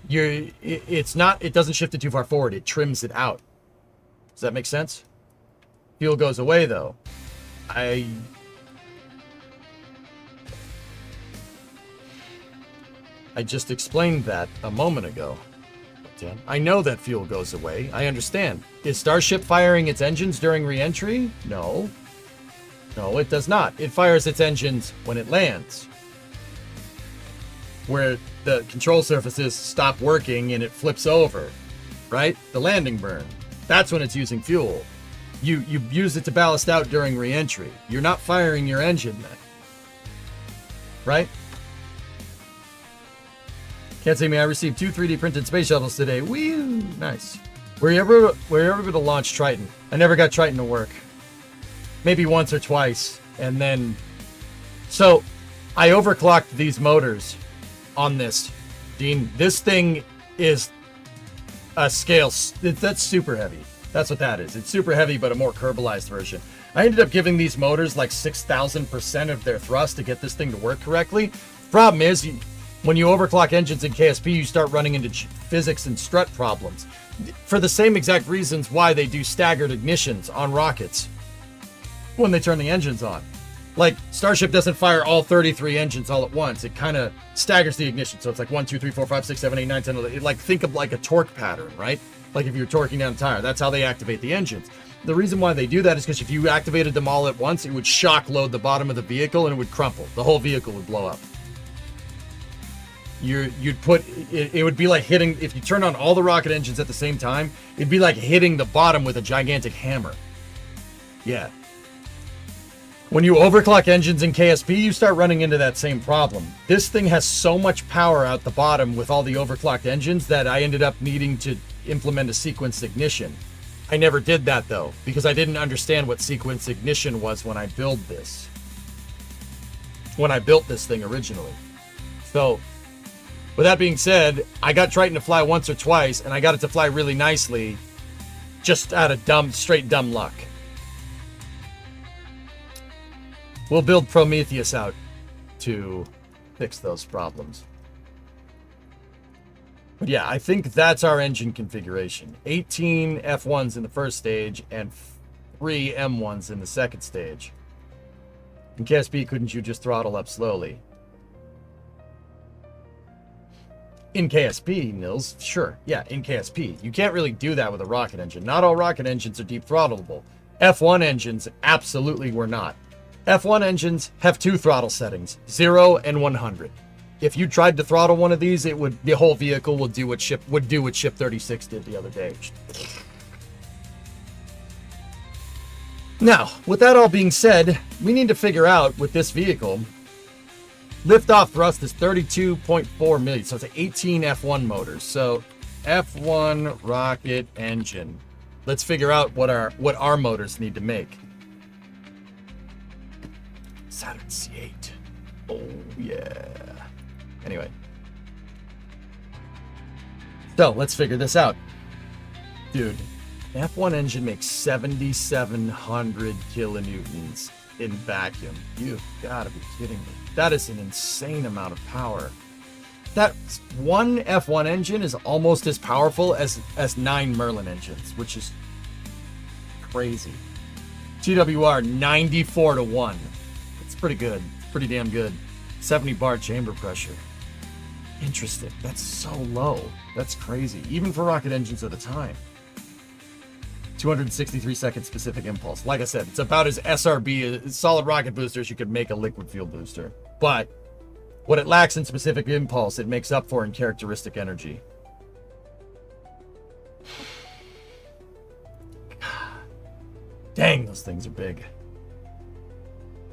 It doesn't shift it too far forward. It trims it out. Does that make sense? Fuel goes away though. I just explained that a moment ago. Damn. I know that fuel goes away. I understand. Is Starship firing its engines during re-entry? No. No, it does not. It fires its engines when it lands. Where the control surfaces stop working and it flips over. Right? The landing burn. That's when it's using fuel. You use it to ballast out during re-entry. You're not firing your engine then. Right? Can't say me, I received 2 3D printed space shuttles today. Woo! Nice. Were you ever going to launch Triton? I never got Triton to work. Maybe once or twice. And then... So, I overclocked these motors on this. Dean, this thing is a scale... That's super heavy. That's what that is. It's super heavy, but a more Kerbalized version. I ended up giving these motors like 6,000% of their thrust to get this thing to work correctly. Problem is... When you overclock engines in KSP, you start running into physics and strut problems. For the same exact reasons why they do staggered ignitions on rockets when they turn the engines on. Like, Starship doesn't fire all 33 engines all at once. It kind of staggers the ignition. So it's like 1, 2, 3, 4, 5, 6, 7, 8, 9, 10, 11. Like, think of like a torque pattern, right? Like if you're torquing down a tire. That's how they activate the engines. The reason why they do that is because if you activated them all at once, it would shock load the bottom of the vehicle and it would crumple. The whole vehicle would blow up. You'd put it would be like hitting, if you turn on all the rocket engines at the same time, it'd be like hitting the bottom with a gigantic hammer. Yeah. When you overclock engines in KSP, you start running into that same problem. This thing has so much power out the bottom with all the overclocked engines that I ended up needing to implement a sequence ignition. I never did that though, because I didn't understand what sequence ignition was when I built this. When I built this thing originally. So, with that being said, I got Triton to fly once or twice, and I got it to fly really nicely, just out of straight dumb luck. We'll build Prometheus out to fix those problems. But yeah, I think that's our engine configuration. 18 F1s in the first stage, and 3 M1s in the second stage. In KSP, couldn't you just throttle up slowly? In KSP, Nils, sure. Yeah, in KSP. You can't really do that with a rocket engine. Not all rocket engines are deep throttleable. F1 engines absolutely were not. F1 engines have 2 throttle settings, 0 and 100. If you tried to throttle one of these, the whole vehicle would do what ship 36 did the other day. Now, with that all being said, we need to figure out with this vehicle, liftoff thrust is 32.4 million, so it's an 18 F1 motors. So F1 rocket engine. Let's figure out what our motors need to make. Saturn C8. Oh yeah. Anyway. So let's figure this out. Dude, F1 engine makes 7,700 kilonewtons in vacuum. You've got to be kidding me. That is an insane amount of power. That one F1 engine is almost as powerful as 9 Merlin engines, which is crazy. TWR 94 to 1. It's pretty good. Pretty damn good. 70 bar chamber pressure. Interesting. That's so low. That's crazy. Even for rocket engines at the time. 263 second specific impulse. Like I said, it's about as SRB, as solid rocket booster, as you could make a liquid fuel booster. But what it lacks in specific impulse, it makes up for in characteristic energy. Dang, those things are big.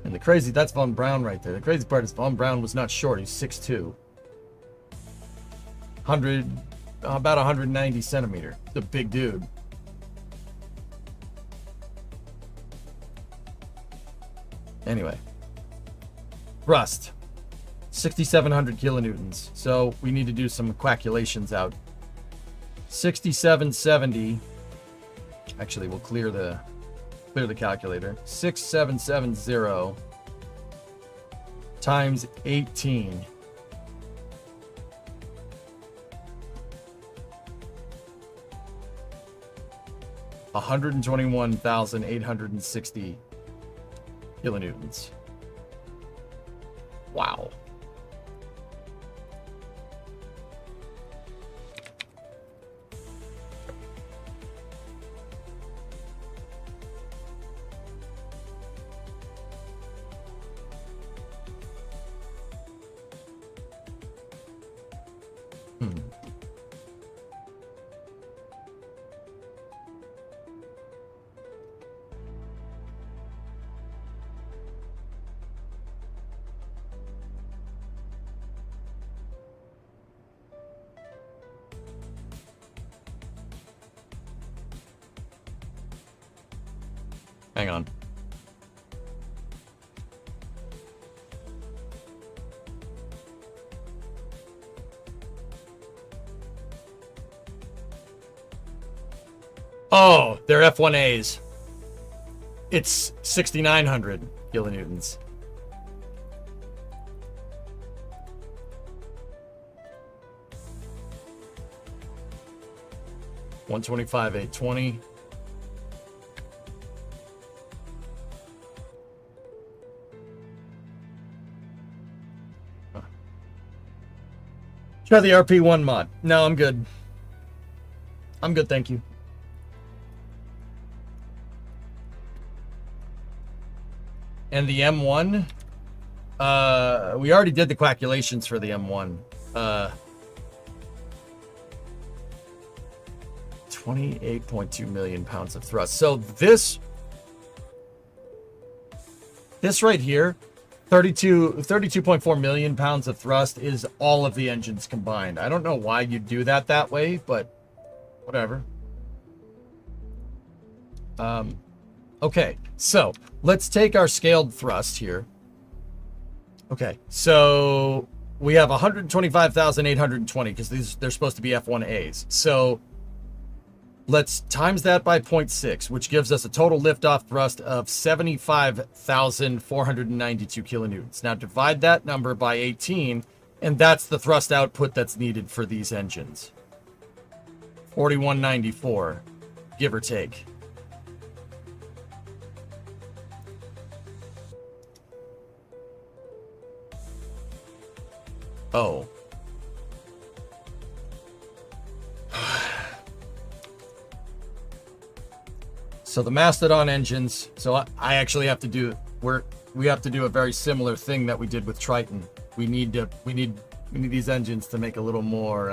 And that's Von Braun right there. The crazy part is Von Braun was not short. He's 6'2". About 190 centimeter. He's a big dude. Anyway. Thrust. 6,700 kilonewtons. So we need to do some calculations out. 6,770. Actually, we'll clear the calculator. 6,770 times 18. $121,860 kilonewtons. Wow. Hang on. Oh, they're F1As. It's 6,900 kilonewtons. $125,820. Try the RP1 mod. No, I'm good. I'm good, thank you. And the M1, we already did the calculations for the M1. 28.2 million pounds of thrust. So this right here, 32.4 million pounds of thrust is all of the engines combined. I don't know why you'd do that way, but whatever. Okay, so let's take our scaled thrust here. Okay, so we have 125,820 because they're supposed to be F1As. So let's times that by 0.6, which gives us a total liftoff thrust of 75,492 kilonewtons. Now divide that number by 18, and that's the thrust output that's needed for these engines. 4194, give or take. Oh. So the Mastodon engines, so I actually have to do, we have to do a very similar thing that we did with Triton. We need these engines to make a little more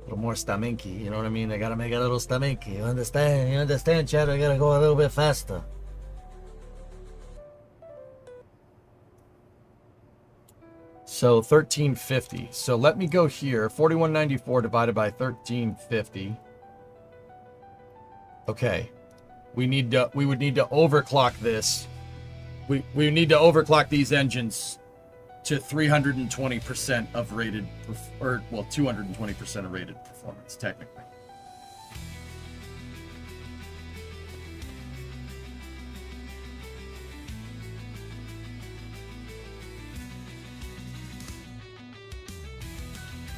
staminky, you know what I mean? They gotta make a little staminky, you understand, Chad? I gotta go a little bit faster. So 1350. So let me go here. 4194 divided by 1350. Okay. We would need to overclock this. We need to overclock these engines to 320% of rated, or well, 220% of rated performance, technically.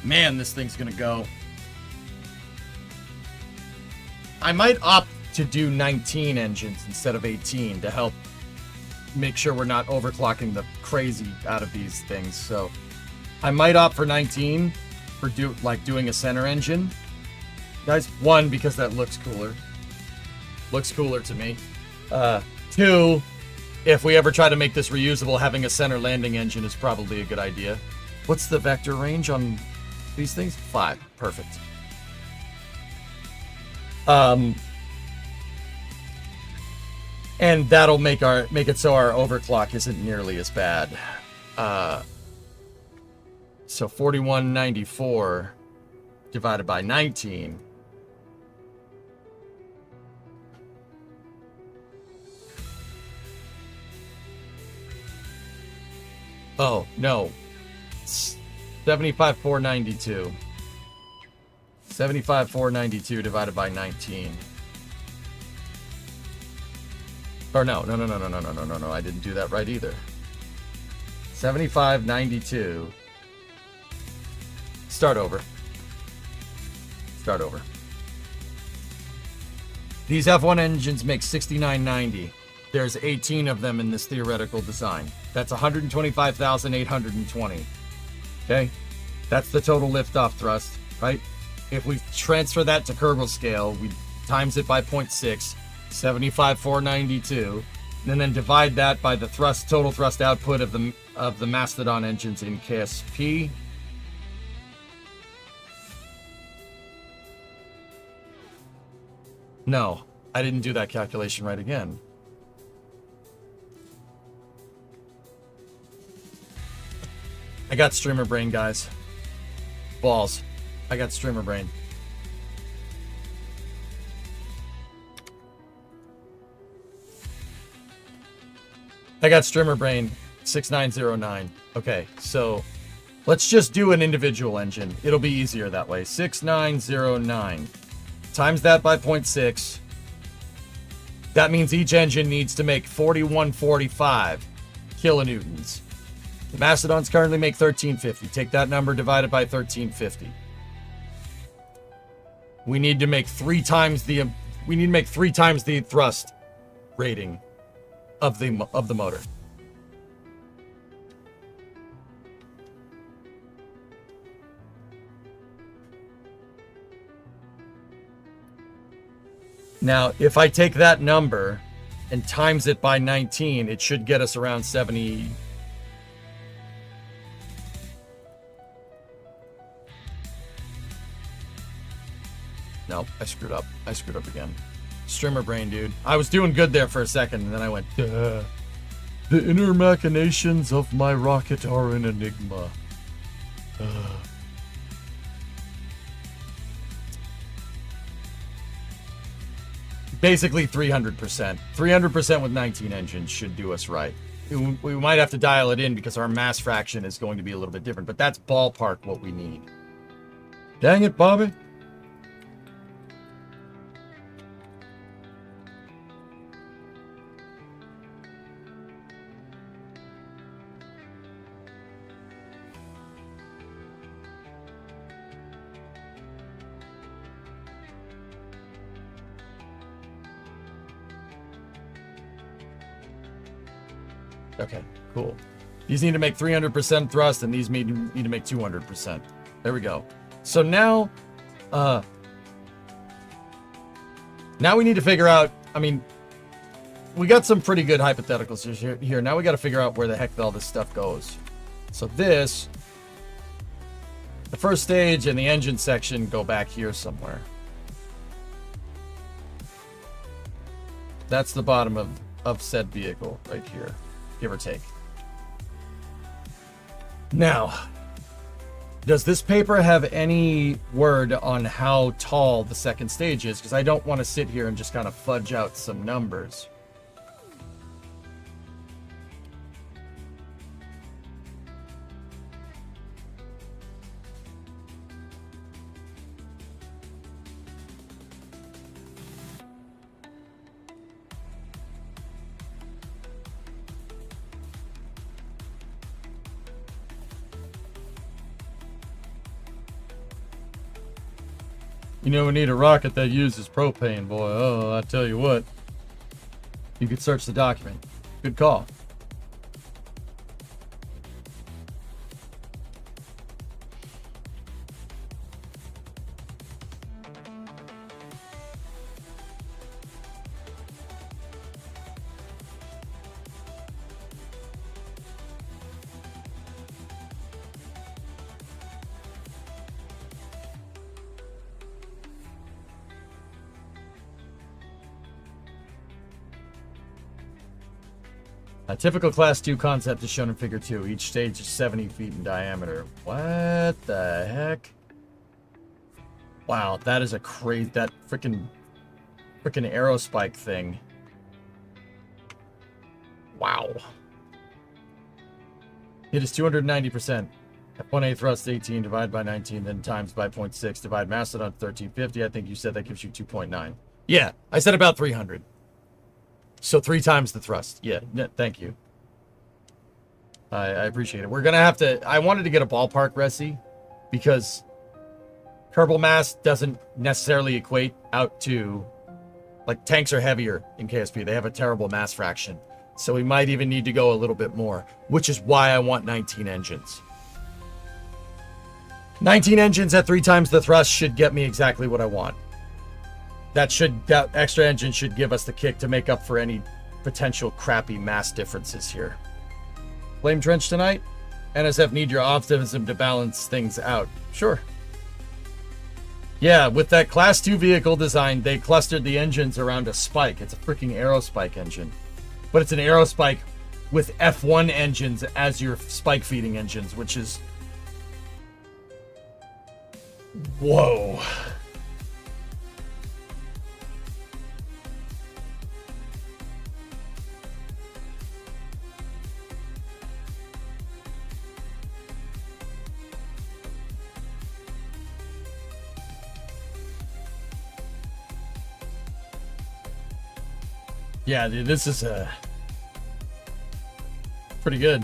Man, this thing's gonna go. I might opt to do 19 engines instead of 18 to help make sure we're not overclocking the crazy out of these things. So I might opt for 19 for doing a center engine. Guys, one, because that looks cooler. Looks cooler to me. Two, if we ever try to make this reusable, having a center landing engine is probably a good idea. What's the vector range on these things? 5. Perfect. And that'll make it so our overclock isn't nearly as bad. So 4194 divided by 19. Oh, no. 75,492. 75,492 divided by 19. Or no. I didn't do that right either. 7592. Start over. These F1 engines make 6990. There's 18 of them in this theoretical design. That's 125,820. Okay? That's the total liftoff thrust, right? If we transfer that to Kerbal scale, we times it by 0.6, 75,492, and then divide that by the total thrust output of the Mastodon engines in KSP. No, I didn't do that calculation right again. I got streamer brain, guys. Balls. I got streamer brain. I got streamer brain 6909. Okay, so let's just do an individual engine. It'll be easier that way. 6909. Times that by 0.6. That means each engine needs to make 4145 kilonewtons. The Mastodons currently make 1350. Take that number divided by 1350. We need to make three times the thrust rating of the motor. Now, if I take that number and times it by 19, it should get us around 70. Nope, I screwed up. I screwed up again. Streamer brain, dude. I was doing good there for a second, and then I went, duh. The inner machinations of my rocket are an enigma. Basically 300%. 300% with 19 engines should do us right. We might have to dial it in because our mass fraction is going to be a little bit different, but that's ballpark what we need. Dang it, Bobby. Okay, cool. These need to make 300% thrust, and these need to make 200%. There we go. So now we need to figure out, I mean, we got some pretty good hypotheticals here. Now we got to figure out where the heck all this stuff goes. So the first stage and the engine section go back here somewhere. That's the bottom of said vehicle right here. Give or take. Now, does this paper have any word on how tall the second stage is? Because I don't want to sit here and just kind of fudge out some numbers. You know, we need a rocket that uses propane, boy. Oh, I tell you what. You could search the document. Good call. A typical Class 2 concept is shown in Figure 2. Each stage is 70 feet in diameter. What the heck? Wow, that is a crazy... That freaking aerospike thing. Wow. It is 290%. F1A thrust 18 divided by 19, then times by 0.6. Divide Mastodon 1350. I think you said that gives you 2.9. Yeah, I said about 300. So 3 times the thrust. Yeah, thank you. I appreciate it. We're going to have to... I wanted to get a ballpark reci because Kerbal mass doesn't necessarily equate out to... Like, tanks are heavier in KSP. They have a terrible mass fraction. So we might even need to go a little bit more, which is why I want 19 engines. 19 engines at 3 times the thrust should get me exactly what I want. That extra engine should give us the kick to make up for any potential crappy mass differences here. Flame Trench tonight? NSF need your optimism to balance things out. Sure. Yeah, with that Class 2 vehicle design, they clustered the engines around a spike. It's a freaking aerospike engine. But it's an aerospike with F1 engines as your spike feeding engines, which is... Whoa. Yeah, dude, this is pretty good.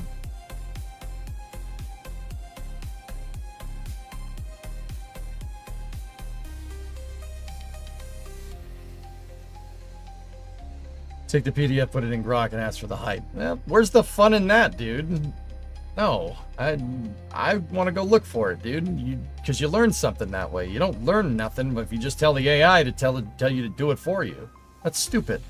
Take the PDF, put it in Grok, and ask for the height. Where's the fun in that, dude? No, I want to go look for it, dude. Because you learn something that way. You don't learn nothing if you just tell the AI to tell you to do it for you. That's stupid.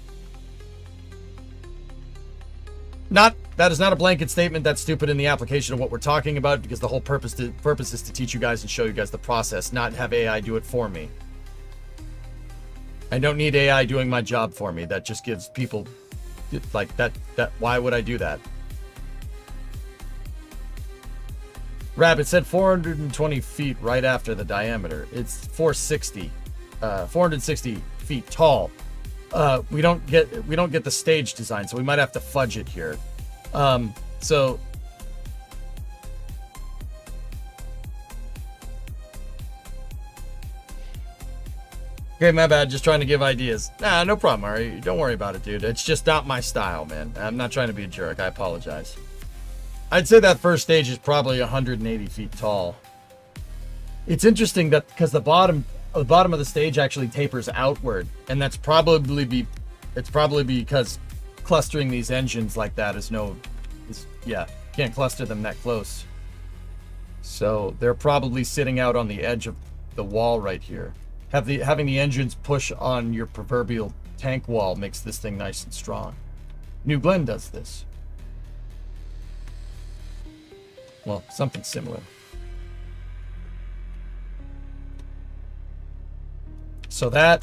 That is not a blanket statement. That's stupid in the application of what we're talking about, because the whole purpose is to teach you guys and show you guys the process, not have AI do it for me. I don't need AI doing my job for me. That just gives people like that. Why would I do that? Rabbit said 420 feet right after the diameter. It's 460 feet tall. We don't get the stage design, so we might have to fudge it here. So okay, my bad. Just trying to give ideas. Nah, no problem, Ari. Don't worry about it, dude. It's just not my style, man. I'm not trying to be a jerk. I apologize. I'd say that first stage is probably 180 feet tall. It's interesting that because the bottom of the stage actually tapers outward, and that's probably because clustering these engines like that can't cluster them that close. So they're probably sitting out on the edge of the wall right here. Having the engines push on your proverbial tank wall makes this thing nice and strong. New Glenn does this. Well, something similar. So that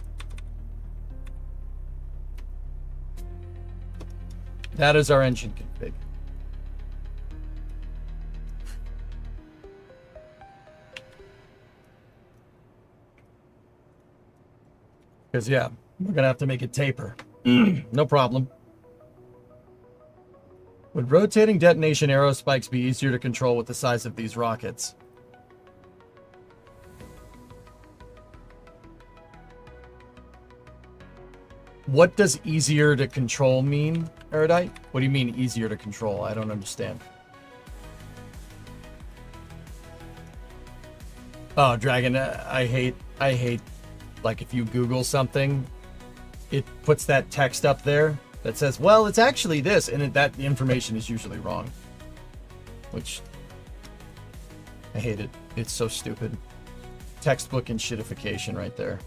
is our engine config. Because yeah, we're gonna have to make it taper. No problem. Would rotating detonation aerospikes be easier to control with the size of these rockets? What does easier to control mean, Erudite? What do you mean easier to control? I don't understand. Oh, Dragon, I hate, like, if you Google something, it puts that text up there that says, well, it's actually this, and that information is usually wrong. Which, I hate it. It's so stupid. Textbook and shitification right there.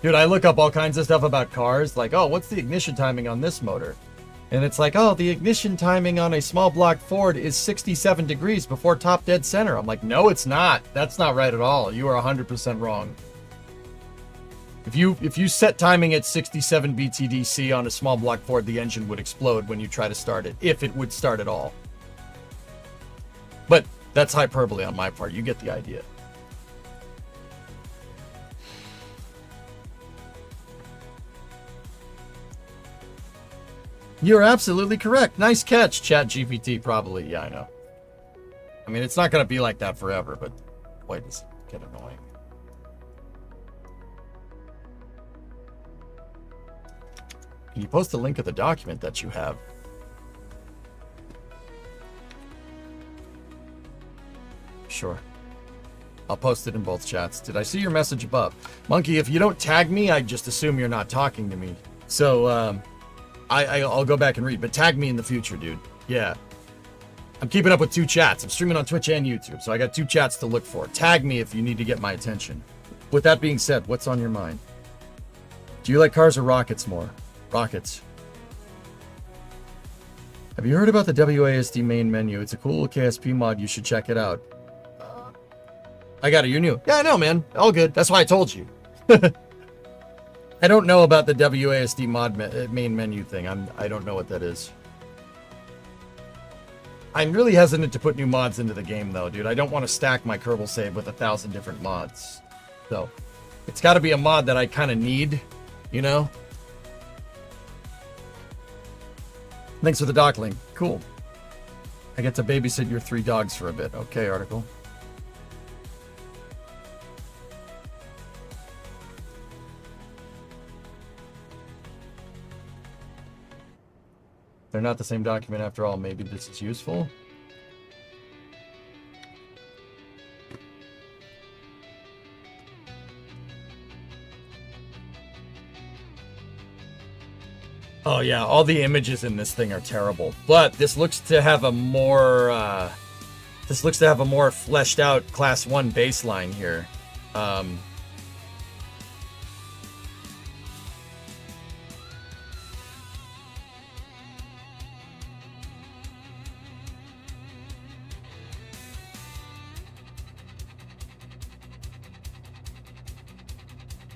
Dude, I look up all kinds of stuff about cars, like, oh, what's the ignition timing on this motor? And it's like, oh, the ignition timing on a small block Ford is 67 degrees before top dead center. I'm like, no, it's not. That's not right at all. You are 100% wrong. If you set timing at 67 BTDC on a small block Ford, the engine would explode when you try to start it, if it would start at all. But that's hyperbole on my part. You get the idea. You're absolutely correct. Nice catch, ChatGPT. Probably, yeah, I know. I mean, it's not going to be like that forever, but boy, does it get annoying. Can you post a link of the document that you have? Sure. I'll post it in both chats. Did I see your message above? Monkey, if you don't tag me, I just assume you're not talking to me. So, I'll go back and read, but tag me in the future, dude. Yeah. I'm keeping up with 2 chats. I'm streaming on Twitch and YouTube, so I got 2 chats to look for. Tag me if you need to get my attention. With that being said, what's on your mind? Do you like cars or rockets more? Rockets. Have you heard about the WASD main menu? It's a cool KSP mod. You should check it out. I got it. You're new. Yeah, I know, man. All good. That's why I told you. I don't know about the WASD mod main menu thing. I don't know what that is. I'm really hesitant to put new mods into the game, though, dude. I don't want to stack my Kerbal save with 1,000 different mods. So, it's got to be a mod that I kind of need, you know? Thanks for the doc link. Cool. I get to babysit your 3 dogs for a bit. Okay, article. They're not the same document after all. Maybe this is useful. Oh yeah, all the images in this thing are terrible. But this looks to have a more fleshed out Class 1 baseline here.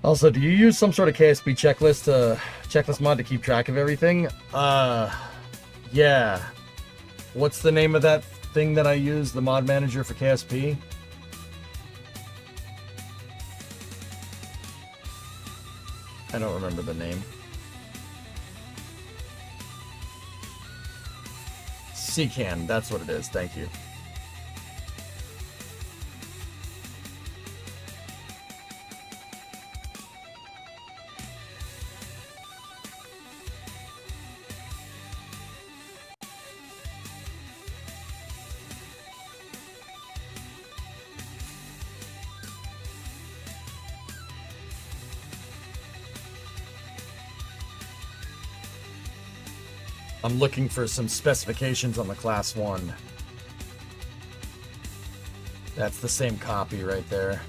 Also, do you use some sort of KSP checklist mod to keep track of everything? Yeah. What's the name of that thing that I use, the mod manager for KSP? I don't remember the name. CCAN, that's what it is. Thank you. I'm looking for some specifications on the Class 1. That's the same copy right there.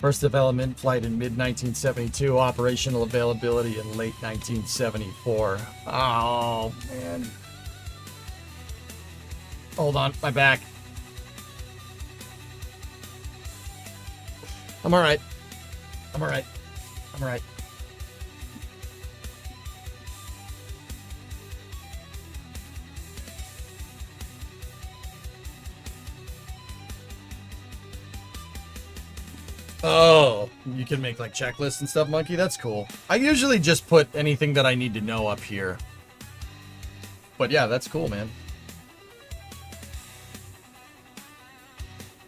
First development flight in mid-1972, operational availability in late 1974. Oh, man. Hold on, my back. I'm alright. I'm alright. I'm alright. Oh, you can make like checklists and stuff, Monkey? That's cool. I usually just put anything that I need to know up here. But yeah, that's cool, man.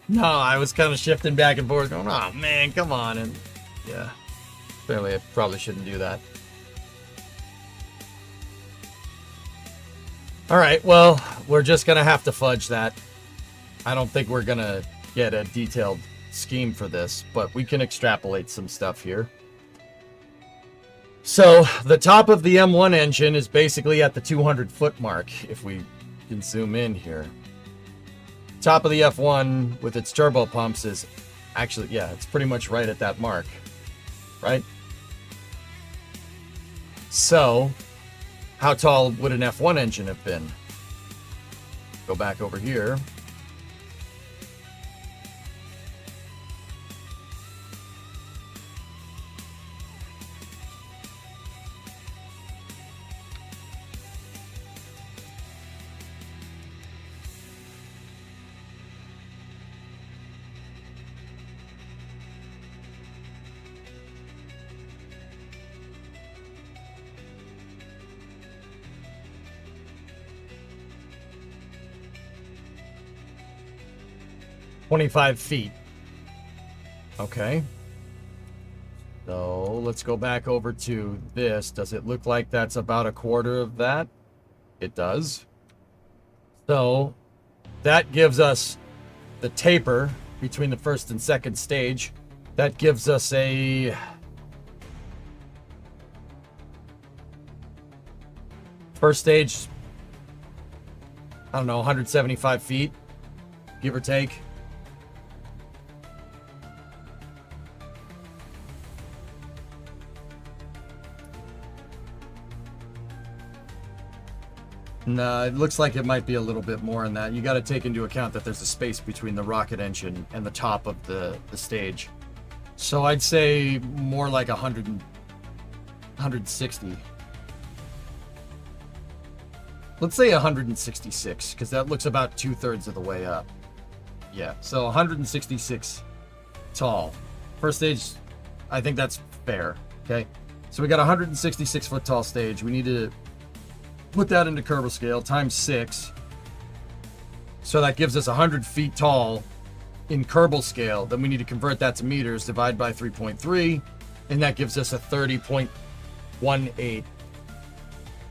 No, I was kind of shifting back and forth going, oh man, come on. And yeah, clearly I probably shouldn't do that. All right, well, we're just going to have to fudge that. I don't think we're going to get a detailed scheme for this, but we can extrapolate some stuff here. So the top of the M1 engine is basically at the 200-foot mark, if we can zoom in here. Top of the F1 with its turbo pumps is actually, yeah, it's pretty much right at that mark, right? So how tall would an F1 engine have been? Go back over here. "25 feet. Okay. So let's go back over to this. Does it look like that's about a quarter of that? It does. So that gives us the taper between the first and second stage. That gives us a first stage, I don't know, 175 feet, give or take. No, it looks like it might be a little bit more than that. You got to take into account that there's a space between the rocket engine and the top of the stage. So I'd say more like 160. Let's say 166, because that looks about 2/3 of the way up. Yeah, so 166 tall. First stage, I think that's fair, okay? So we got a 166 foot tall stage. We need to put that into Kerbal scale, times 6. So that gives us 100 feet tall in Kerbal scale. Then we need to convert that to meters, divide by 3.3, and that gives us a 30.18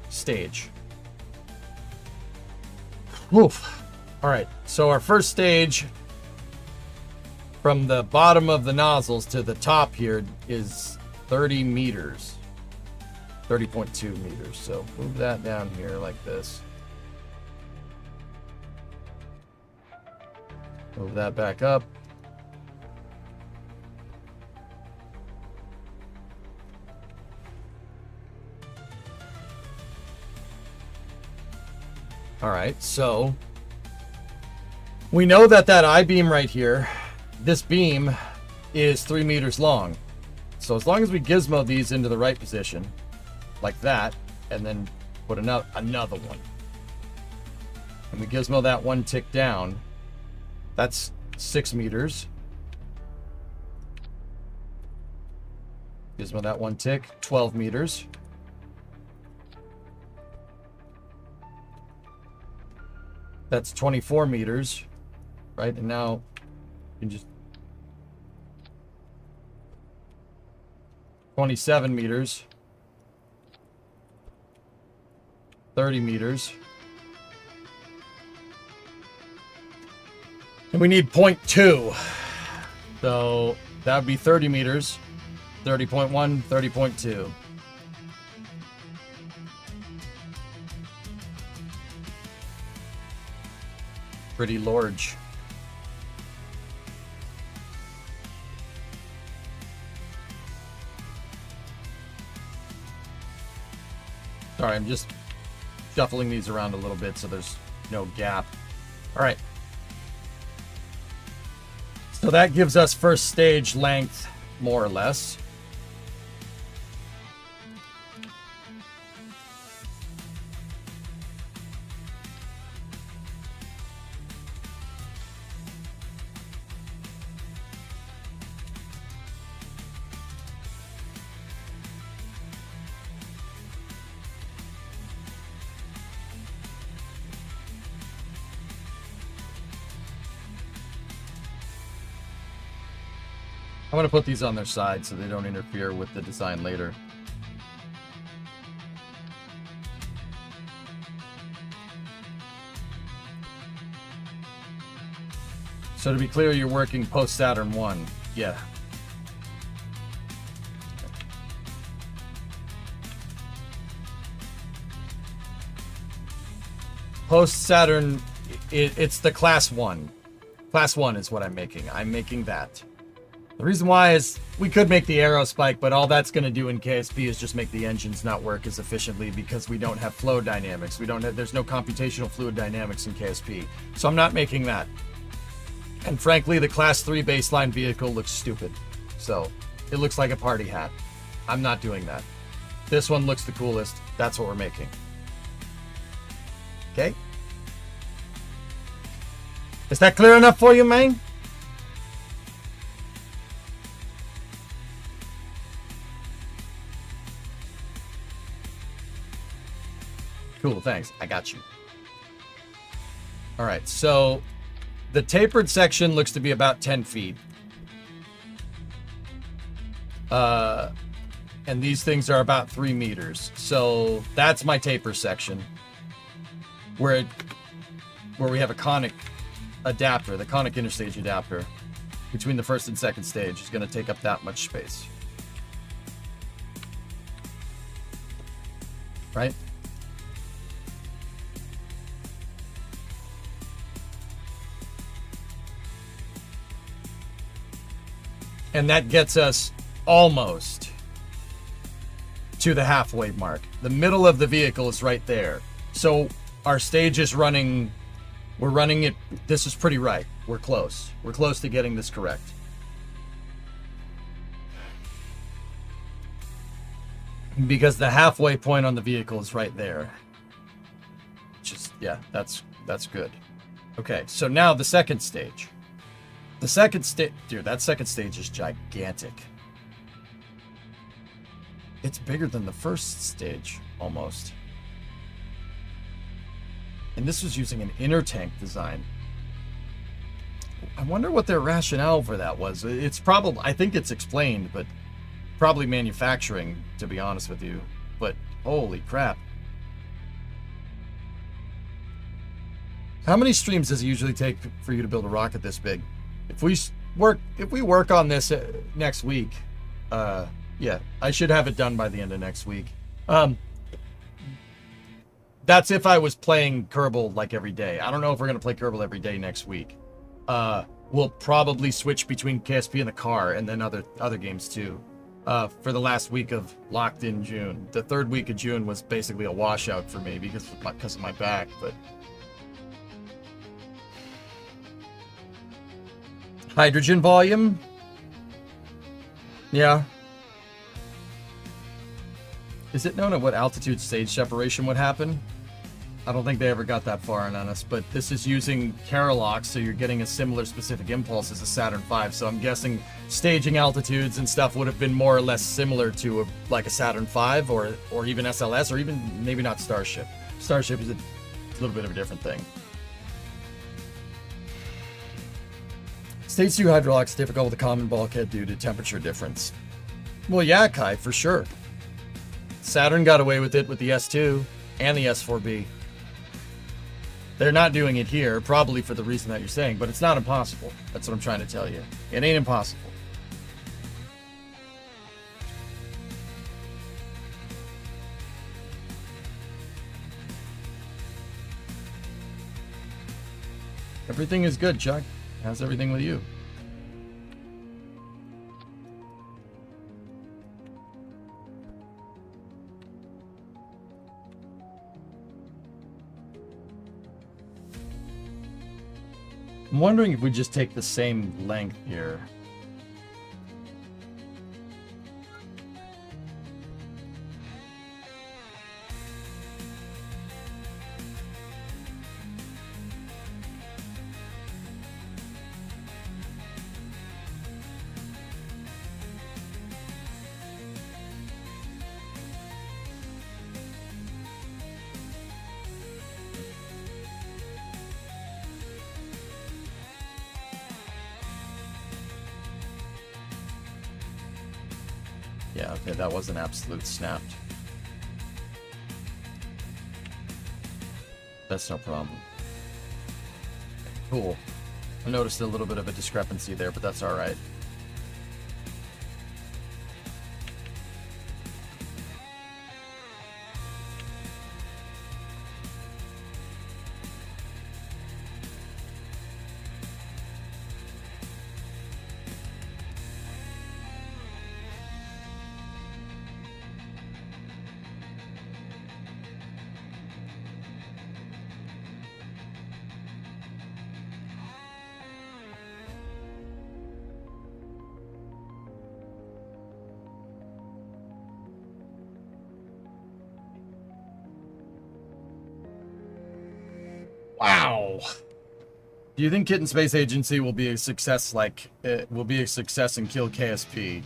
stage. Oof. All right, so our first stage from the bottom of the nozzles to the top here is 30 meters. 30.2 meters. So move that down here like this. Move that back up. All right, so we know that I-beam right here, this beam is 3 meters long. So as long as we gizmo these into the right position, like that, and then put another one, and we gizmo that one tick down, that's 6 meters. Gizmo that one tick, 12 meters. That's 24 meters, right? And now you can just 27 meters. 30 meters. And we need 0.2. So that would be 30 meters. 30.1, 30.2. Pretty large. Sorry, I'm just shuffling these around a little bit so there's no gap. All right. So that gives us first stage length, more or less. I'm going to put these on their side so they don't interfere with the design later. So to be clear, you're working post-Saturn 1. Yeah. Post-Saturn, it's the Class 1. Class 1 is what I'm making. I'm making that. The reason why is we could make the arrow spike, but all that's going to do in KSP is just make the engines not work as efficiently because we don't have flow dynamics. There's no computational fluid dynamics in KSP. So I'm not making that. And frankly, the class 3 baseline vehicle looks stupid. So it looks like a party hat. I'm not doing that. This one looks the coolest. That's what we're making. Okay? Is that clear enough for you, man? Cool, thanks. I got you. All right, so the tapered section looks to be about 10 feet. And these things are about 3 meters. So that's my taper section where we have a conic adapter, the conic interstage adapter between the first and second stage is going to take up that much space. Right? And that gets us almost to the halfway mark. The middle of the vehicle is right there. So our stage is running, we're running it, this is pretty right. We're close. We're close to getting this correct. Because the halfway point on the vehicle is right there. Just, yeah, that's good. Okay, so now the second stage. The second stage, dude, that second stage is gigantic. It's bigger than the first stage, almost. And this was using an inner tank design. I wonder what their rationale for that was. It's probably, I think it's explained, but probably manufacturing, to be honest with you. But holy crap. How many streams does it usually take for you to build a rocket this big? If we work on this next week, yeah, I should have it done by the end of next week. That's if I was playing Kerbal like every day. I don't know if we're gonna play Kerbal every day next week. We'll probably switch between KSP and the car, and then other games too. For the last week of Locked in June, the third week of June was basically a washout for me because of my back, but. Hydrogen volume? Yeah. Is it known at what altitude stage separation would happen? I don't think they ever got that far on us, but this is using Carolox, so you're getting a similar specific impulse as a Saturn V, so I'm guessing staging altitudes and stuff would have been more or less similar to like a Saturn V or even SLS, or even maybe not Starship. Starship is a little bit of a different thing. Stage 2 hydraulics difficult with a common bulkhead due to temperature difference. Well, yeah, Kai, for sure. Saturn got away with it with the S2 and the S4B. They're not doing it here, probably for the reason that you're saying, but it's not impossible. That's what I'm trying to tell you. It ain't impossible. Everything is good, Chuck. How's everything with you? I'm wondering if we just take the same length here. Yeah, okay, that was an absolute snapped. That's no problem. Cool. I noticed a little bit of a discrepancy there, but that's alright. Wow. Do you think Kitten Space Agency will be a success and kill KSP?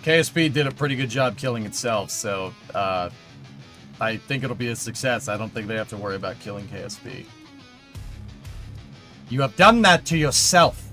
KSP did a pretty good job killing itself, so I think it'll be a success. I don't think they have to worry about killing KSP. You have done that to yourself.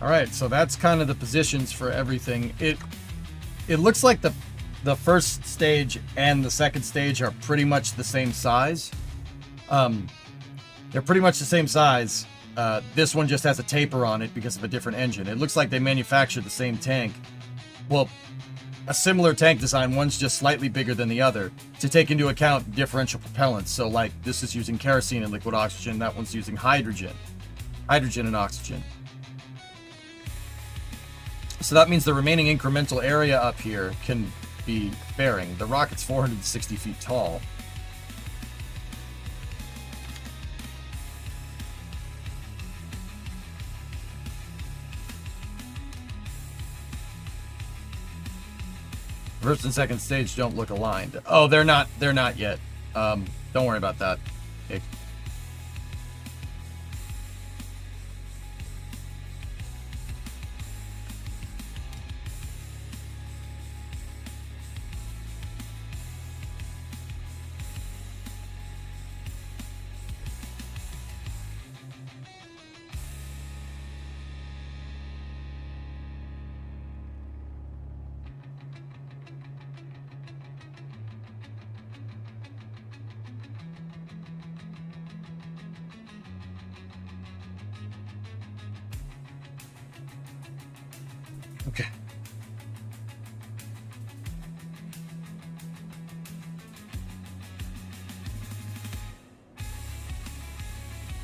All right, so that's kind of the positions for everything. It looks like the first stage and the second stage are pretty much the same size. They're pretty much the same size. This one just has a taper on it because of a different engine. It looks like they manufactured the same tank. Well, a similar tank design. One's just slightly bigger than the other to take into account differential propellants. So like this is using kerosene and liquid oxygen. That one's using hydrogen and oxygen. So that means the remaining incremental area up here can be bearing. The rocket's 460 feet tall. First and second stage don't look aligned. Oh, they're not yet. Don't worry about that. Okay. Okay.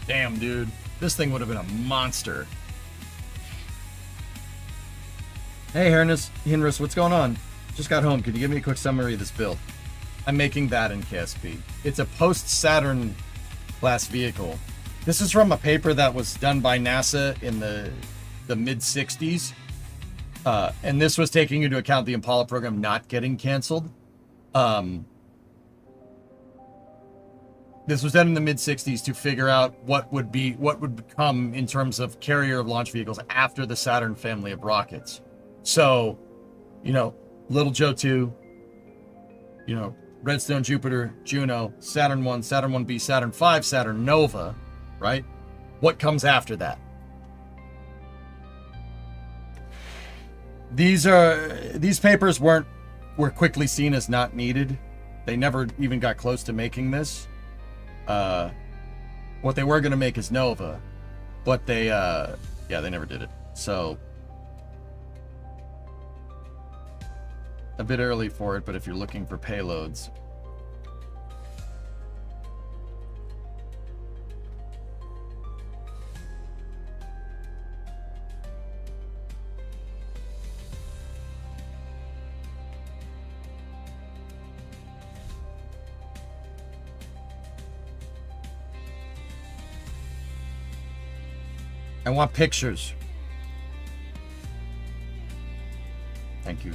Damn, dude. This thing would have been a monster. Hey, Hinris, what's going on? Just got home. Could you give me a quick summary of this build? I'm making that in KSP. It's a post-Saturn class vehicle. This is from a paper that was done by NASA in the mid-60s. And this was taking into account the Apollo program not getting canceled. This was done in the mid-60s to figure out what would become in terms of carrier of launch vehicles after the Saturn family of rockets. So, Little Joe 2, Redstone, Jupiter, Juno, Saturn 1, Saturn 1B, Saturn 5, Saturn Nova, right? What comes after that? These papers were quickly seen as not needed. They never even got close to making this. What they were going to make is Nova, but they never did it. So a bit early for it, but if you're looking for payloads. I want pictures. Thank you.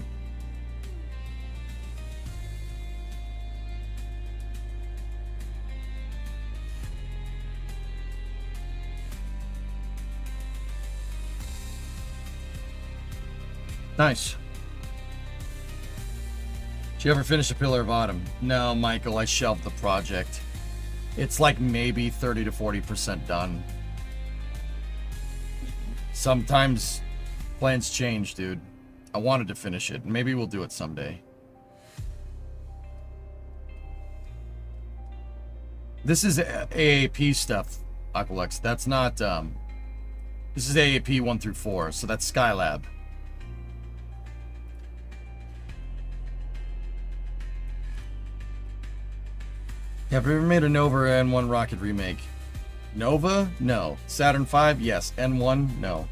Nice. Did you ever finish A Pillar of Autumn? No, Michael, I shelved the project. It's like maybe 30 to 40% done. Sometimes plans change, dude. I wanted to finish it. Maybe we'll do it someday. This is AAP stuff, Aqualex. That's not, this is AAP 1 through 4, so that's Skylab. Have we ever made a Nova or N1 rocket remake? Nova? No. Saturn V? Yes. N1? No.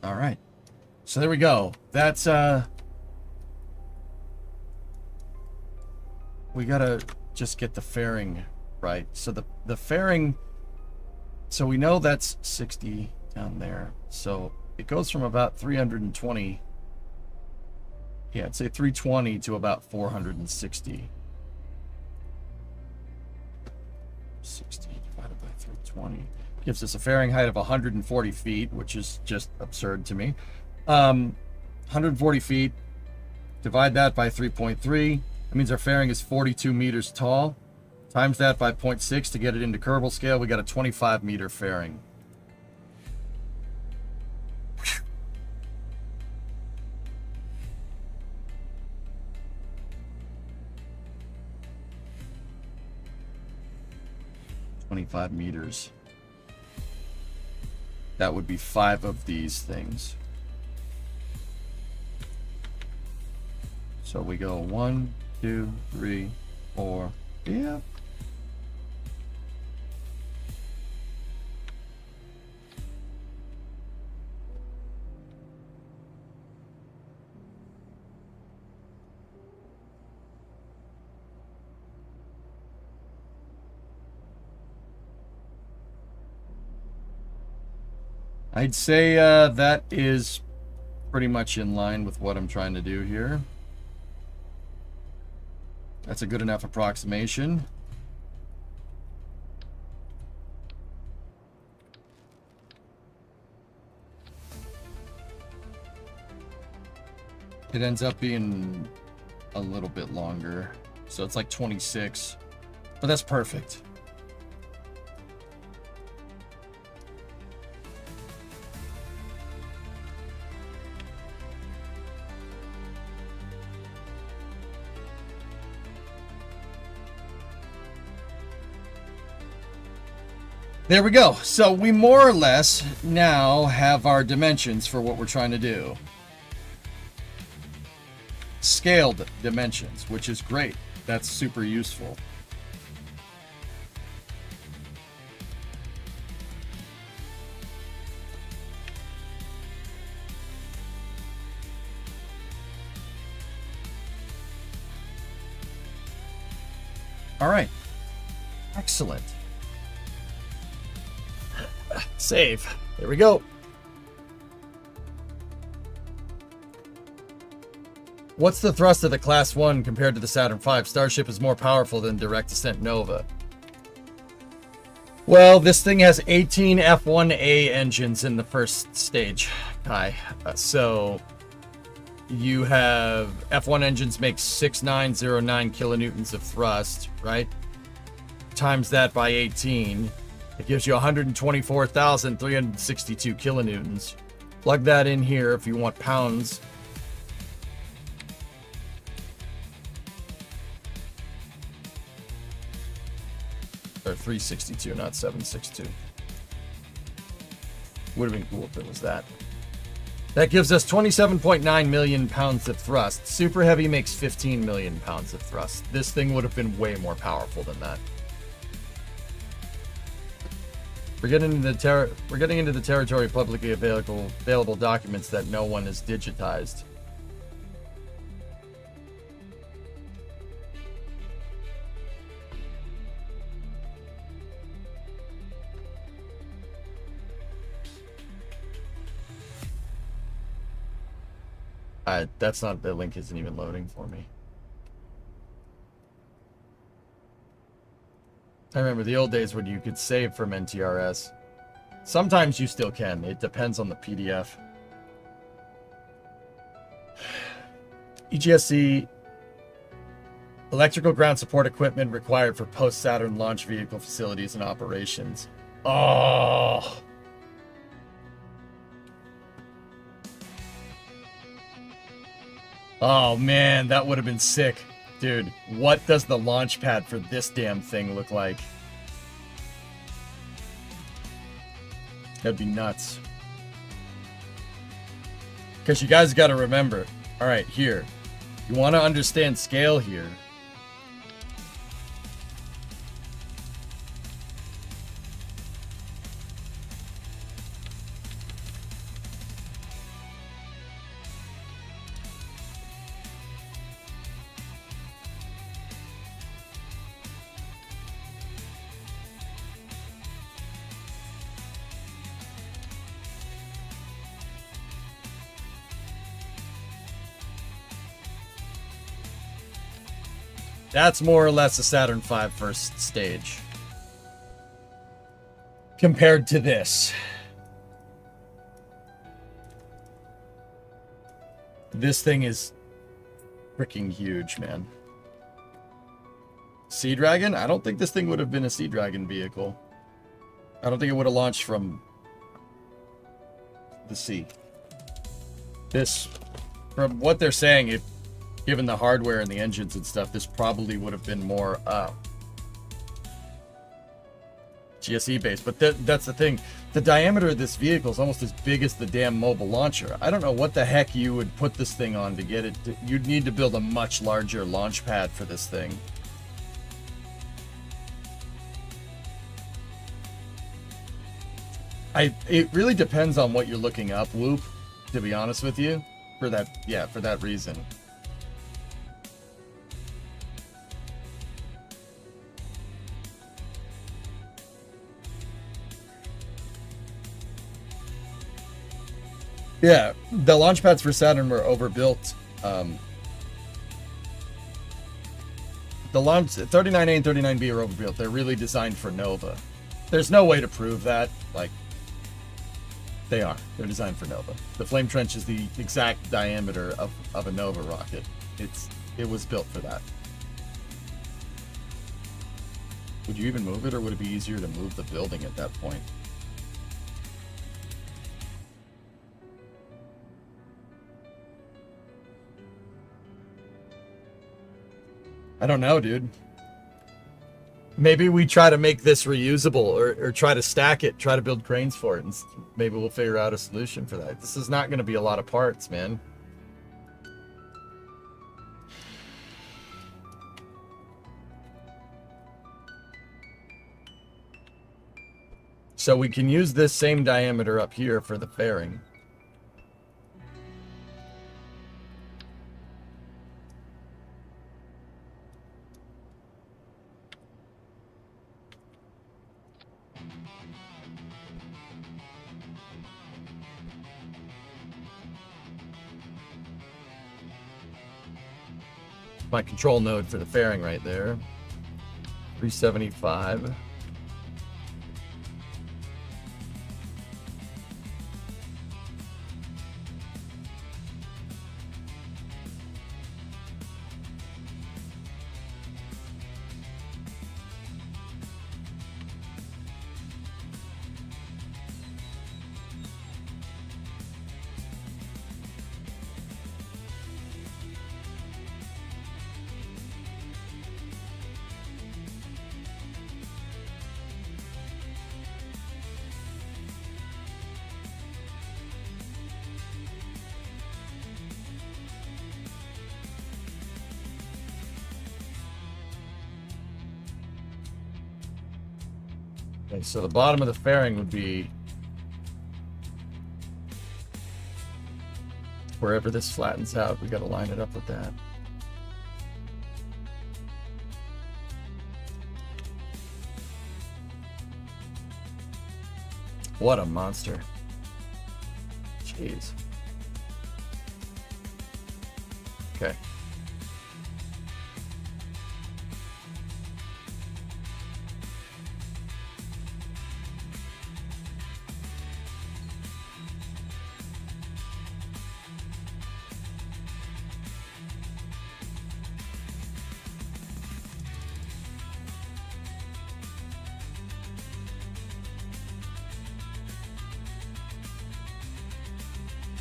All right. So there we go. That's we gotta just get the fairing right. So the fairing, so we know that's 60 down there. So it goes from about 320. Yeah, I'd say 320 to about 460. 60 divided by 320 gives us a fairing height of 140 feet, which is just absurd to me. 140 feet, divide that by 3.3. That means our fairing is 42 meters tall. Times that by 0.6 to get it into Kerbal scale, we got a 25 meter fairing. Whew. 25 meters. That would be 5 of these things. So we go 1, 2, 3, 4. Yeah. I'd say that is pretty much in line with what I'm trying to do here. That's a good enough approximation. It ends up being a little bit longer. So it's like 26. But that's perfect. There we go. So we more or less now have our dimensions for what we're trying to do. Scaled dimensions, which is great. That's super useful. All right. Excellent. Save. There we go. What's the thrust of the Class 1 compared to the Saturn V? Starship is more powerful than direct descent Nova. Well, this thing has 18 F1A engines in the first stage. Hi. So you have F1 engines make 6909 kilonewtons of thrust, right? Times that by 18. It gives you 124,362 kilonewtons. Plug that in here if you want pounds. Or 362, not 762. Would have been cool if it was that. That gives us 27.9 million pounds of thrust. Super Heavy makes 15 million pounds of thrust. This thing would have been way more powerful than that. We're getting into the territory of publicly available documents that no one has digitized. That's not, the link isn't even loading for me. I remember the old days when you could save from NTRS. Sometimes you still can. It depends on the PDF. EGSC, electrical ground support equipment required for post-Saturn launch vehicle facilities and operations. Oh. Oh man, that would have been sick. Dude, what does the launch pad for this damn thing look like? That'd be nuts. Because you guys got to remember. All right, here. You want to understand scale here. That's more or less a Saturn V first stage. Compared to this. This thing is freaking huge, man. Sea Dragon? I don't think this thing would have been a Sea Dragon vehicle. I don't think it would have launched from the sea. This, from what they're saying, it, given the hardware and the engines and stuff, this probably would have been more GSE based. But that's the thing. The diameter of this vehicle is almost as big as the damn mobile launcher. I don't know what the heck you would put this thing on to get it. You'd need to build a much larger launch pad for this thing. It really depends on what you're looking up, Whoop, to be honest with you. For that reason. Yeah, the launch pads for Saturn were overbuilt. The launch 39A and 39B are overbuilt. They're really designed for Nova. There's no way to prove that. Like, they are. They're designed for Nova. The flame trench is the exact diameter of a Nova rocket. It was built for that. Would you even move it, or would it be easier to move the building at that point? I don't know, dude. Maybe we try to make this reusable, or try to stack it, try to build cranes for it, and maybe we'll figure out a solution for that. This is not going to be a lot of parts, man. So we can use this same diameter up here for the fairing. My control node for the fairing right there. 375. Okay, so the bottom of the fairing would be wherever this flattens out. We got to line it up with that. What a monster. Jeez. Okay.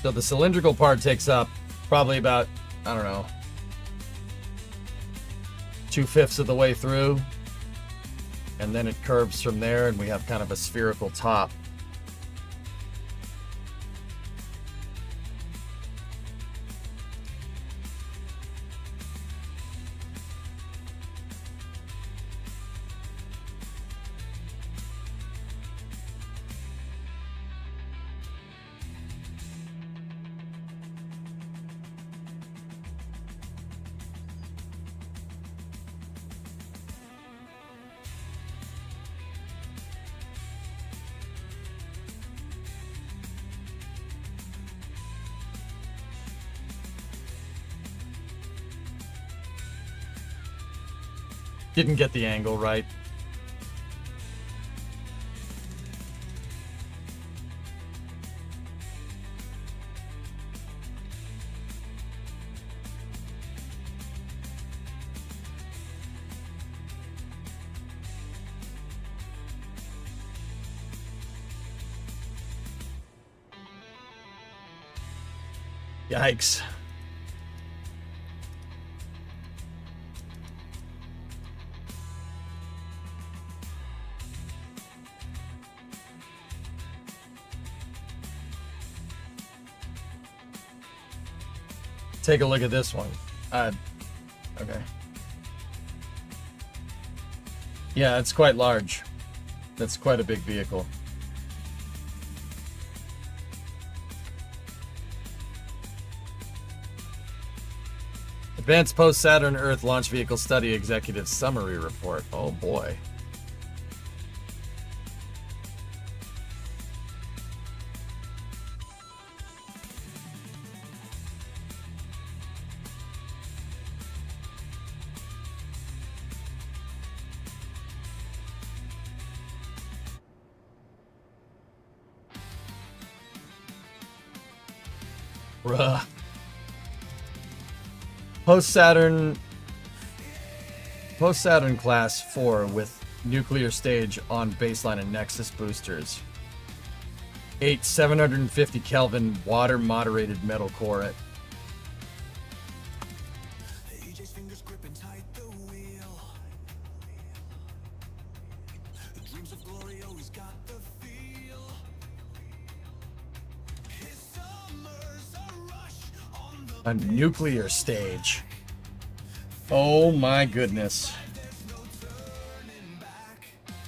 So the cylindrical part takes up probably about, I don't know, 2/5 of the way through. And then it curves from there, and we have kind of a spherical top. Didn't get the angle right. Yikes. Take a look at this one. Okay. Yeah, it's quite large. That's quite a big vehicle. Advanced Post-Saturn Earth Launch Vehicle Study Executive Summary Report. Oh boy. Bruh. Post-Saturn Class 4 with nuclear stage on baseline and Nexus boosters. 8 750 Kelvin water moderated metal core. A nuclear stage. Oh my goodness.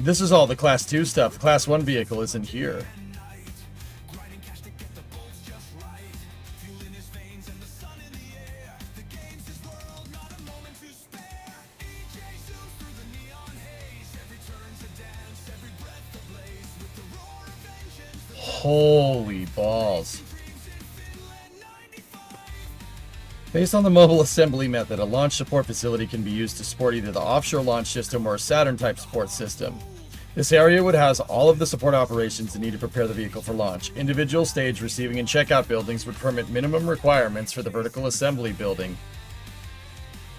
This is all the Class 2 stuff. The Class 1 vehicle isn't here. Holy balls. Based on the mobile assembly method, a launch support facility can be used to support either the offshore launch system or a Saturn-type support system. This area would house all of the support operations needed to prepare the vehicle for launch. Individual stage receiving and checkout buildings would permit minimum requirements for the vertical assembly building,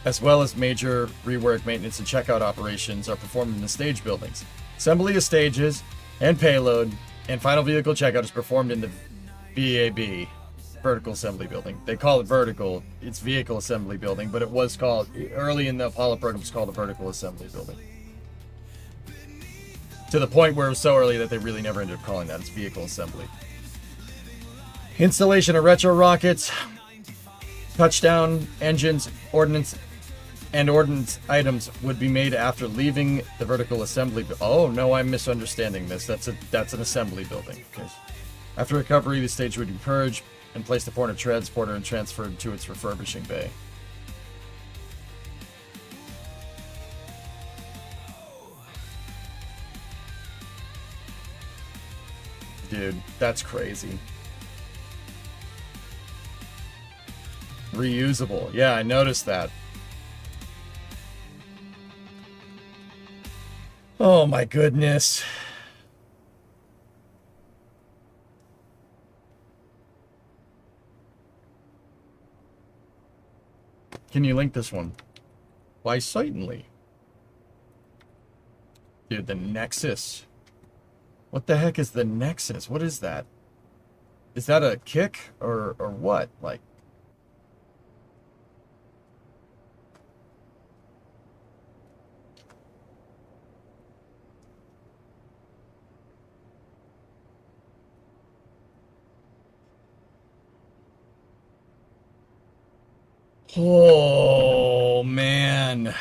as well as major rework, maintenance, and checkout operations are performed in the stage buildings. Assembly of stages and payload and final vehicle checkout is performed in the VAB. Vertical assembly building. They call it vertical. It's vehicle assembly building, but it was called, early in the Apollo program, it was called a vertical assembly building. To the point where it was so early that they really never ended up calling that. It's vehicle assembly. Installation of retro rockets, touchdown engines, ordnance items would be made after leaving the vertical assembly. Oh no, I'm misunderstanding this. That's an assembly building. Okay. After recovery, the stage would be purged and placed upon a transporter and transferred to its refurbishing bay. Dude, that's crazy. Reusable. Yeah, I noticed that. Oh my goodness. Can you link this one? Why, certainly. Dude, the Nexus. What the heck is the Nexus? What is that? Is that a kick or what? Like, oh man.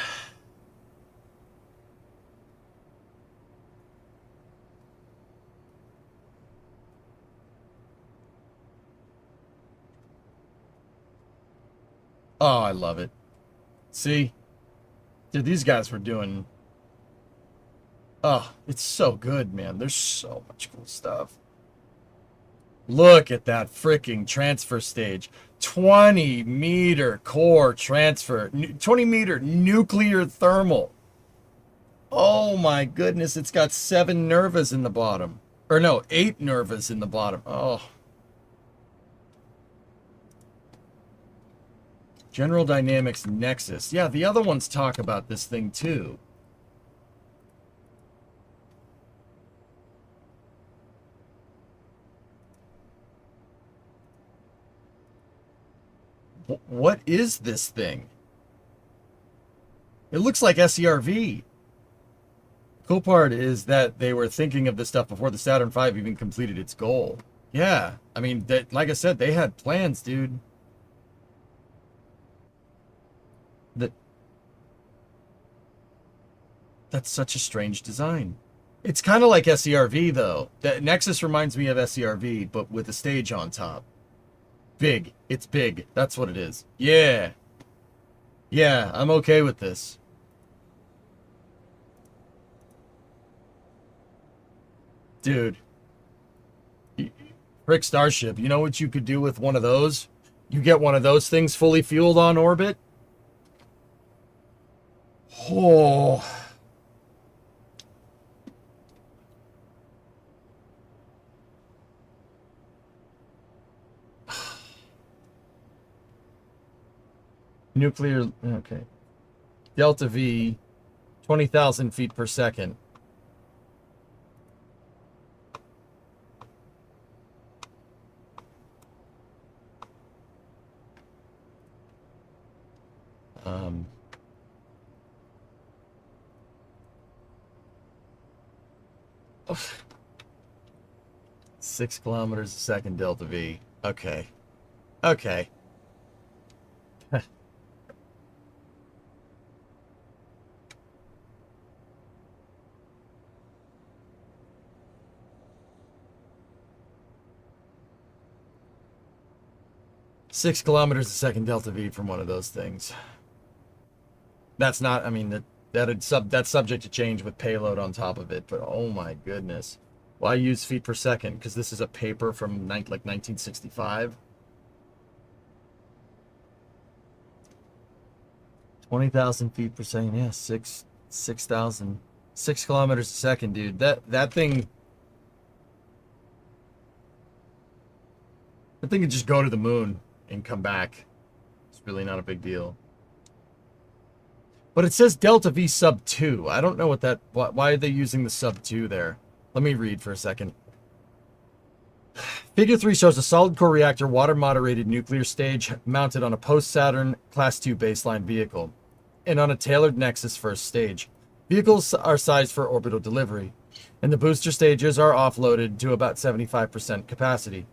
Oh, I love it. See? Dude, these guys were doing... Oh, it's so good, man. There's so much cool stuff. Look at that freaking transfer stage. 20-meter core transfer. 20-meter nuclear thermal. Oh my goodness, it's got 7 nervas in the bottom. Or no, 8 nervas in the bottom. Oh. General Dynamics Nexus. Yeah, the other ones talk about this thing too. What is this thing? It looks like SCRV. Cool part is that they were thinking of this stuff before the Saturn V even completed its goal. Yeah, I mean, that, like I said, they had plans, dude. That's such a strange design. It's kind of like SCRV, though. The Nexus reminds me of SCRV, but with a stage on top. Big. It's big. That's what it is. Yeah. Yeah, I'm okay with this. Dude. Frick Starship, you know what you could do with one of those? You get one of those things fully fueled on orbit. Oh. Nuclear, okay. Delta V, 20,000 feet per second. Um, 6 kilometers a second Delta V. Okay. Okay. 6 kilometers a second Delta V from one of those things. That's not, I mean, that's subject to change with payload on top of it, but oh my goodness. Why use feet per second? Because this is a paper from like 1965. 20,000 feet per second, yeah, 6,000. 6 kilometers a second, dude. That thing could just go to the moon and come back. It's really not a big deal. But it says Delta V sub 2. I don't know why are they using the sub 2 there? Let me read for a second. Figure 3 shows a solid core reactor water moderated nuclear stage mounted on a post-Saturn Class 2 baseline vehicle and on a tailored Nexus first stage. Vehicles are sized for orbital delivery, and the booster stages are offloaded to about 75% capacity.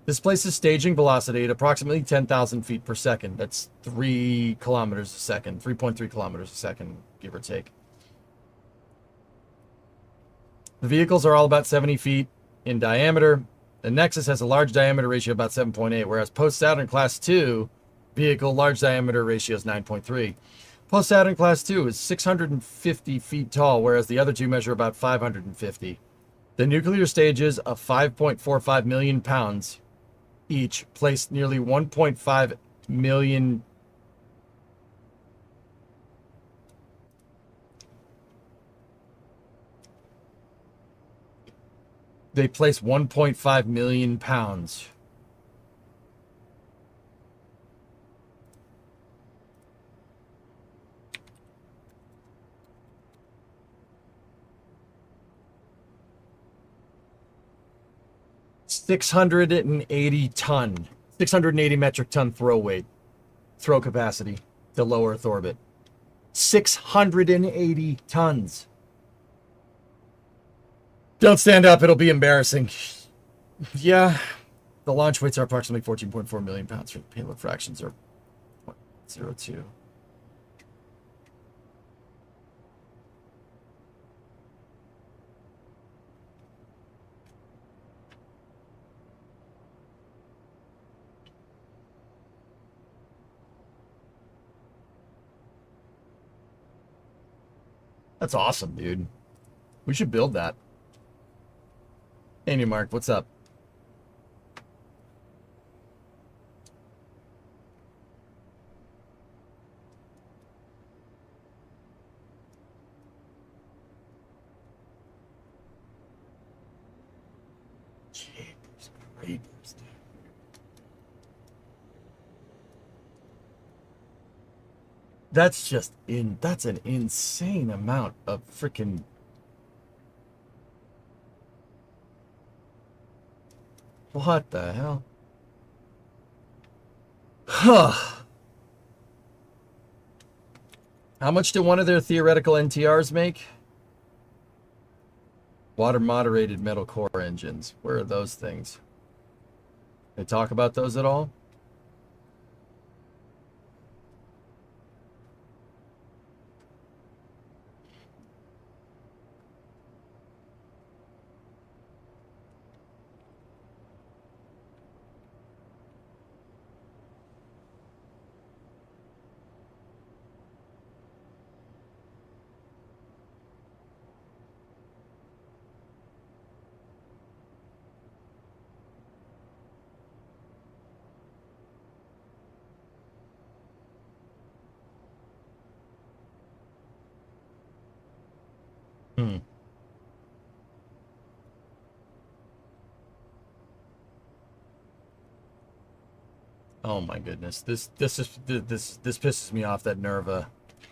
This places staging velocity at approximately 10,000 feet per second. That's 3 kilometers a second, 3.3 kilometers a second, give or take. The vehicles are all about 70 feet in diameter. The Nexus has a large diameter ratio of about 7.8, whereas post-Saturn Class 2 vehicle large diameter ratio is 9.3. Post-Saturn Class 2 is 650 feet tall, whereas the other two measure about 550. The nuclear stages of 5.45 million pounds each placed nearly 1.5 million. They place 1.5 million pounds. $680 metric ton throw weight, throw capacity to low Earth orbit. 680 tons. Don't stand up, it'll be embarrassing. Yeah, the launch weights are approximately 14.4 million pounds. For payload fractions are 0.02. That's awesome, dude. We should build that. Hey, New Mark, what's up? Jeepers creepers, dude. That's just that's an insane amount of freaking. What the hell? Huh. How much did one of their theoretical NTRs make? Water moderated metal core engines. Where are those things? They talk about those at all? Hmm. Oh my goodness. This pisses me off that Nerva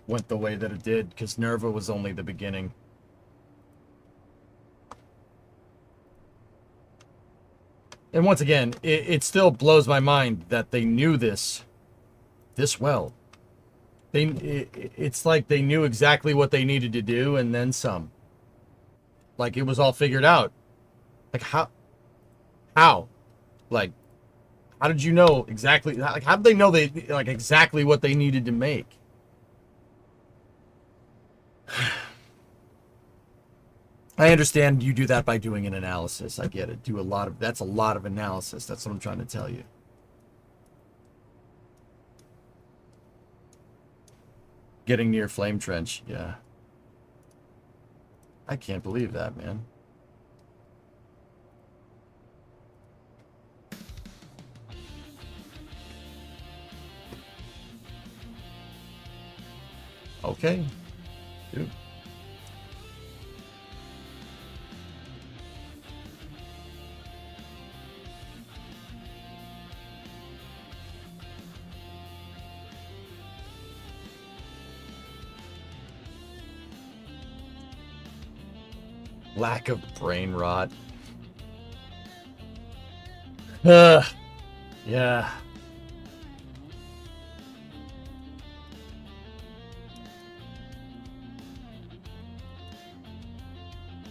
went the way that it did, because Nerva was only the beginning. And once again, it still blows my mind that they knew this well. It's like they knew exactly what they needed to do and then some. Like it was all figured out. Like how? Like, how did you know exactly? Like, how did they know exactly what they needed to make? I understand you do that by doing an analysis. I get it. That's a lot of analysis. That's what I'm trying to tell you. Getting near Flame Trench, yeah. I can't believe that, man. Okay. Dude. Lack of brain rot. Yeah.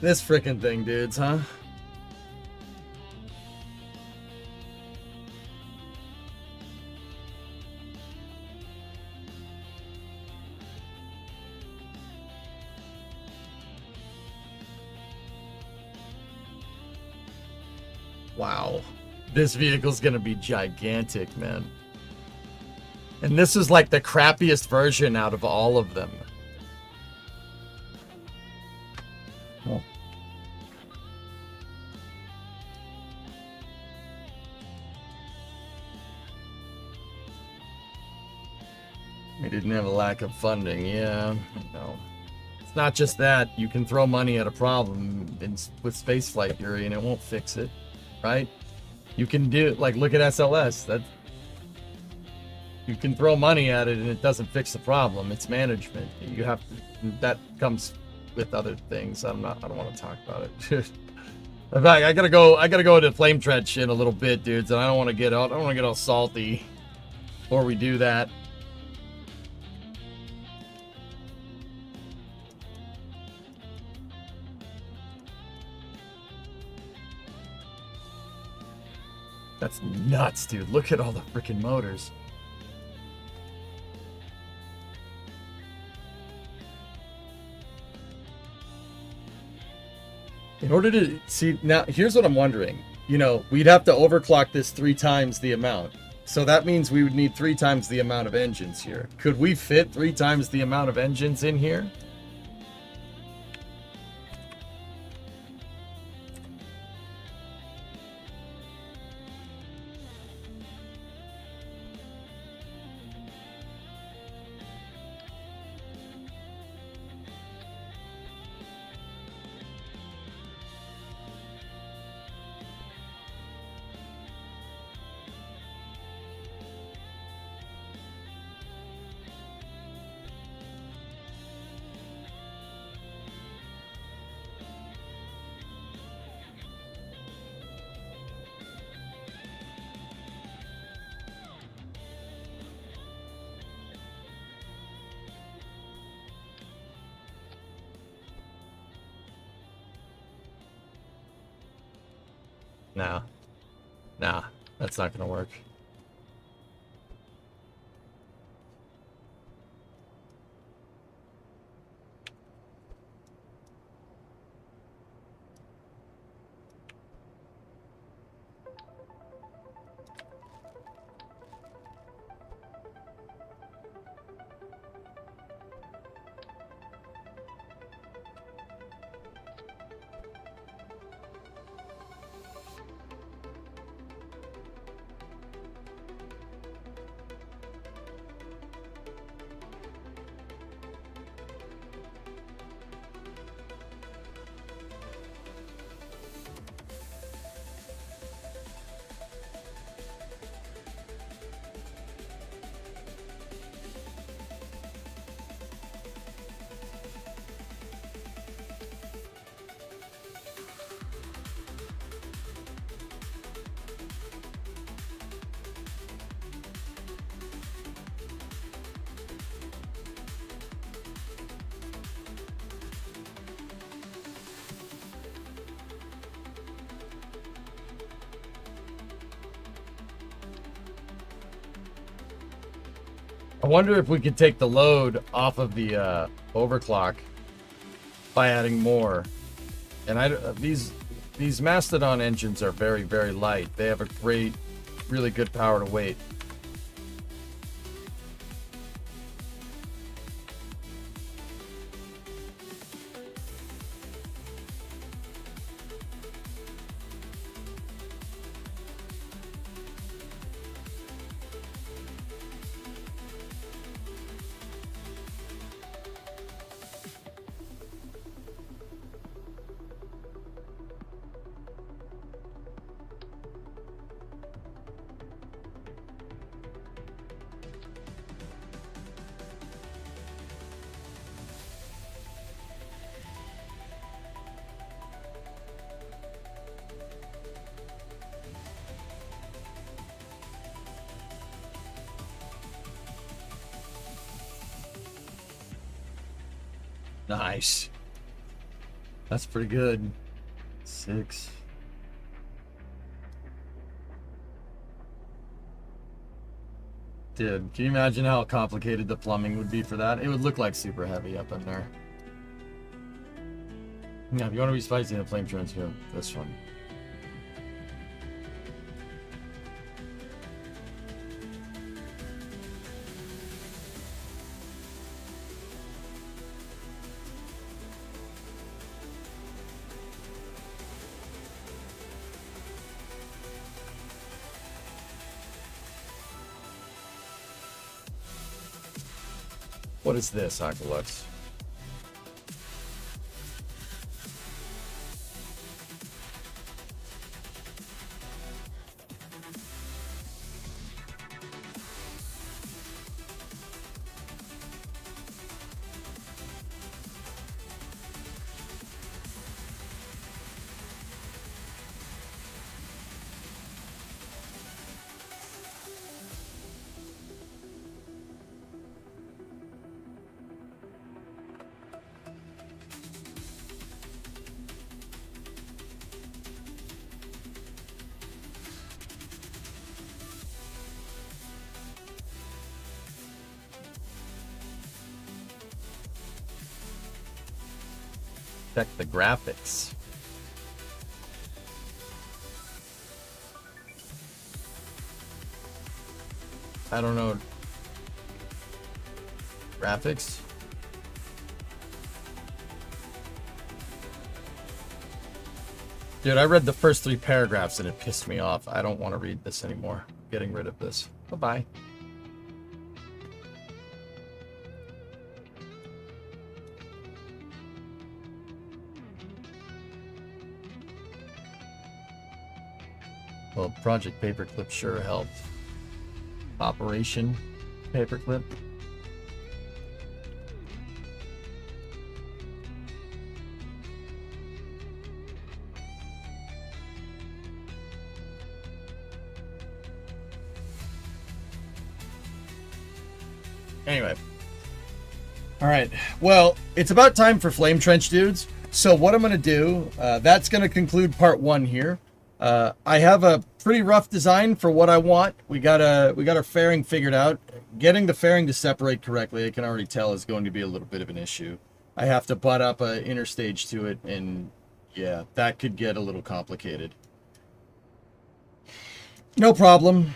This frickin' thing, dudes, huh? Wow. This vehicle's gonna be gigantic, man. And this is like the crappiest version out of all of them. Oh. We didn't have a lack of funding, yeah. No. It's not just that. You can throw money at a problem with spaceflight theory and it won't fix it, right? You can do, like, look at SLS. You can throw money at it and it doesn't fix the problem. It's management. You have to, that comes with other things. I don't want to talk about it. In fact, I gotta go to Flame Trench in a little bit, dudes, and I don't want to get all salty before we do that. That's nuts, dude. Look at all the freaking motors. In order to see, now here's what I'm wondering. You know, we'd have to overclock this 3 times the amount. So that means we would need 3 times the amount of engines here. Could we fit 3 times the amount of engines in here? Nah. Nah, that's not gonna work. I wonder if we could take the load off of the overclock by adding more. And these Mastodon engines are very, very light. They have a great, really good power to weight. Nice. That's pretty good. 6. Dude, can you imagine how complicated the plumbing would be for that? It would look like super heavy up in there. Yeah, if you want to be spicy in a flame transfer, this one. What is this, Aqualux? Check the graphics. I don't know. Graphics? Dude, I read the first 3 paragraphs and it pissed me off. I don't want to read this anymore. Getting rid of this. Bye-bye. Well, Project Paperclip sure helped. Operation Paperclip. Anyway. Alright, well, it's about time for Flame Trench, dudes. So what I'm going to do, that's going to conclude part 1 here. I have a pretty rough design for what I want. We got our fairing figured out. Getting the fairing to separate correctly, I can already tell, is going to be a little bit of an issue. I have to butt up an inner stage to it, and yeah, that could get a little complicated. No problem.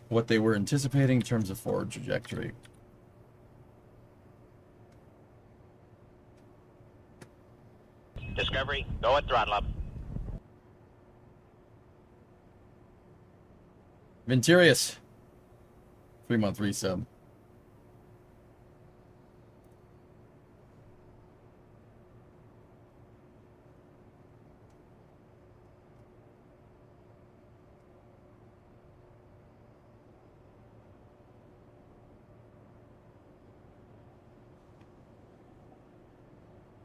What they were anticipating in terms of forward trajectory. Discovery, go at throttle up. Venturius. 3-month resub.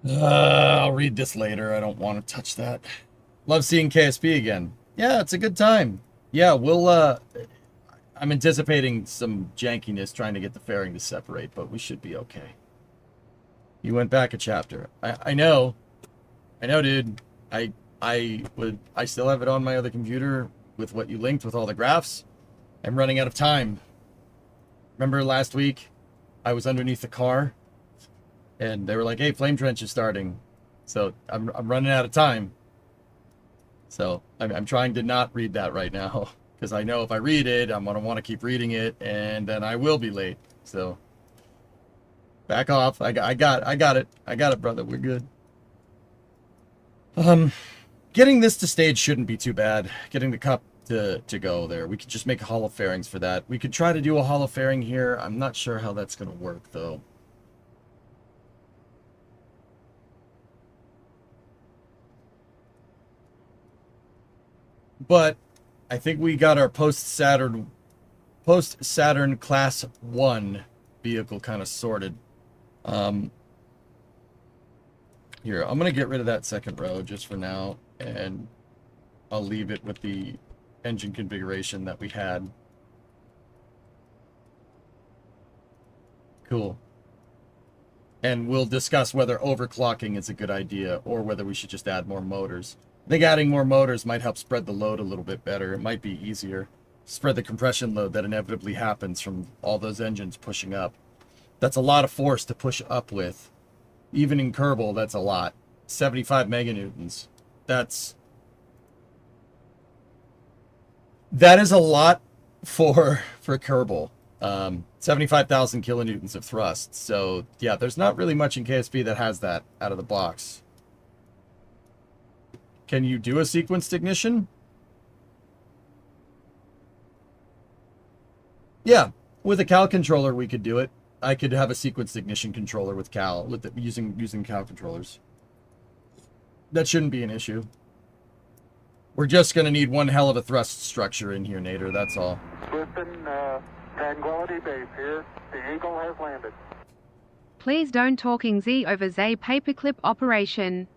I'll read this later. I don't want to touch that. Love seeing KSP again. Yeah, it's a good time. Yeah, we'll, I'm anticipating some jankiness trying to get the fairing to separate, but we should be okay. You went back a chapter. I know. I know, dude. I still have it on my other computer with what you linked with all the graphs. I'm running out of time. Remember last week? I was underneath the car. And they were like, hey, Flame Trench is starting. So I'm running out of time. So I'm trying to not read that right now. Because I know if I read it, I'm going to want to keep reading it. And then I will be late. So back off. I got it. I got it, brother. We're good. Getting this to stage shouldn't be too bad. Getting the cup to go there. We could just make hollow fairings for that. We could try to do a hollow fairing here. I'm not sure how that's going to work, though. But I think we got our post-Saturn Class 1 vehicle kind of sorted. Here, I'm going to get rid of that second row just for now, and I'll leave it with the engine configuration that we had. Cool. And we'll discuss whether overclocking is a good idea or whether we should just add more motors. I think adding more motors might help spread the load a little bit better. It might be easier. Spread the compression load that inevitably happens from all those engines pushing up. That's a lot of force to push up with. Even in Kerbal, that's a lot. 75 meganewtons. That is a lot for Kerbal. 75,000 kilonewtons of thrust. So, yeah, there's not really much in KSP that has that out of the box. Can you do a sequenced ignition? Yeah, with a Cal controller we could do it. I could have a sequenced ignition controller with Cal, using Cal controllers. That shouldn't be an issue. We're just going to need one hell of a thrust structure in here, Nader, that's all. Listen, Tranquility Base here. The Eagle has landed. Please don't talking Z over Z paperclip operation.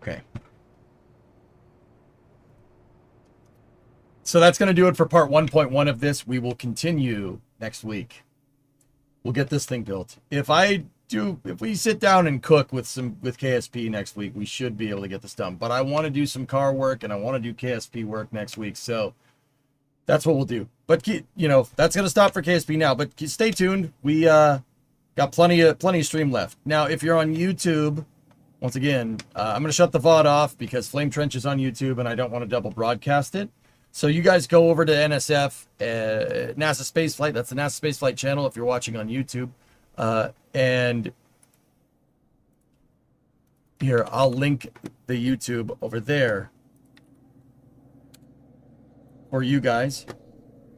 Okay. So that's going to do it for part 1.1 of this. We will continue next week. We'll get this thing built. If we sit down and cook with KSP next week, we should be able to get this done. But I want to do some car work and I want to do KSP work next week. So that's what we'll do. But you know, that's going to stop for KSP now, but stay tuned. We got plenty of stream left. Now, if you're on YouTube, once again, I'm going to shut the VOD off because Flame Trench is on YouTube and I don't want to double broadcast it. So you guys go over to NSF, NASA Spaceflight. That's the NASA Spaceflight channel if you're watching on YouTube. And here, I'll link the YouTube over there for you guys.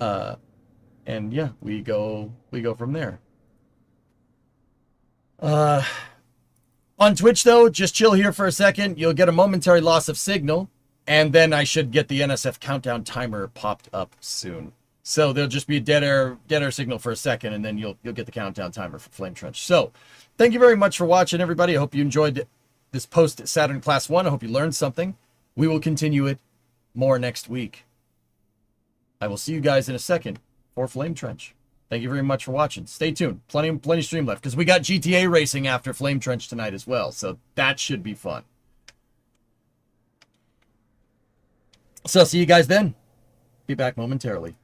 And yeah, we go from there. On Twitch, though, just chill here for a second. You'll get a momentary loss of signal, and then I should get the NSF countdown timer popped up soon. So there'll just be a dead air signal for a second, and then you'll get the countdown timer for Flame Trench. So thank you very much for watching, everybody. I hope you enjoyed this post-Saturn Class 1. I hope you learned something. We will continue it more next week. I will see you guys in a second for Flame Trench. Thank you very much for watching. Stay tuned. Plenty stream left, because we got GTA racing after Flame Trench tonight as well, so that should be fun. So I'll see you guys then. Be back momentarily.